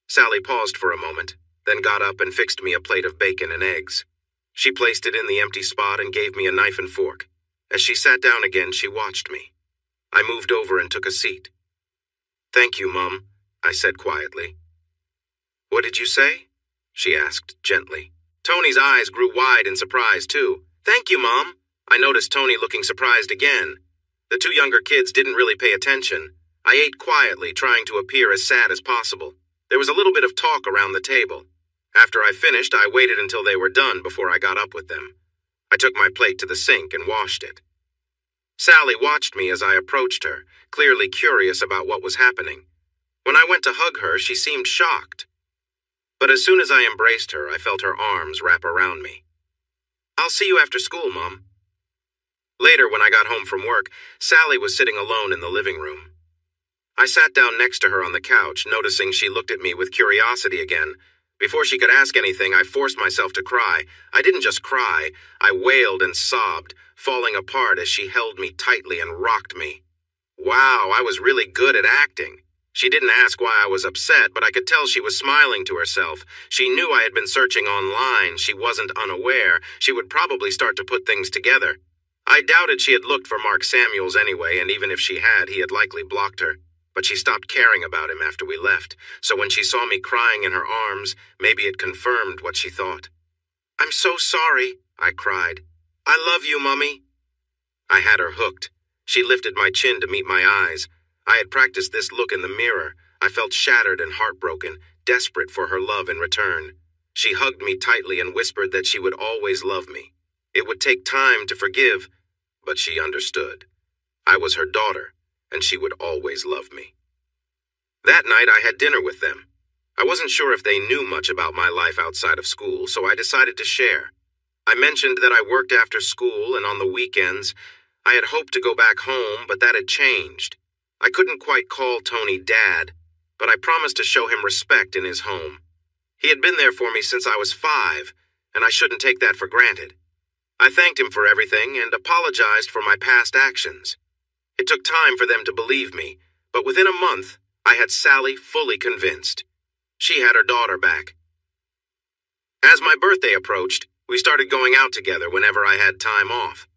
Sally paused for a moment, then got up and fixed me a plate of bacon and eggs. She placed it in the empty spot and gave me a knife and fork. As she sat down again, she watched me. I moved over and took a seat. "Thank you, Mum," I said quietly. "What did you say?" she asked gently. Tony's eyes grew wide in surprise, too. "Thank you, Mom." I noticed Tony looking surprised again. The 2 younger kids didn't really pay attention. I ate quietly, trying to appear as sad as possible. There was a little bit of talk around the table. After I finished, I waited until they were done before I got up with them. I took my plate to the sink and washed it. Sally watched me as I approached her, clearly curious about what was happening. When I went to hug her, she seemed shocked. But as soon as I embraced her, I felt her arms wrap around me. "I'll see you after school, Mom." Later, when I got home from work, Sally was sitting alone in the living room. I sat down next to her on the couch, noticing she looked at me with curiosity again. Before she could ask anything, I forced myself to cry. I didn't just cry, I wailed and sobbed, falling apart as she held me tightly and rocked me. Wow, I was really good at acting. She didn't ask why I was upset, but I could tell she was smiling to herself. She knew I had been searching online. She wasn't unaware. She would probably start to put things together. I doubted she had looked for Mark Samuels anyway, and even if she had, he had likely blocked her. But she stopped caring about him after we left, so when she saw me crying in her arms, maybe it confirmed what she thought. "I'm so sorry," I cried. "I love you, Mummy." I had her hooked. She lifted my chin to meet my eyes. I had practiced this look in the mirror. I felt shattered and heartbroken, desperate for her love in return. She hugged me tightly and whispered that she would always love me. It would take time to forgive, but she understood. I was her daughter, and she would always love me. That night, I had dinner with them. I wasn't sure if they knew much about my life outside of school, so I decided to share. I mentioned that I worked after school and on the weekends. I had hoped to go back home, but that had changed. I couldn't quite call Tony Dad, but I promised to show him respect in his home. He had been there for me since I was 5, and I shouldn't take that for granted. I thanked him for everything and apologized for my past actions. It took time for them to believe me, but within a month, I had Sally fully convinced. She had her daughter back. As my birthday approached, we started going out together whenever I had time off.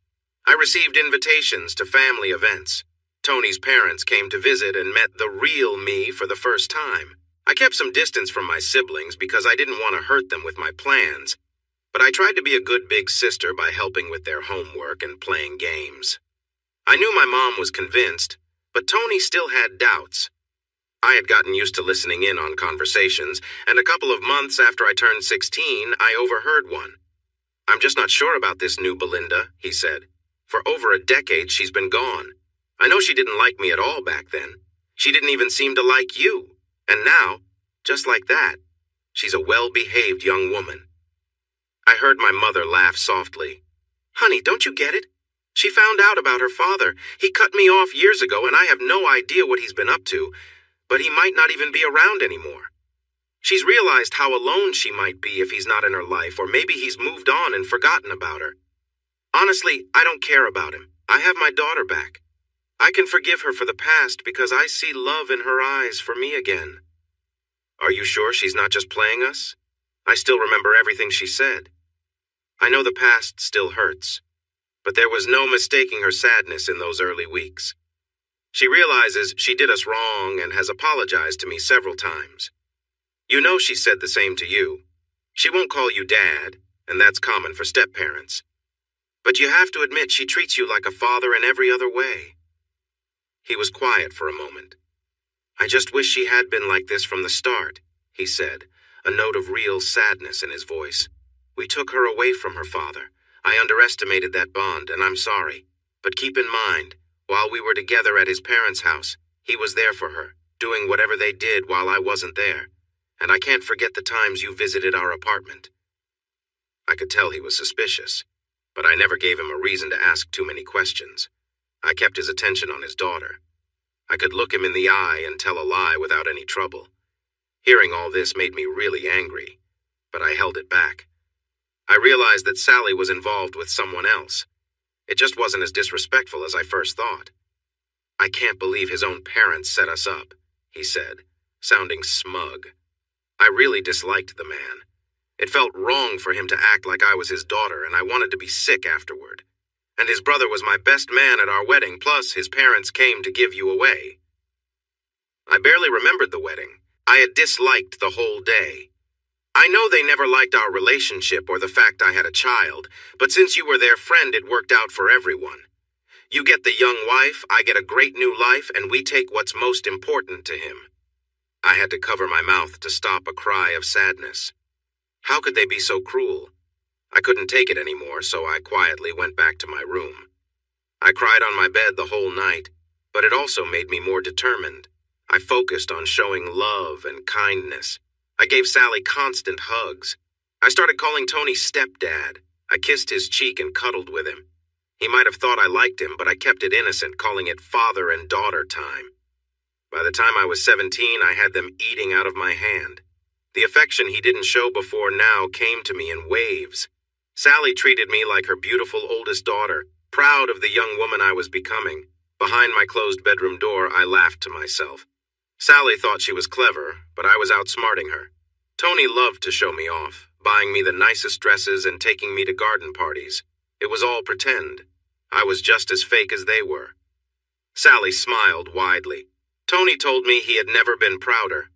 I received invitations to family events. Tony's parents came to visit and met the real me for the first time. I kept some distance from my siblings because I didn't want to hurt them with my plans, but I tried to be a good big sister by helping with their homework and playing games. I knew my mom was convinced, but Tony still had doubts. I had gotten used to listening in on conversations, and a couple of months after I turned 16, I overheard one. "I'm just not sure about this new Belinda," he said. "For over a decade, she's been gone. I know she didn't like me at all back then. She didn't even seem to like you. And now, just like that, she's a well-behaved young woman." I heard my mother laugh softly. "Honey, don't you get it? She found out about her father. He cut me off years ago, and I have no idea what he's been up to, but he might not even be around anymore. She's realized how alone she might be if he's not in her life, or maybe he's moved on and forgotten about her. Honestly, I don't care about him. I have my daughter back. I can forgive her for the past because I see love in her eyes for me again. Are you sure she's not just playing us? I still remember everything she said. I know the past still hurts, but there was no mistaking her sadness in those early weeks. She realizes she did us wrong and has apologized to me several times. You know she said the same to you. She won't call you Dad, and that's common for step-parents. But you have to admit she treats you like a father in every other way. He was quiet for a moment. I just wish she had been like this from the start, he said, a note of real sadness in his voice. We took her away from her father. I underestimated that bond, and I'm sorry. But keep in mind, while we were together at his parents' house, he was there for her, doing whatever they did while I wasn't there. And I can't forget the times you visited our apartment. I could tell he was suspicious, but I never gave him a reason to ask too many questions. I kept his attention on his daughter. I could look him in the eye and tell a lie without any trouble. Hearing all this made me really angry, but I held it back. I realized that Sally was involved with someone else. It just wasn't as disrespectful as I first thought. I can't believe his own parents set us up, he said, sounding smug. I really disliked the man. It felt wrong for him to act like I was his daughter, and I wanted to be sick afterward. And his brother was my best man at our wedding, plus his parents came to give you away. I barely remembered the wedding. I had disliked the whole day. I know they never liked our relationship or the fact I had a child, but since you were their friend, it worked out for everyone. You get the young wife, I get a great new life, and we take what's most important to him. I had to cover my mouth to stop a cry of sadness. How could they be so cruel? I couldn't take it anymore, so I quietly went back to my room. I cried on my bed the whole night, but it also made me more determined. I focused on showing love and kindness. I gave Sally constant hugs. I started calling Tony stepdad. I kissed his cheek and cuddled with him. He might have thought I liked him, but I kept it innocent, calling it father and daughter time. By the time I was 17, I had them eating out of my hand. The affection he didn't show before now came to me in waves. Sally treated me like her beautiful oldest daughter, proud of the young woman I was becoming. Behind my closed bedroom door, I laughed to myself. Sally thought she was clever, but I was outsmarting her. Tony loved to show me off, buying me the nicest dresses and taking me to garden parties. It was all pretend. I was just as fake as they were. Sally smiled widely. Tony told me he had never been prouder.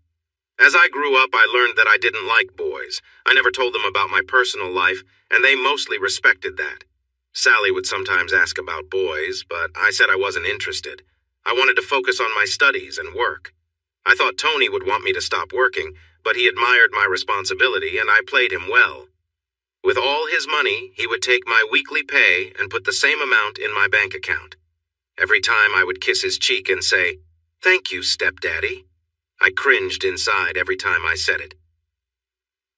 As I grew up, I learned that I didn't like boys. I never told them about my personal life, and they mostly respected that. Sally would sometimes ask about boys, but I said I wasn't interested. I wanted to focus on my studies and work. I thought Tony would want me to stop working, but he admired my responsibility, and I played him well. With all his money, he would take my weekly pay and put the same amount in my bank account. Every time I would kiss his cheek and say, "Thank you, stepdaddy." I cringed inside every time I said it.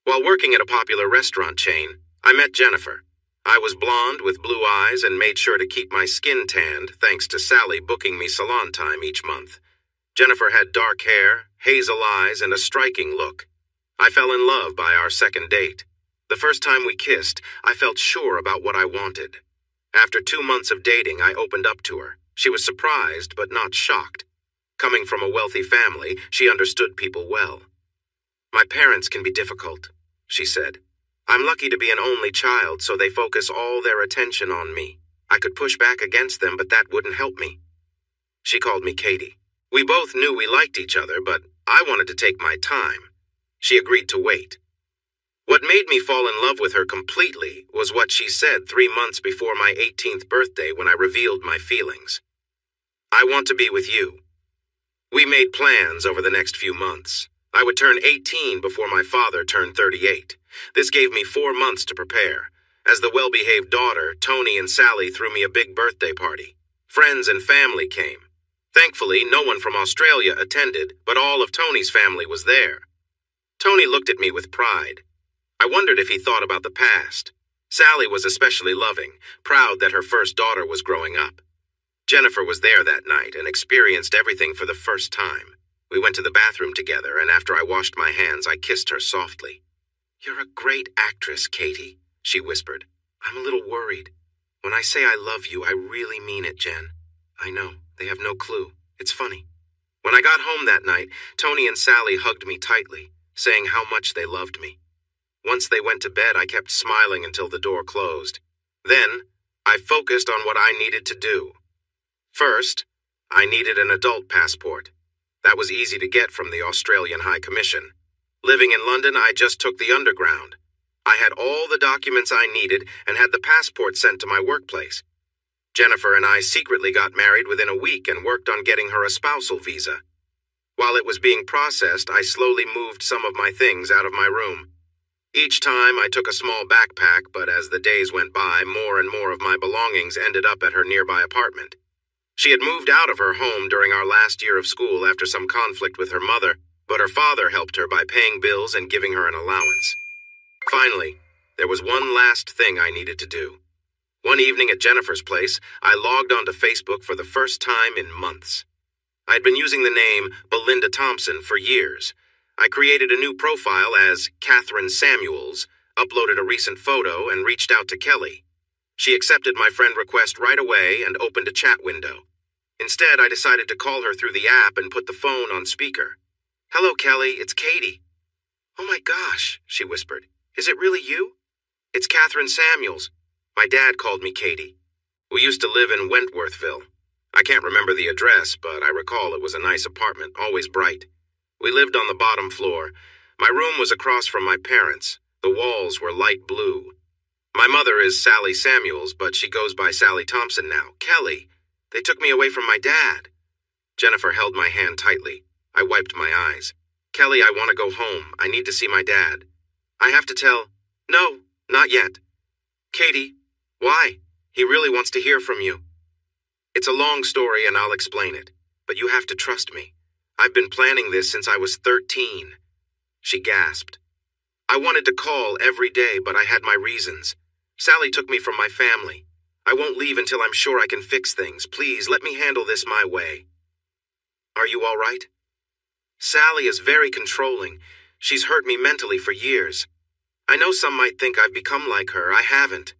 While working at a popular restaurant chain, I met Jennifer. I was blonde with blue eyes and made sure to keep my skin tanned thanks to Sally booking me salon time each month. Jennifer had dark hair, hazel eyes, and a striking look. I fell in love by our second date. The first time we kissed, I felt sure about what I wanted. After 2 months of dating, I opened up to her. She was surprised, but not shocked. Coming from a wealthy family, she understood people well. "My parents can be difficult," she said. "I'm lucky to be an only child, so they focus all their attention on me. I could push back against them, but that wouldn't help me." She called me Katie. We both knew we liked each other, but I wanted to take my time. She agreed to wait. What made me fall in love with her completely was what she said 3 months before my 18th birthday when I revealed my feelings. "I want to be with you." We made plans over the next few months. I would turn 18 before my father turned 38. This gave me 4 months to prepare. As the well-behaved daughter, Tony and Sally threw me a big birthday party. Friends and family came. Thankfully, no one from Australia attended, but all of Tony's family was there. Tony looked at me with pride. I wondered if he thought about the past. Sally was especially loving, proud that her first daughter was growing up. Jennifer was there that night and experienced everything for the first time. We went to the bathroom together, and after I washed my hands, I kissed her softly. "You're a great actress, Katie," she whispered. "I'm a little worried. When I say I love you, I really mean it, Jen. I know, They have no clue. It's funny. When I got home that night, Tony and Sally hugged me tightly, saying how much they loved me. Once they went to bed, I kept smiling until the door closed. Then, I focused on what I needed to do. First, I needed an adult passport. That was easy to get from the Australian High Commission. Living in London, I just took the Underground. I had all the documents I needed and had the passport sent to my workplace. Jennifer and I secretly got married within a week and worked on getting her a spousal visa. While it was being processed, I slowly moved some of my things out of my room. Each time I took a small backpack, but as the days went by, more and more of my belongings ended up at her nearby apartment. She had moved out of her home during our last year of school after some conflict with her mother, but her father helped her by paying bills and giving her an allowance. Finally, there was one last thing I needed to do. One evening at Jennifer's place, I logged onto Facebook for the first time in months. I'd been using the name Belinda Thompson for years. I created a new profile as Catherine Samuels, uploaded a recent photo, and reached out to Kelly. She accepted my friend request right away and opened a chat window. Instead, I decided to call her through the app and put the phone on speaker. "Hello, Kelly, it's Katie." "Oh my gosh," she whispered. "Is it really you?" "It's Catherine Samuels. My dad called me Katie. We used to live in Wentworthville. I can't remember the address, but I recall it was a nice apartment, always bright. We lived on the bottom floor. My room was across from my parents'. The walls were light blue. My mother is Sally Samuels, but she goes by Sally Thompson now. Kelly, they took me away from my dad." Jennifer held my hand tightly. I wiped my eyes. "Kelly, I want to go home. I need to see my dad." "I have to tell—" "No, not yet." "Katie, why? He really wants to hear from you." "It's a long story and I'll explain it, but you have to trust me. I've been planning this since I was 13. She gasped. "I wanted to call every day, but I had my reasons. Sally took me from my family. I won't leave until I'm sure I can fix things. Please, let me handle this my way." "Are you all right?" "Sally is very controlling. She's hurt me mentally for years. I know some might think I've become like her. I haven't.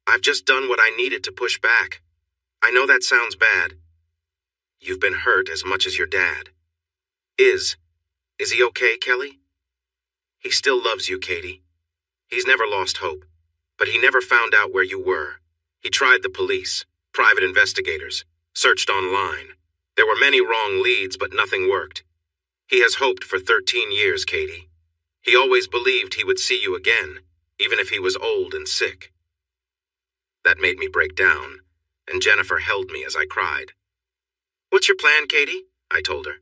I've just done what I needed to push back. I know that sounds bad. You've been hurt as much as your dad. Is he okay, Kelly?" "He still loves you, Katie. He's never lost hope, but he never found out where you were. He tried the police, private investigators, searched online. There were many wrong leads, but nothing worked. He has hoped for 13 years, Katie. He always believed he would see you again, even if he was old and sick." That made me break down, and Jennifer held me as I cried. "What's your plan, Katie?" I told her.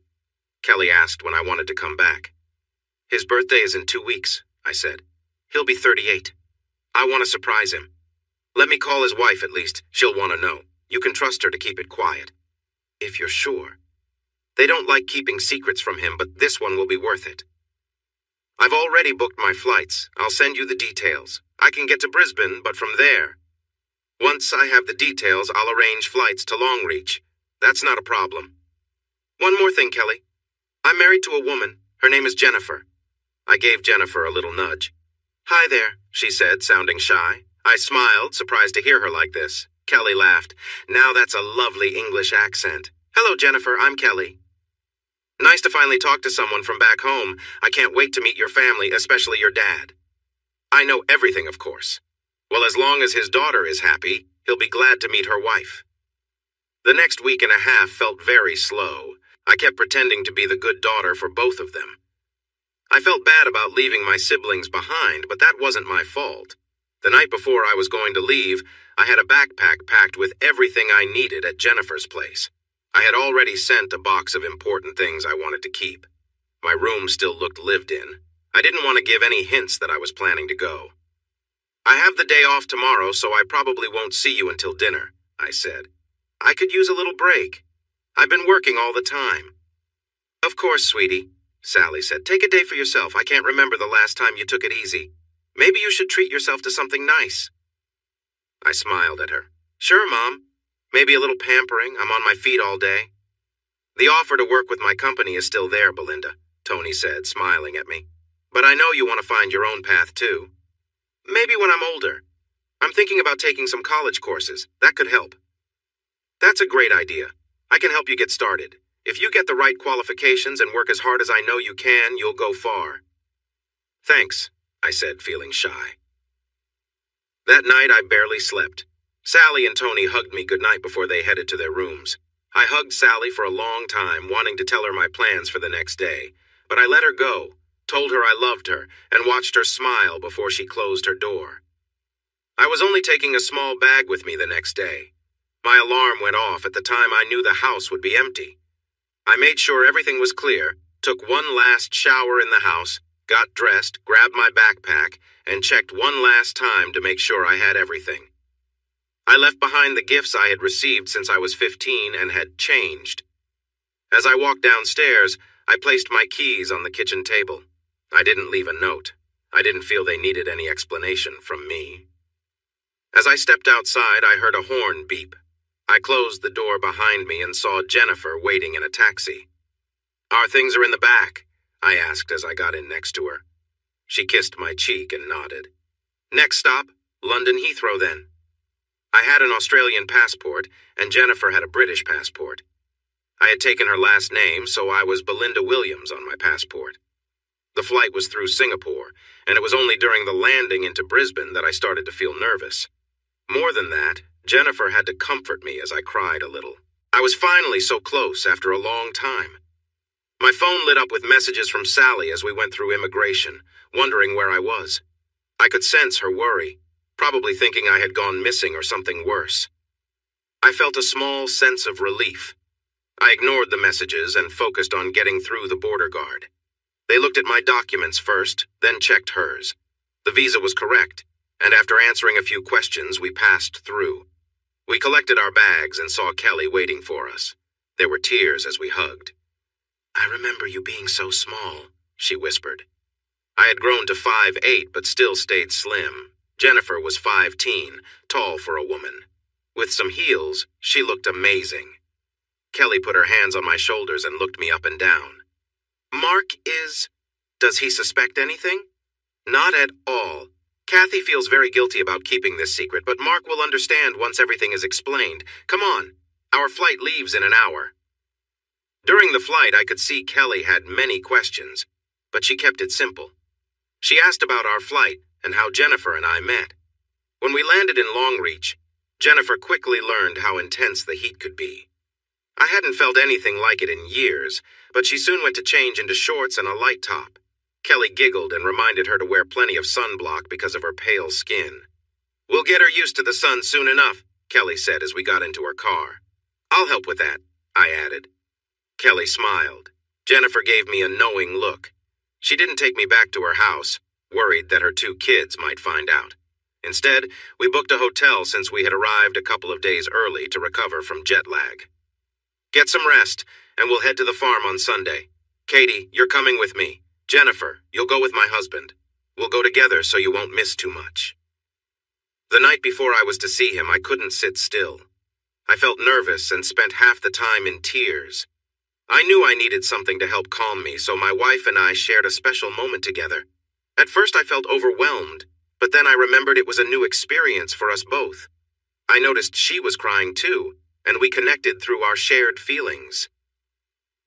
Kelly asked when I wanted to come back. "His birthday is in 2 weeks," I said. "He'll be 38. I want to surprise him. Let me call his wife at least. She'll want to know. You can trust her to keep it quiet. If you're sure. They don't like keeping secrets from him, but this one will be worth it. I've already booked my flights. I'll send you the details. I can get to Brisbane, but from there. Once I have the details, I'll arrange flights to Longreach. That's not a problem. One more thing, Kelly. I'm married to a woman. Her name is Jennifer." I gave Jennifer a little nudge. "Hi there," she said, sounding shy. I smiled, surprised to hear her like this. Kelly laughed. "Now that's a lovely English accent. Hello, Jennifer, I'm Kelly." "Nice to finally talk to someone from back home. I can't wait to meet your family, especially your dad." "I know everything, of course. Well, as long as his daughter is happy, he'll be glad to meet her wife." The next week and a half felt very slow. I kept pretending to be the good daughter for both of them. I felt bad about leaving my siblings behind, but that wasn't my fault. The night before I was going to leave, I had a backpack packed with everything I needed at Jennifer's place. I had already sent a box of important things I wanted to keep. My room still looked lived in. I didn't want to give any hints that I was planning to go. "I have the day off tomorrow, so I probably won't see you until dinner," I said. "I could use a little break. I've been working all the time." "Of course, sweetie," Sally said. "Take a day for yourself. I can't remember the last time you took it easy. Maybe you should treat yourself to something nice." I smiled at her. "Sure, Mom. Maybe a little pampering. I'm on my feet all day." "The offer to work with my company is still there, Belinda," Tony said, smiling at me. "But I know you want to find your own path, too. Maybe when I'm older. I'm thinking about taking some college courses. That could help." "That's a great idea. I can help you get started. If you get the right qualifications and work as hard as I know you can, you'll go far." "Thanks," I said, feeling shy. That night, I barely slept. Sally and Tony hugged me goodnight before they headed to their rooms. I hugged Sally for a long time, wanting to tell her my plans for the next day, but I let her go, told her I loved her, and watched her smile before she closed her door. I was only taking a small bag with me the next day. My alarm went off at the time I knew the house would be empty. I made sure everything was clear, took one last shower in the house, got dressed, grabbed my backpack, and checked one last time to make sure I had everything. I left behind the gifts I had received since I was 15 and had changed. As I walked downstairs, I placed my keys on the kitchen table. I didn't leave a note. I didn't feel they needed any explanation from me. As I stepped outside, I heard a horn beep. I closed the door behind me and saw Jennifer waiting in a taxi. "Our things are in the back," I asked as I got in next to her. She kissed my cheek and nodded. "Next stop, London Heathrow then." I had an Australian passport, and Jennifer had a British passport. I had taken her last name, so I was Belinda Williams on my passport. The flight was through Singapore, and it was only during the landing into Brisbane that I started to feel nervous. More than that, Jennifer had to comfort me as I cried a little. I was finally so close after a long time. My phone lit up with messages from Sally as we went through immigration, wondering where I was. I could sense her worry, probably thinking I had gone missing or something worse. I felt a small sense of relief. I ignored the messages and focused on getting through the border guard. They looked at my documents first, then checked hers. The visa was correct, and after answering a few questions, we passed through. We collected our bags and saw Kelly waiting for us. There were tears as we hugged. "I remember you being so small," she whispered. I had grown to 5'8", but still stayed slim. Jennifer was 5'10", tall for a woman. With some heels, she looked amazing. Kelly put her hands on my shoulders and looked me up and down. "Mark is... Does he suspect anything?" "Not at all. Kathy feels very guilty about keeping this secret, but Mark will understand once everything is explained. Come on, our flight leaves in an hour." During the flight, I could see Kelly had many questions, but she kept it simple. She asked about our flight and how Jennifer and I met. When we landed in Longreach, Jennifer quickly learned how intense the heat could be. I hadn't felt anything like it in years, but she soon went to change into shorts and a light top. Kelly giggled and reminded her to wear plenty of sunblock because of her pale skin. "We'll get her used to the sun soon enough," Kelly said as we got into her car. "I'll help with that," I added. Kelly smiled. Jennifer gave me a knowing look. She didn't take me back to her house, worried that her 2 kids might find out. Instead, we booked a hotel since we had arrived a couple of days early to recover from jet lag. "Get some rest, and we'll head to the farm on Sunday. Katie, you're coming with me. Jennifer, you'll go with my husband. We'll go together so you won't miss too much." The night before I was to see him, I couldn't sit still. I felt nervous and spent half the time in tears. I knew I needed something to help calm me, so my wife and I shared a special moment together. At first I felt overwhelmed, but then I remembered it was a new experience for us both. I noticed she was crying too, and we connected through our shared feelings.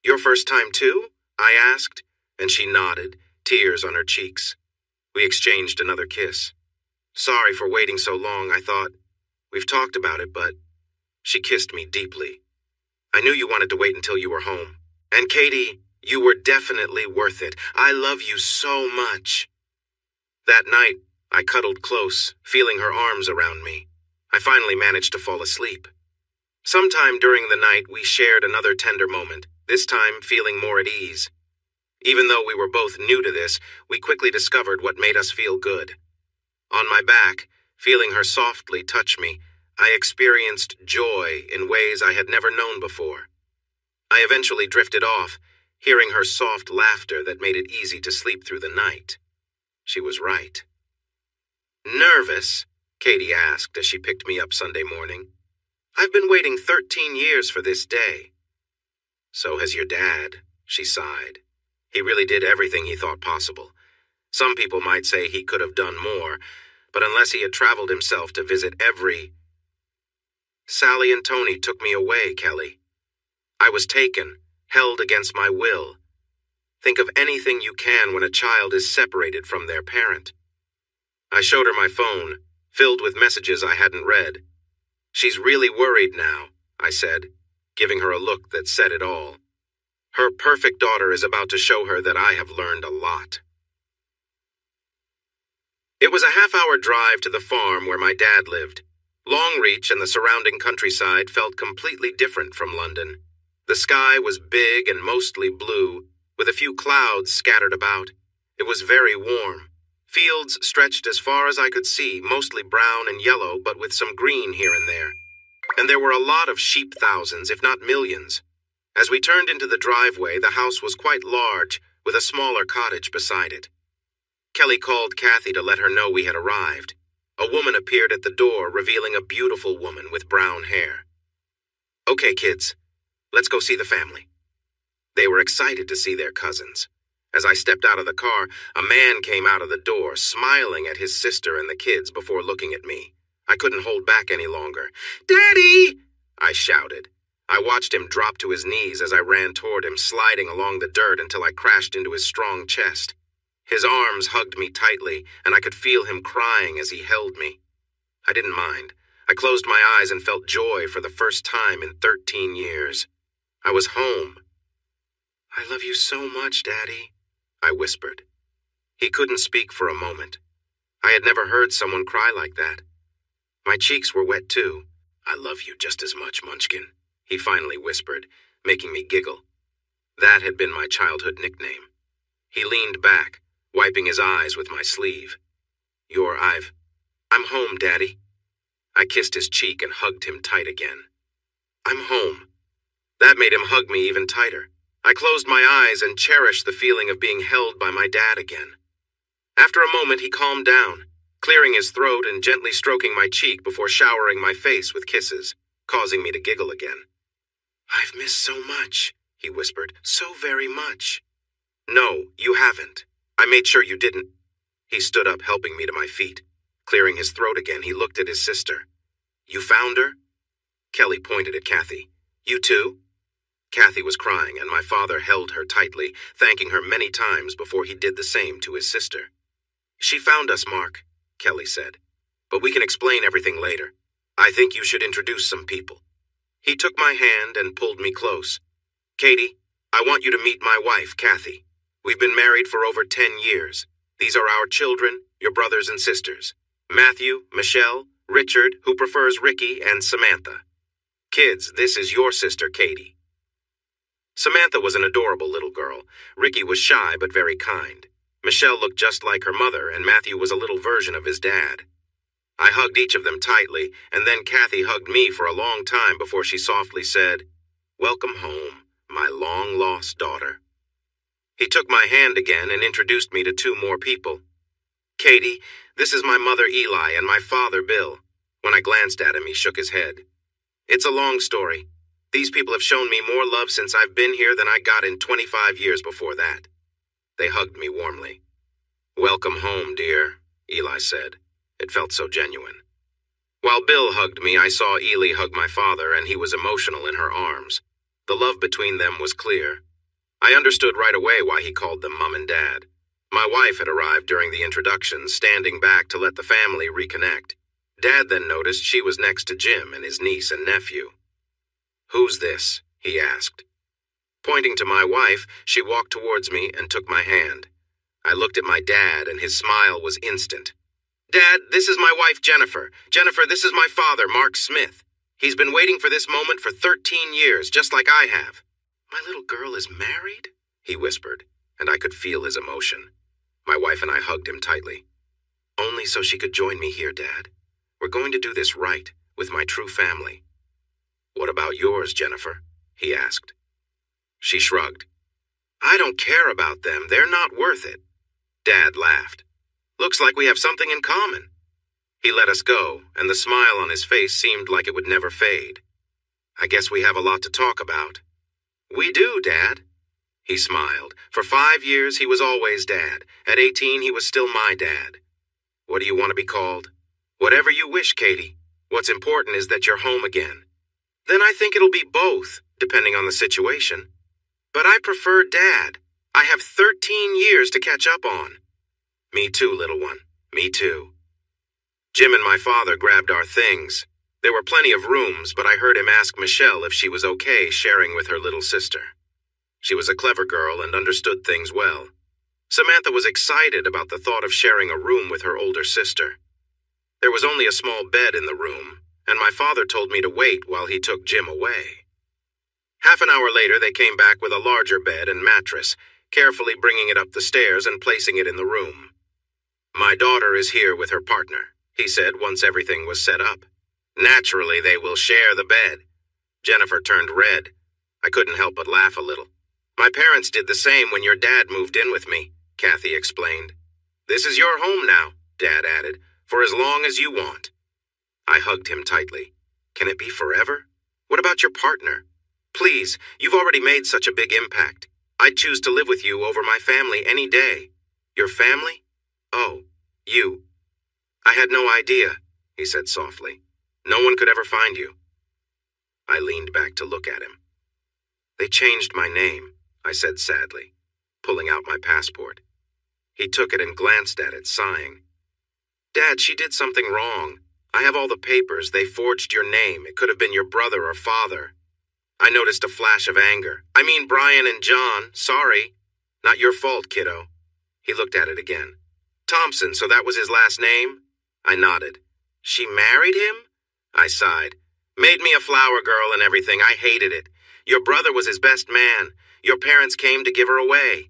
"Your first time too?" I asked, and she nodded, tears on her cheeks. We exchanged another kiss. "Sorry for waiting so long, I thought. We've talked about it, but..." She kissed me deeply. "I knew you wanted to wait until you were home. And Katie, you were definitely worth it. I love you so much." That night, I cuddled close, feeling her arms around me. I finally managed to fall asleep. Sometime during the night, we shared another tender moment, this time feeling more at ease. Even though we were both new to this, we quickly discovered what made us feel good. On my back, feeling her softly touch me, I experienced joy in ways I had never known before. I eventually drifted off, hearing her soft laughter that made it easy to sleep through the night. She was right. "Nervous?" Katie asked as she picked me up Sunday morning. "I've been waiting 13 years for this day." "So has your dad," she sighed. "He really did everything he thought possible. Some people might say he could have done more, but unless he had traveled himself to visit every..." "Sally and Tony took me away, Kelly." I was taken, held against my will. Think of anything you can when a child is separated from their parent. I showed her my phone, filled with messages I hadn't read. She's really worried now, I said, giving her a look that said it all. Her perfect daughter is about to show her that I have learned a lot. It was a half-hour drive to the farm where my dad lived. Longreach and the surrounding countryside felt completely different from London. The sky was big and mostly blue, with a few clouds scattered about. It was very warm. Fields stretched as far as I could see, mostly brown and yellow, but with some green here and there. And there were a lot of sheep, thousands, if not millions. As we turned into the driveway, the house was quite large, with a smaller cottage beside it. Kelly called Kathy to let her know we had arrived. A woman appeared at the door, revealing a beautiful woman with brown hair. "Okay, kids, let's go see the family." They were excited to see their cousins. As I stepped out of the car, a man came out of the door, smiling at his sister and the kids before looking at me. I couldn't hold back any longer. "Daddy!" I shouted. I watched him drop to his knees as I ran toward him, sliding along the dirt until I crashed into his strong chest. His arms hugged me tightly, and I could feel him crying as he held me. I didn't mind. I closed my eyes and felt joy for the first time in 13 years. I was home. "I love you so much, Daddy," I whispered. He couldn't speak for a moment. I had never heard someone cry like that. My cheeks were wet too. "I love you just as much, Munchkin," he finally whispered, making me giggle. That had been my childhood nickname. He leaned back, wiping his eyes with my sleeve. I'm home, Daddy." I kissed his cheek and hugged him tight again. "I'm home." That made him hug me even tighter. I closed my eyes and cherished the feeling of being held by my dad again. After a moment, he calmed down, clearing his throat and gently stroking my cheek before showering my face with kisses, causing me to giggle again. "I've missed so much," he whispered, "so very much." "No, you haven't. I made sure you didn't." He stood up, helping me to my feet. Clearing his throat again, he looked at his sister. "You found her?" Kelly pointed at Kathy. "You too?" Kathy was crying, and my father held her tightly, thanking her many times before he did the same to his sister. "She found us, Mark," Kelly said. "But we can explain everything later. I think you should introduce some people." He took my hand and pulled me close. "Katie, I want you to meet my wife, Kathy. We've been married for over 10 years. These are our children, your brothers and sisters. Matthew, Michelle, Richard, who prefers Ricky, and Samantha. Kids, this is your sister, Katie." Samantha was an adorable little girl. Ricky was shy but very kind. Michelle looked just like her mother, and Matthew was a little version of his dad. I hugged each of them tightly, and then Kathy hugged me for a long time before she softly said, "Welcome home, my long-lost daughter." He took my hand again and introduced me to 2 more people. "Katie, this is my mother Eli and my father Bill." When I glanced at him, he shook his head. "It's a long story. These people have shown me more love since I've been here than I got in 25 years before that." They hugged me warmly. "Welcome home, dear," Eli said. It felt so genuine. While Bill hugged me, I saw Eli hug my father, and he was emotional in her arms. The love between them was clear. I understood right away why he called them Mom and Dad. My wife had arrived during the introduction, standing back to let the family reconnect. Dad then noticed she was next to Jim and his niece and nephew. "Who's this?" he asked. Pointing to my wife, she walked towards me and took my hand. I looked at my dad, and his smile was instant. "Dad, this is my wife, Jennifer. Jennifer, this is my father, Mark Smith. He's been waiting for this moment for 13 years, just like I have." "My little girl is married?" he whispered, and I could feel his emotion. My wife and I hugged him tightly. "Only so she could join me here, Dad. We're going to do this right, with my true family." "What about yours, Jennifer?" he asked. She shrugged. "I don't care about them. They're not worth it." Dad laughed. "Looks like we have something in common." He let us go, and the smile on his face seemed like it would never fade. "I guess we have a lot to talk about." "We do, Dad." He smiled. For 5 years, he was always Dad. At 18, he was still my dad. "What do you want to be called?" "Whatever you wish, Katie. What's important is that you're home again." Then I think it'll be both, depending on the situation. But I prefer Dad. I have 13 years to catch up on. Me too, little one. Me too. Jim and my father grabbed our things. There were plenty of rooms, but I heard him ask Michelle if she was okay sharing with her little sister. She was a clever girl and understood things well. Samantha was excited about the thought of sharing a room with her older sister. There was only a small bed in the room, and my father told me to wait while he took Jim away. Half an hour later, they came back with a larger bed and mattress, carefully bringing it up the stairs and placing it in the room. "My daughter is here with her partner," he said once everything was set up. "Naturally, they will share the bed." Jennifer turned red. I couldn't help but laugh a little. "My parents did the same when your dad moved in with me," Kathy explained. "This is your home now," Dad added, "for as long as you want." I hugged him tightly. "Can it be forever? What about your partner? Please, you've already made such a big impact. I'd choose to live with you over my family any day." "Your family? Oh, you." "I had no idea," he said softly. "No one could ever find you." I leaned back to look at him. "They changed my name," I said sadly, pulling out my passport. He took it and glanced at it, sighing. "Dad, she did something wrong. I have all the papers. They forged your name. It could have been your brother or father." I noticed a flash of anger. "I mean Brian and John. Sorry. Not your fault, kiddo." He looked at it again. "Thompson, so that was his last name?" I nodded. "She married him?" I sighed. "Made me a flower girl and everything. I hated it. Your brother was his best man. Your parents came to give her away."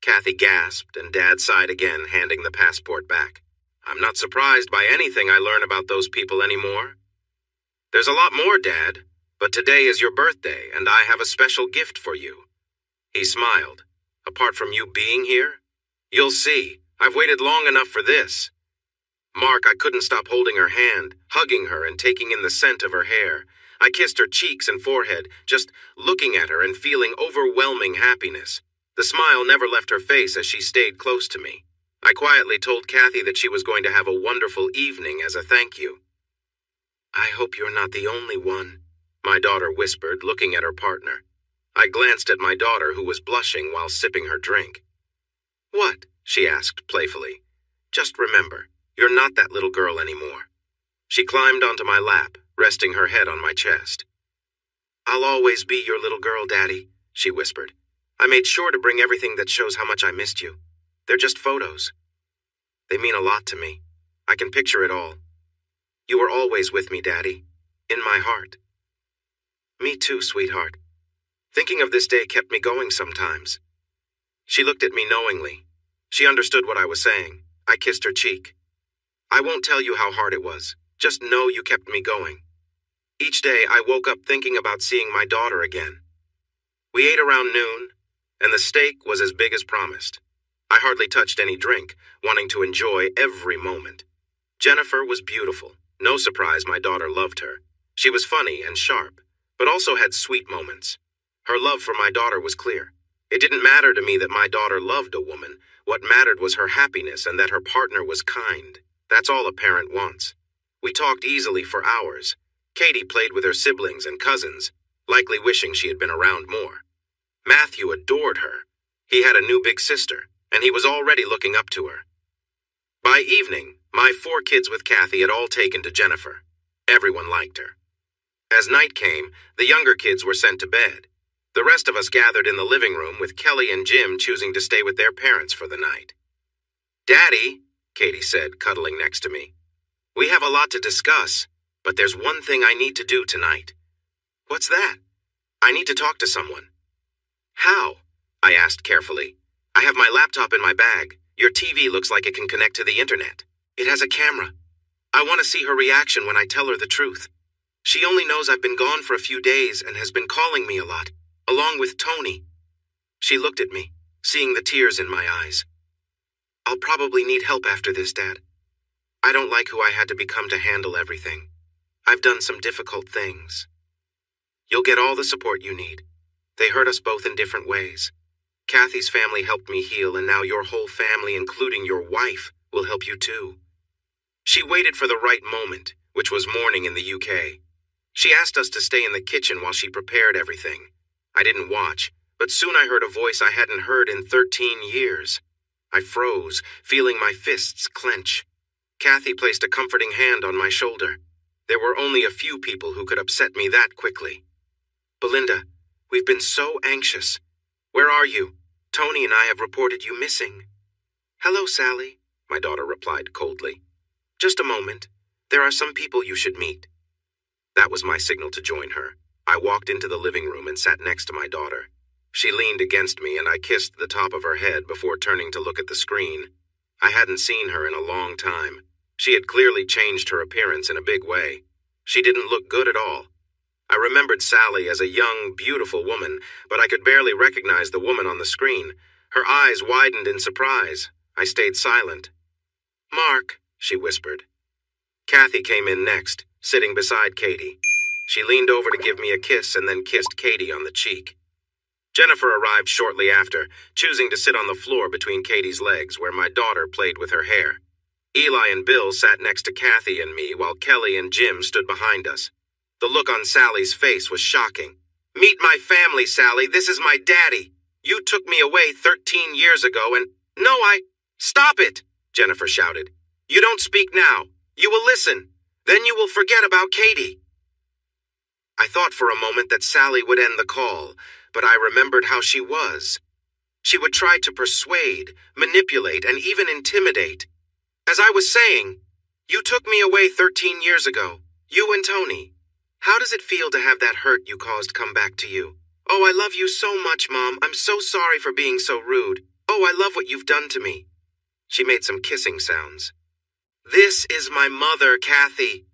Kathy gasped, and Dad sighed again, handing the passport back. "I'm not surprised by anything I learn about those people anymore." "There's a lot more, Dad, but today is your birthday, and I have a special gift for you." He smiled. "Apart from you being here? You'll see. I've waited long enough for this." Mark, I couldn't stop holding her hand, hugging her and taking in the scent of her hair. I kissed her cheeks and forehead, just looking at her and feeling overwhelming happiness. The smile never left her face as she stayed close to me. I quietly told Kathy that she was going to have a wonderful evening as a thank you. "I hope you're not the only one," my daughter whispered, looking at her partner. I glanced at my daughter, who was blushing while sipping her drink. "What?" she asked playfully. "Just remember, you're not that little girl anymore." She climbed onto my lap, resting her head on my chest. "I'll always be your little girl, Daddy," she whispered. "I made sure to bring everything that shows how much I missed you. They're just photos. They mean a lot to me. I can picture it all. You were always with me, Daddy, in my heart." "Me too, sweetheart. Thinking of this day kept me going sometimes." She looked at me knowingly. She understood what I was saying. I kissed her cheek. "I won't tell you how hard it was. Just know you kept me going." Each day I woke up thinking about seeing my daughter again. We ate around noon, and the steak was as big as promised. I hardly touched any drink, wanting to enjoy every moment. Jennifer was beautiful. No surprise my daughter loved her. She was funny and sharp, but also had sweet moments. Her love for my daughter was clear. It didn't matter to me that my daughter loved a woman. What mattered was her happiness and that her partner was kind. That's all a parent wants. We talked easily for hours. Katie played with her siblings and cousins, likely wishing she had been around more. Matthew adored her. He had a new big sister, and he was already looking up to her. By evening, my 4 kids with Kathy had all taken to Jennifer. Everyone liked her. As night came, the younger kids were sent to bed. The rest of us gathered in the living room, with Kelly and Jim choosing to stay with their parents for the night. "Daddy," Katie said, cuddling next to me, "we have a lot to discuss, but there's one thing I need to do tonight." "What's that?" "I need to talk to someone." "How?" I asked carefully. "I have my laptop in my bag. Your TV looks like it can connect to the internet. It has a camera. I want to see her reaction when I tell her the truth. She only knows I've been gone for a few days and has been calling me a lot, along with Tony." She looked at me, seeing the tears in my eyes. "I'll probably need help after this, Dad. I don't like who I had to become to handle everything. I've done some difficult things. You'll get all the support you need. They hurt us both in different ways. Kathy's family helped me heal, and now your whole family, including your wife, will help you too." She waited for the right moment, which was morning in the UK. She asked us to stay in the kitchen while she prepared everything. I didn't watch, but soon I heard a voice I hadn't heard in 13 years. I froze, feeling my fists clench. Kathy placed a comforting hand on my shoulder. There were only a few people who could upset me that quickly. "Belinda, we've been so anxious. Where are you? Tony and I have reported you missing." "Hello, Sally," my daughter replied coldly. "Just a moment. There are some people you should meet." That was my signal to join her. I walked into the living room and sat next to my daughter. She leaned against me and I kissed the top of her head before turning to look at the screen. I hadn't seen her in a long time. She had clearly changed her appearance in a big way. She didn't look good at all. I remembered Sally as a young, beautiful woman, but I could barely recognize the woman on the screen. Her eyes widened in surprise. I stayed silent. "Mark," she whispered. Kathy came in next, sitting beside Katie. She leaned over to give me a kiss and then kissed Katie on the cheek. Jennifer arrived shortly after, choosing to sit on the floor between Katie's legs where my daughter played with her hair. Eli and Bill sat next to Kathy and me while Kelly and Jim stood behind us. The look on Sally's face was shocking. "Meet my family, Sally. This is my daddy. You took me away 13 years ago and—" "Stop it!" Jennifer shouted. "You don't speak now. You will listen. Then you will forget about Katie." I thought for a moment that Sally would end the call, but I remembered how she was. She would try to persuade, manipulate, and even intimidate. As I was saying, you took me away 13 years ago. You and Tony. How does it feel to have that hurt you caused come back to you? Oh, I love you so much, Mom. I'm so sorry for being so rude. Oh, I love what you've done to me. She made some kissing sounds. This is my mother, Kathy.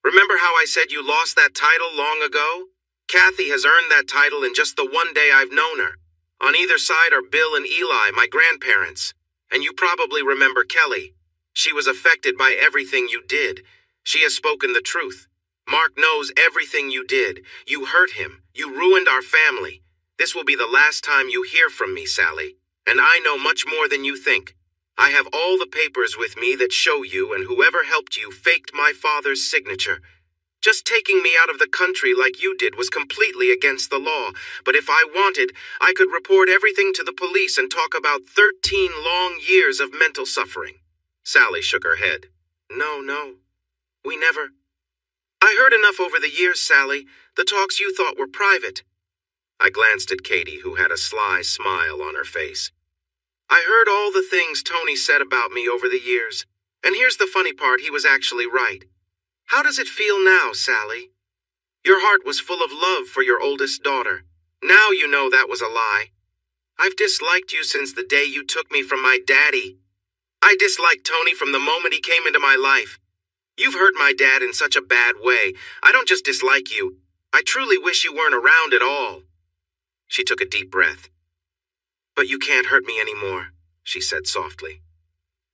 Remember how I said you lost that title long ago? Kathy has earned that title in just the one day I've known her. On either side are Bill and Eli, my grandparents. And you probably remember Kelly. She was affected by everything you did. She has spoken the truth. Mark knows everything you did. You hurt him. You ruined our family. This will be the last time you hear from me, Sally. And I know much more than you think. I have all the papers with me that show you and whoever helped you faked my father's signature. Just taking me out of the country like you did was completely against the law. But if I wanted, I could report everything to the police and talk about 13 long years of mental suffering. Sally shook her head. No. We never... I heard enough over the years, Sally. The talks you thought were private. I glanced at Katie, who had a sly smile on her face. I heard all the things Tony said about me over the years. And here's the funny part, he was actually right. How does it feel now, Sally? Your heart was full of love for your oldest daughter. Now you know that was a lie. I've disliked you since the day you took me from my daddy. I disliked Tony from the moment he came into my life. You've hurt my dad in such a bad way. I don't just dislike you. I truly wish you weren't around at all. She took a deep breath. But you can't hurt me anymore, she said softly.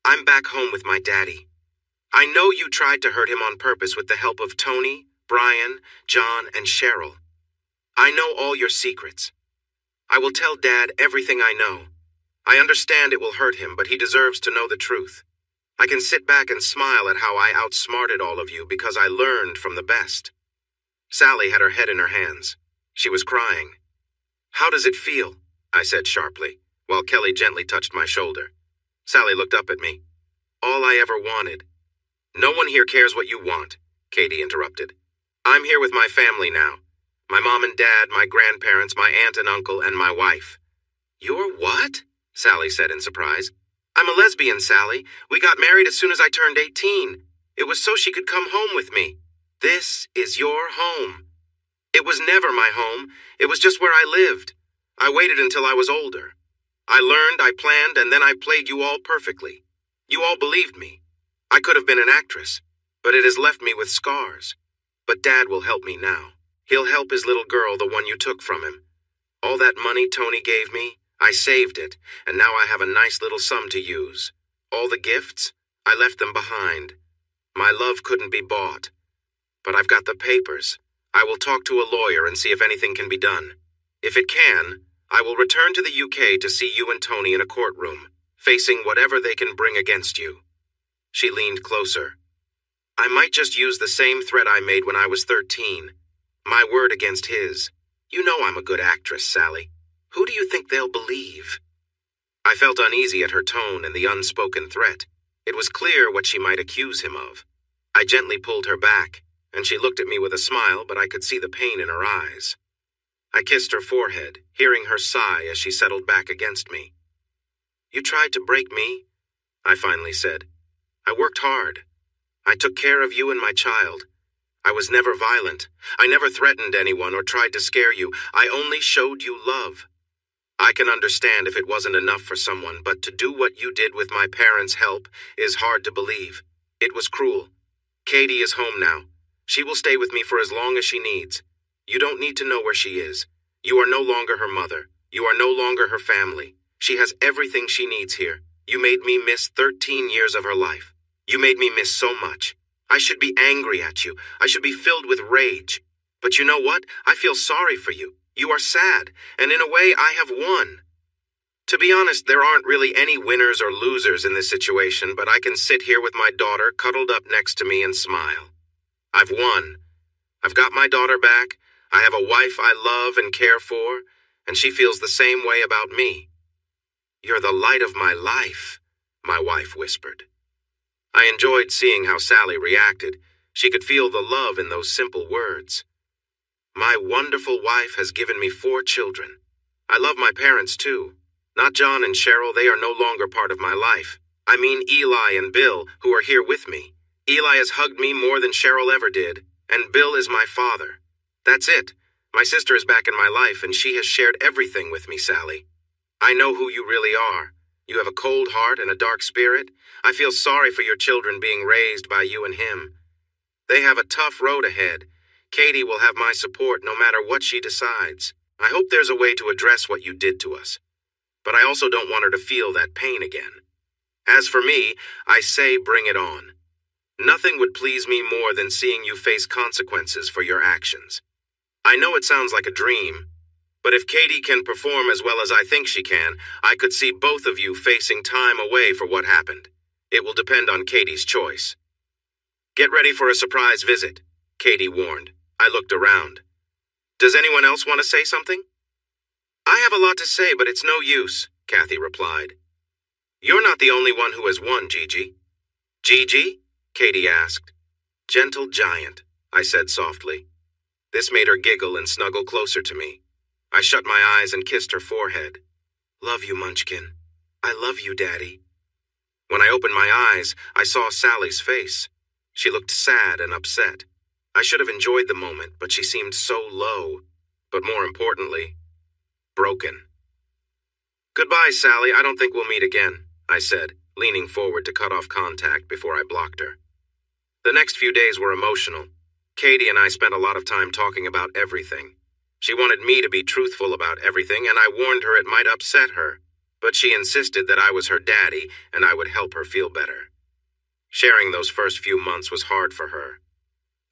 I'm back home with my daddy. I know you tried to hurt him on purpose with the help of Tony, Brian, John, and Cheryl. I know all your secrets. I will tell Dad everything I know. I understand it will hurt him, but he deserves to know the truth. I can sit back and smile at how I outsmarted all of you because I learned from the best. Sally had her head in her hands. She was crying. How does it feel? I said sharply, while Kelly gently touched my shoulder. Sally looked up at me. All I ever wanted. No one here cares what you want, Katie interrupted. I'm here with my family now. My mom and dad, my grandparents, my aunt and uncle, and my wife. You're what? Sally said in surprise. I'm a lesbian, Sally. We got married as soon as I turned 18. It was so she could come home with me. This is your home. It was never my home. It was just where I lived. I waited until I was older. I learned, I planned, and then I played you all perfectly. You all believed me. I could have been an actress, but it has left me with scars. But Dad will help me now. He'll help his little girl, the one you took from him. All that money Tony gave me, I saved it, and now I have a nice little sum to use. All the gifts, I left them behind. My love couldn't be bought. But I've got the papers. I will talk to a lawyer and see if anything can be done. If it can, I will return to the UK to see you and Tony in a courtroom, facing whatever they can bring against you. She leaned closer. I might just use the same threat I made when I was 13. My word against his. You know I'm a good actress, Sally. Who do you think they'll believe? I felt uneasy at her tone and the unspoken threat. It was clear what she might accuse him of. I gently pulled her back, and she looked at me with a smile, but I could see the pain in her eyes. I kissed her forehead, hearing her sigh as she settled back against me. You tried to break me, I finally said. I worked hard. I took care of you and my child. I was never violent. I never threatened anyone or tried to scare you. I only showed you love. I can understand if it wasn't enough for someone, but to do what you did with my parents' help is hard to believe. It was cruel. Katie is home now. She will stay with me for as long as she needs. You don't need to know where she is. You are no longer her mother. You are no longer her family. She has everything she needs here. You made me miss 13 years of her life. You made me miss so much. I should be angry at you. I should be filled with rage. But you know what? I feel sorry for you. You are sad, and in a way, I have won. To be honest, there aren't really any winners or losers in this situation, but I can sit here with my daughter cuddled up next to me and smile. I've won. I've got my daughter back. I have a wife I love and care for, and she feels the same way about me. You're the light of my life, my wife whispered. I enjoyed seeing how Sally reacted. She could feel the love in those simple words. My wonderful wife has given me 4 children. I love my parents too. Not John and Cheryl, they are no longer part of my life. I mean Eli and Bill, who are here with me. Eli has hugged me more than Cheryl ever did, and Bill is my father. That's it. My sister is back in my life, and she has shared everything with me, Sally. I know who you really are. You have a cold heart and a dark spirit. I feel sorry for your children being raised by you and him. They have a tough road ahead. Katie will have my support no matter what she decides. I hope there's a way to address what you did to us. But I also don't want her to feel that pain again. As for me, I say bring it on. Nothing would please me more than seeing you face consequences for your actions. I know it sounds like a dream, but if Katie can perform as well as I think she can, I could see both of you facing time away for what happened. It will depend on Katie's choice. Get ready for a surprise visit, Katie warned. I looked around. Does anyone else want to say something? I have a lot to say, but it's no use, Kathy replied. You're not the only one who has won, Gigi. Gigi? Katie asked. Gentle giant, I said softly. This made her giggle and snuggle closer to me. I shut my eyes and kissed her forehead. Love you, Munchkin. I love you, Daddy. When I opened my eyes, I saw Sally's face. She looked sad and upset. I should have enjoyed the moment, but she seemed so low. But more importantly, broken. Goodbye, Sally. I don't think we'll meet again, I said, leaning forward to cut off contact before I blocked her. The next few days were emotional. Katie and I spent a lot of time talking about everything. She wanted me to be truthful about everything, and I warned her it might upset her. But she insisted that I was her daddy, and I would help her feel better. Sharing those first few months was hard for her.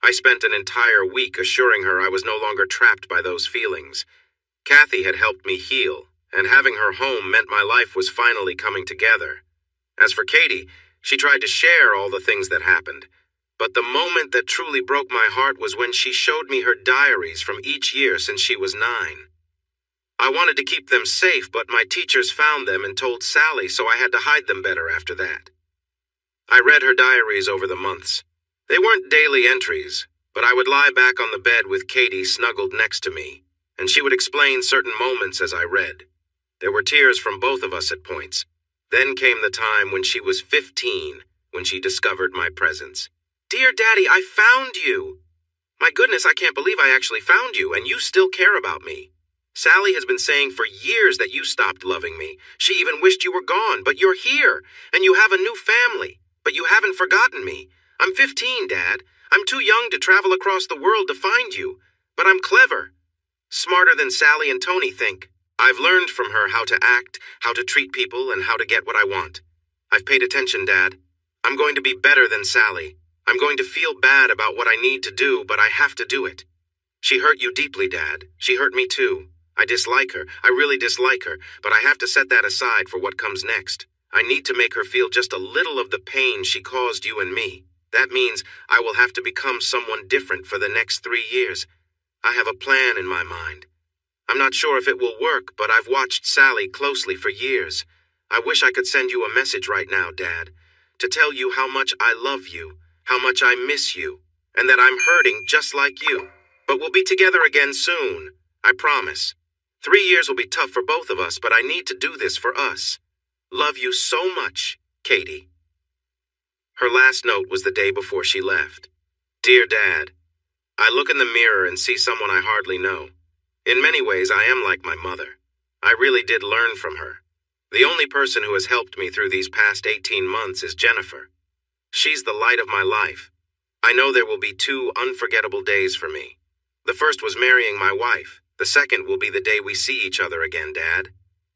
I spent an entire week assuring her I was no longer trapped by those feelings. Kathy had helped me heal, and having her home meant my life was finally coming together. As for Katie, she tried to share all the things that happened. But the moment that truly broke my heart was when she showed me her diaries from each year since she was 9. I wanted to keep them safe, but my teachers found them and told Sally, so I had to hide them better after that. I read her diaries over the months. They weren't daily entries, but I would lie back on the bed with Katie snuggled next to me, and she would explain certain moments as I read. There were tears from both of us at points. Then came the time when she was 15, when she discovered my presence. Dear Daddy, I found you! My goodness, I can't believe I actually found you, and you still care about me. Sally has been saying for years that you stopped loving me. She even wished you were gone, but you're here, and you have a new family. But you haven't forgotten me. I'm 15, Dad. I'm too young to travel across the world to find you, but I'm clever. Smarter than Sally and Tony think. I've learned from her how to act, how to treat people, and how to get what I want. I've paid attention, Dad. I'm going to be better than Sally. I'm going to feel bad about what I need to do, but I have to do it. She hurt you deeply, Dad. She hurt me too. I dislike her. I really dislike her, but I have to set that aside for what comes next. I need to make her feel just a little of the pain she caused you and me. That means I will have to become someone different for the next 3 years. I have a plan in my mind. I'm not sure if it will work, but I've watched Sally closely for years. I wish I could send you a message right now, Dad, to tell you how much I love you, how much I miss you, and that I'm hurting just like you. But we'll be together again soon, I promise. 3 years will be tough for both of us, but I need to do this for us. Love you so much, Katie. Her last note was the day before she left. Dear Dad, I look in the mirror and see someone I hardly know. In many ways, I am like my mother. I really did learn from her. The only person who has helped me through these past 18 months is Jennifer. She's the light of my life. I know there will be 2 unforgettable days for me. The first was marrying my wife. The second will be the day we see each other again, Dad.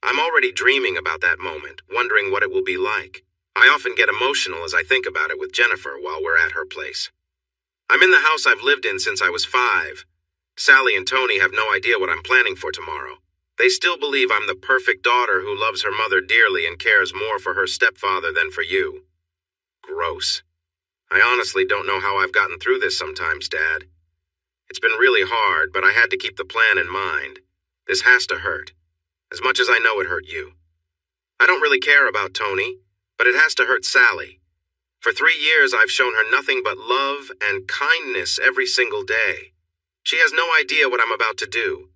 I'm already dreaming about that moment, wondering what it will be like. I often get emotional as I think about it with Jennifer while we're at her place. I'm in the house I've lived in since I was 5. Sally and Tony have no idea what I'm planning for tomorrow. They still believe I'm the perfect daughter who loves her mother dearly and cares more for her stepfather than for you. Gross. I honestly don't know how I've gotten through this sometimes, Dad. It's been really hard, but I had to keep the plan in mind. This has to hurt, as much as I know it hurt you. I don't really care about Tony, but it has to hurt Sally. For 3 years, I've shown her nothing but love and kindness every single day. She has no idea what I'm about to do.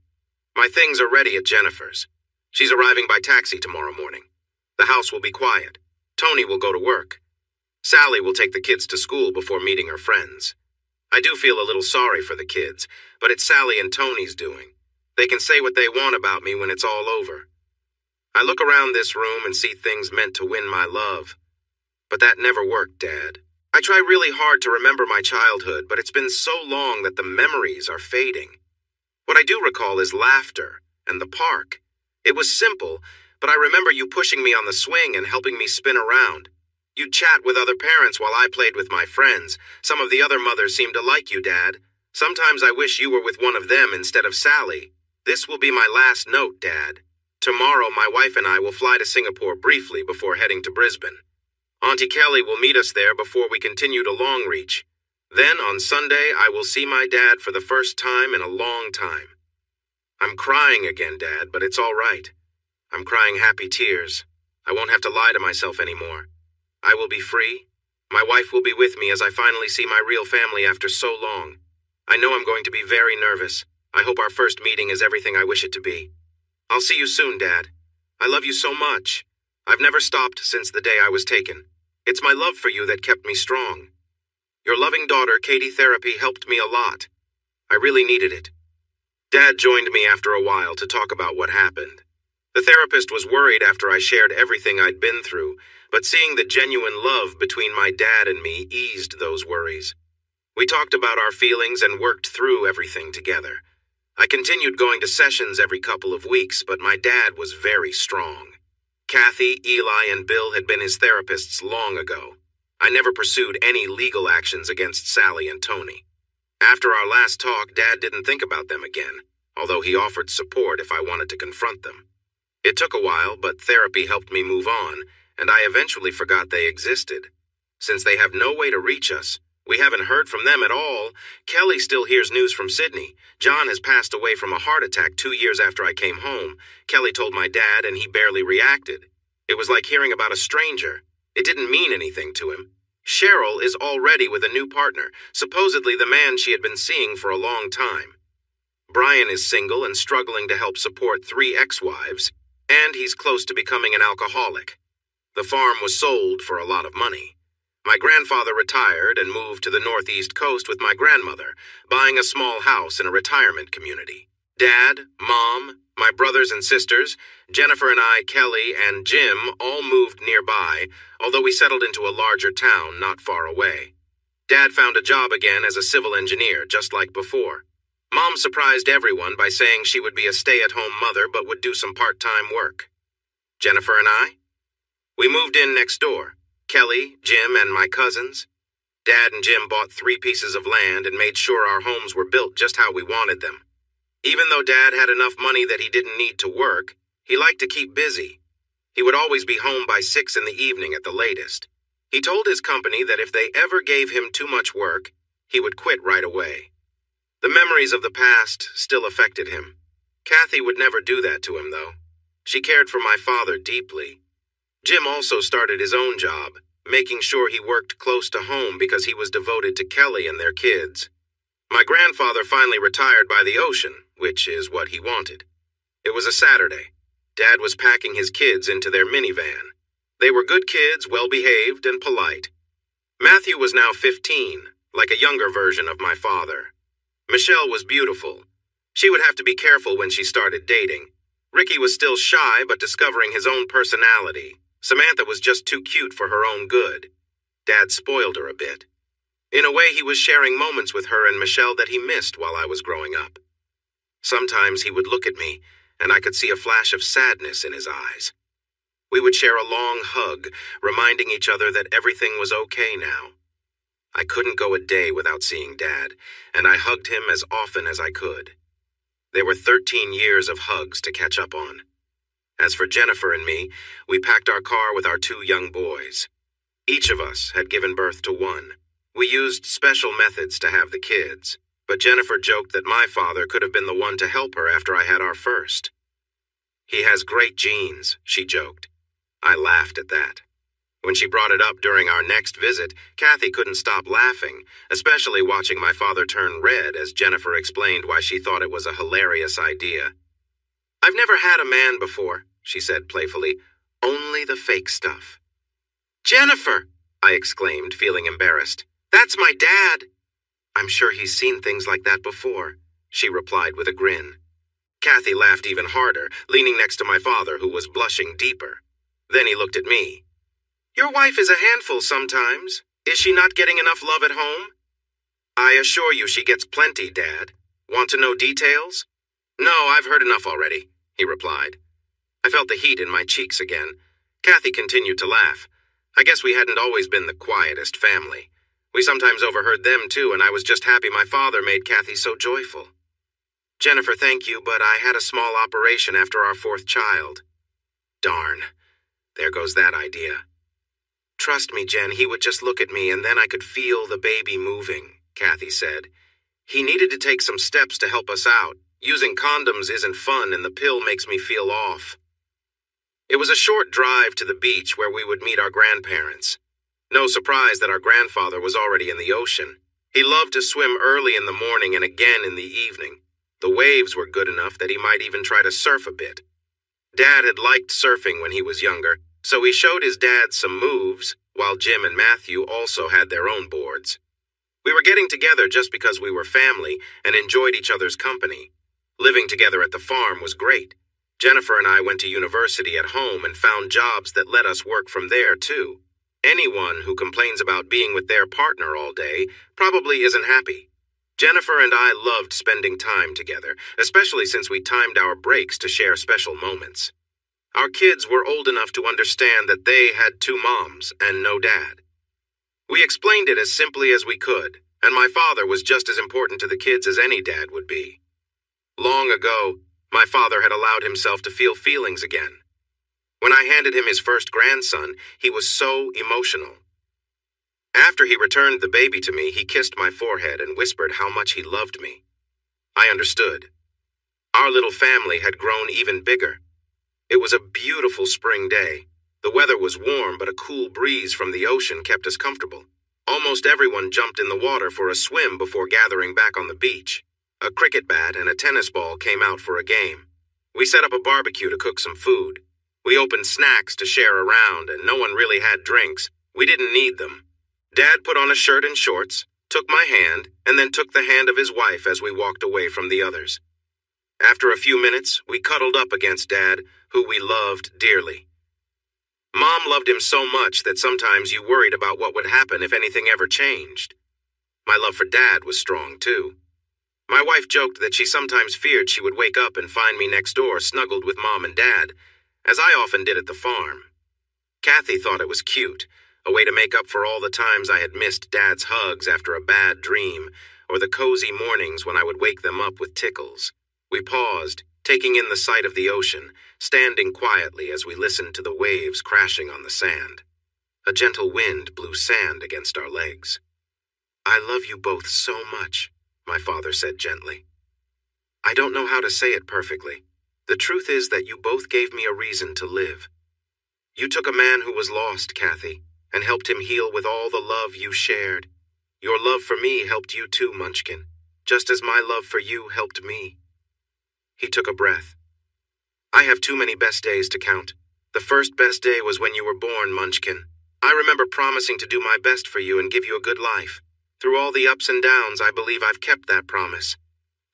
My things are ready at Jennifer's. She's arriving by taxi tomorrow morning. The house will be quiet. Tony will go to work. Sally will take the kids to school before meeting her friends. I do feel a little sorry for the kids, but it's Sally and Tony's doing. They can say what they want about me when it's all over. I look around this room and see things meant to win my love. But that never worked, Dad. I try really hard to remember my childhood, but it's been so long that the memories are fading. What I do recall is laughter and the park. It was simple, but I remember you pushing me on the swing and helping me spin around. You'd chat with other parents while I played with my friends. Some of the other mothers seemed to like you, Dad. Sometimes I wish you were with one of them instead of Sally. This will be my last note, Dad. Tomorrow, my wife and I will fly to Singapore briefly before heading to Brisbane. Auntie Kelly will meet us there before we continue to Longreach. Then, on Sunday, I will see my dad for the first time in a long time. I'm crying again, Dad, but it's all right. I'm crying happy tears. I won't have to lie to myself anymore. I will be free. My wife will be with me as I finally see my real family after so long. I know I'm going to be very nervous. I hope our first meeting is everything I wish it to be. I'll see you soon, Dad. I love you so much. I've never stopped since the day I was taken. It's my love for you that kept me strong. Your loving daughter, Katie Therapy, helped me a lot. I really needed it. Dad joined me after a while to talk about what happened. The therapist was worried after I shared everything I'd been through, but seeing the genuine love between my dad and me eased those worries. We talked about our feelings and worked through everything together. I continued going to sessions every couple of weeks, but my dad was very strong. Kathy, Eli, and Bill had been his therapists long ago. I never pursued any legal actions against Sally and Tony. After our last talk, Dad didn't think about them again, although he offered support if I wanted to confront them. It took a while, but therapy helped me move on, and I eventually forgot they existed. Since they have no way to reach us, we haven't heard from them at all. Kelly still hears news from Sydney. John has passed away from a heart attack 2 years after I came home. Kelly told my dad, and he barely reacted. It was like hearing about a stranger. It didn't mean anything to him. Cheryl is already with a new partner, supposedly the man she had been seeing for a long time. Brian is single and struggling to help support 3 ex-wives, and he's close to becoming an alcoholic. The farm was sold for a lot of money. My grandfather retired and moved to the northeast coast with my grandmother, buying a small house in a retirement community. Dad, Mom, my brothers and sisters, Jennifer and I, Kelly, and Jim all moved nearby, although we settled into a larger town not far away. Dad found a job again as a civil engineer, just like before. Mom surprised everyone by saying she would be a stay-at-home mother but would do some part-time work. Jennifer and I? We moved in next door. Kelly, Jim, and my cousins. Dad and Jim bought 3 pieces of land and made sure our homes were built just how we wanted them. Even though Dad had enough money that he didn't need to work, he liked to keep busy. He would always be home by 6 in the evening at the latest. He told his company that if they ever gave him too much work, he would quit right away. The memories of the past still affected him. Kathy would never do that to him, though. She cared for my father deeply. Jim also started his own job, making sure he worked close to home because he was devoted to Kelly and their kids. My grandfather finally retired by the ocean, which is what he wanted. It was a Saturday. Dad was packing his kids into their minivan. They were good kids, well-behaved, and polite. Matthew was now 15, like a younger version of my father. Michelle was beautiful. She would have to be careful when she started dating. Ricky was still shy, but discovering his own personality. Samantha was just too cute for her own good. Dad spoiled her a bit. In a way, he was sharing moments with her and Michelle that he missed while I was growing up. Sometimes he would look at me, and I could see a flash of sadness in his eyes. We would share a long hug, reminding each other that everything was okay now. I couldn't go a day without seeing Dad, and I hugged him as often as I could. There were 13 years of hugs to catch up on. As for Jennifer and me, we packed our car with our 2 young boys. Each of us had given birth to one. We used special methods to have the kids, but Jennifer joked that my father could have been the one to help her after I had our first. He has great genes, she joked. I laughed at that. When she brought it up during our next visit, Kathy couldn't stop laughing, especially watching my father turn red as Jennifer explained why she thought it was a hilarious idea. "I've never had a man before," she said playfully. "Only the fake stuff." "Jennifer!" I exclaimed, feeling embarrassed. "That's my dad." "I'm sure he's seen things like that before," she replied with a grin. Kathy laughed even harder, leaning next to my father, who was blushing deeper. Then he looked at me. "Your wife is a handful sometimes. Is she not getting enough love at home?" "I assure you she gets plenty, Dad. Want to know details?" "No, I've heard enough already," he replied. I felt the heat in my cheeks again. Kathy continued to laugh. I guess we hadn't always been the quietest family. We sometimes overheard them too, and I was just happy my father made Kathy so joyful. "Jennifer, thank you, but I had a small operation after our 4th child." Darn. There goes that idea. "Trust me, Jen, he would just look at me and then I could feel the baby moving," Kathy said. "He needed to take some steps to help us out. Using condoms isn't fun and the pill makes me feel off." It was a short drive to the beach where we would meet our grandparents. No surprise that our grandfather was already in the ocean. He loved to swim early in the morning and again in the evening. The waves were good enough that he might even try to surf a bit. Dad had liked surfing when he was younger, so he showed his dad some moves, while Jim and Matthew also had their own boards. We were getting together just because we were family and enjoyed each other's company. Living together at the farm was great. Jennifer and I went to university at home and found jobs that let us work from there, too. Anyone who complains about being with their partner all day probably isn't happy. Jennifer and I loved spending time together, especially since we timed our breaks to share special moments. Our kids were old enough to understand that they had 2 moms and no dad. We explained it as simply as we could, and my father was just as important to the kids as any dad would be. Long ago, my father had allowed himself to feel feelings again. When I handed him his first grandson, he was so emotional. After he returned the baby to me, he kissed my forehead and whispered how much he loved me. I understood. Our little family had grown even bigger. It was a beautiful spring day. The weather was warm, but a cool breeze from the ocean kept us comfortable. Almost everyone jumped in the water for a swim before gathering back on the beach. A cricket bat and a tennis ball came out for a game. We set up a barbecue to cook some food. We opened snacks to share around, and no one really had drinks. We didn't need them. Dad put on a shirt and shorts, took my hand, and then took the hand of his wife as we walked away from the others. After a few minutes, we cuddled up against Dad, who we loved dearly. Mom loved him so much that sometimes you worried about what would happen if anything ever changed. My love for Dad was strong, too. My wife joked that she sometimes feared she would wake up and find me next door snuggled with Mom and Dad, as I often did at the farm. Kathy thought it was cute, a way to make up for all the times I had missed Dad's hugs after a bad dream, or the cozy mornings when I would wake them up with tickles. We paused, taking in the sight of the ocean, standing quietly as we listened to the waves crashing on the sand. A gentle wind blew sand against our legs. "I love you both so much," my father said gently. I don't know how to say it perfectly. The truth is that you both gave me a reason to live. You took a man who was lost, Kathy, and helped him heal with all the love you shared. Your love for me helped you too, Munchkin, just as my love for you helped me. He took a breath. I have too many best days to count. The first best day was when you were born, Munchkin. I remember promising to do my best for you and give you a good life. Through all the ups and downs, I believe I've kept that promise.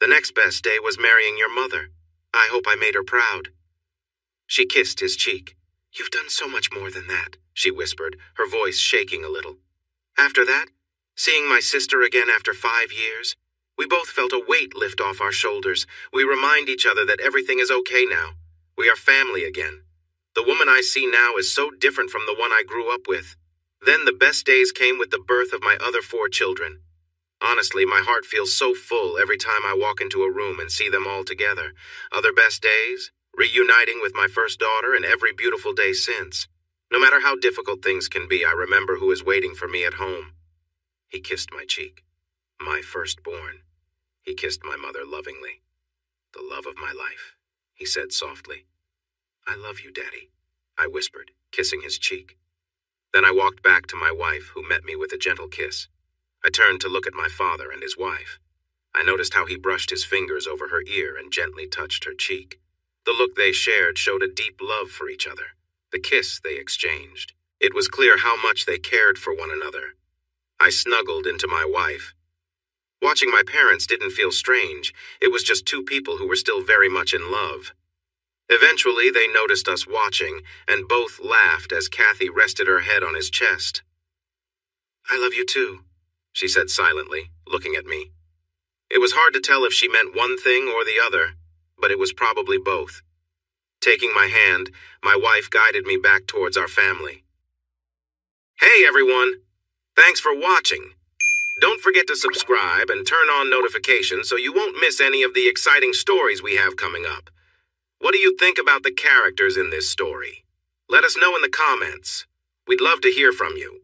The next best day was marrying your mother. I hope I made her proud. She kissed his cheek. You've done so much more than that, she whispered, her voice shaking a little. After that, seeing my sister again after 5 years, we both felt a weight lift off our shoulders. We remind each other that everything is okay now. We are family again. The woman I see now is so different from the one I grew up with. Then the best days came with the birth of my other 4 children. Honestly, my heart feels so full every time I walk into a room and see them all together. Other best days, reuniting with my first daughter, and every beautiful day since. No matter how difficult things can be, I remember who is waiting for me at home. He kissed my cheek. My firstborn. He kissed my mother lovingly. The love of my life, he said softly. I love you, Daddy, I whispered, kissing his cheek. Then I walked back to my wife, who met me with a gentle kiss. I turned to look at my father and his wife. I noticed how he brushed his fingers over her ear and gently touched her cheek. The look they shared showed a deep love for each other. The kiss they exchanged. It was clear how much they cared for one another. I snuggled into my wife. Watching my parents didn't feel strange. It was just 2 people who were still very much in love. Eventually, they noticed us watching, and both laughed as Kathy rested her head on his chest. I love you too, she said silently, looking at me. It was hard to tell if she meant one thing or the other, but it was probably both. Taking my hand, my wife guided me back towards our family. Hey everyone! Thanks for watching. Don't forget to subscribe and turn on notifications so you won't miss any of the exciting stories we have coming up. What do you think about the characters in this story? Let us know in the comments. We'd love to hear from you.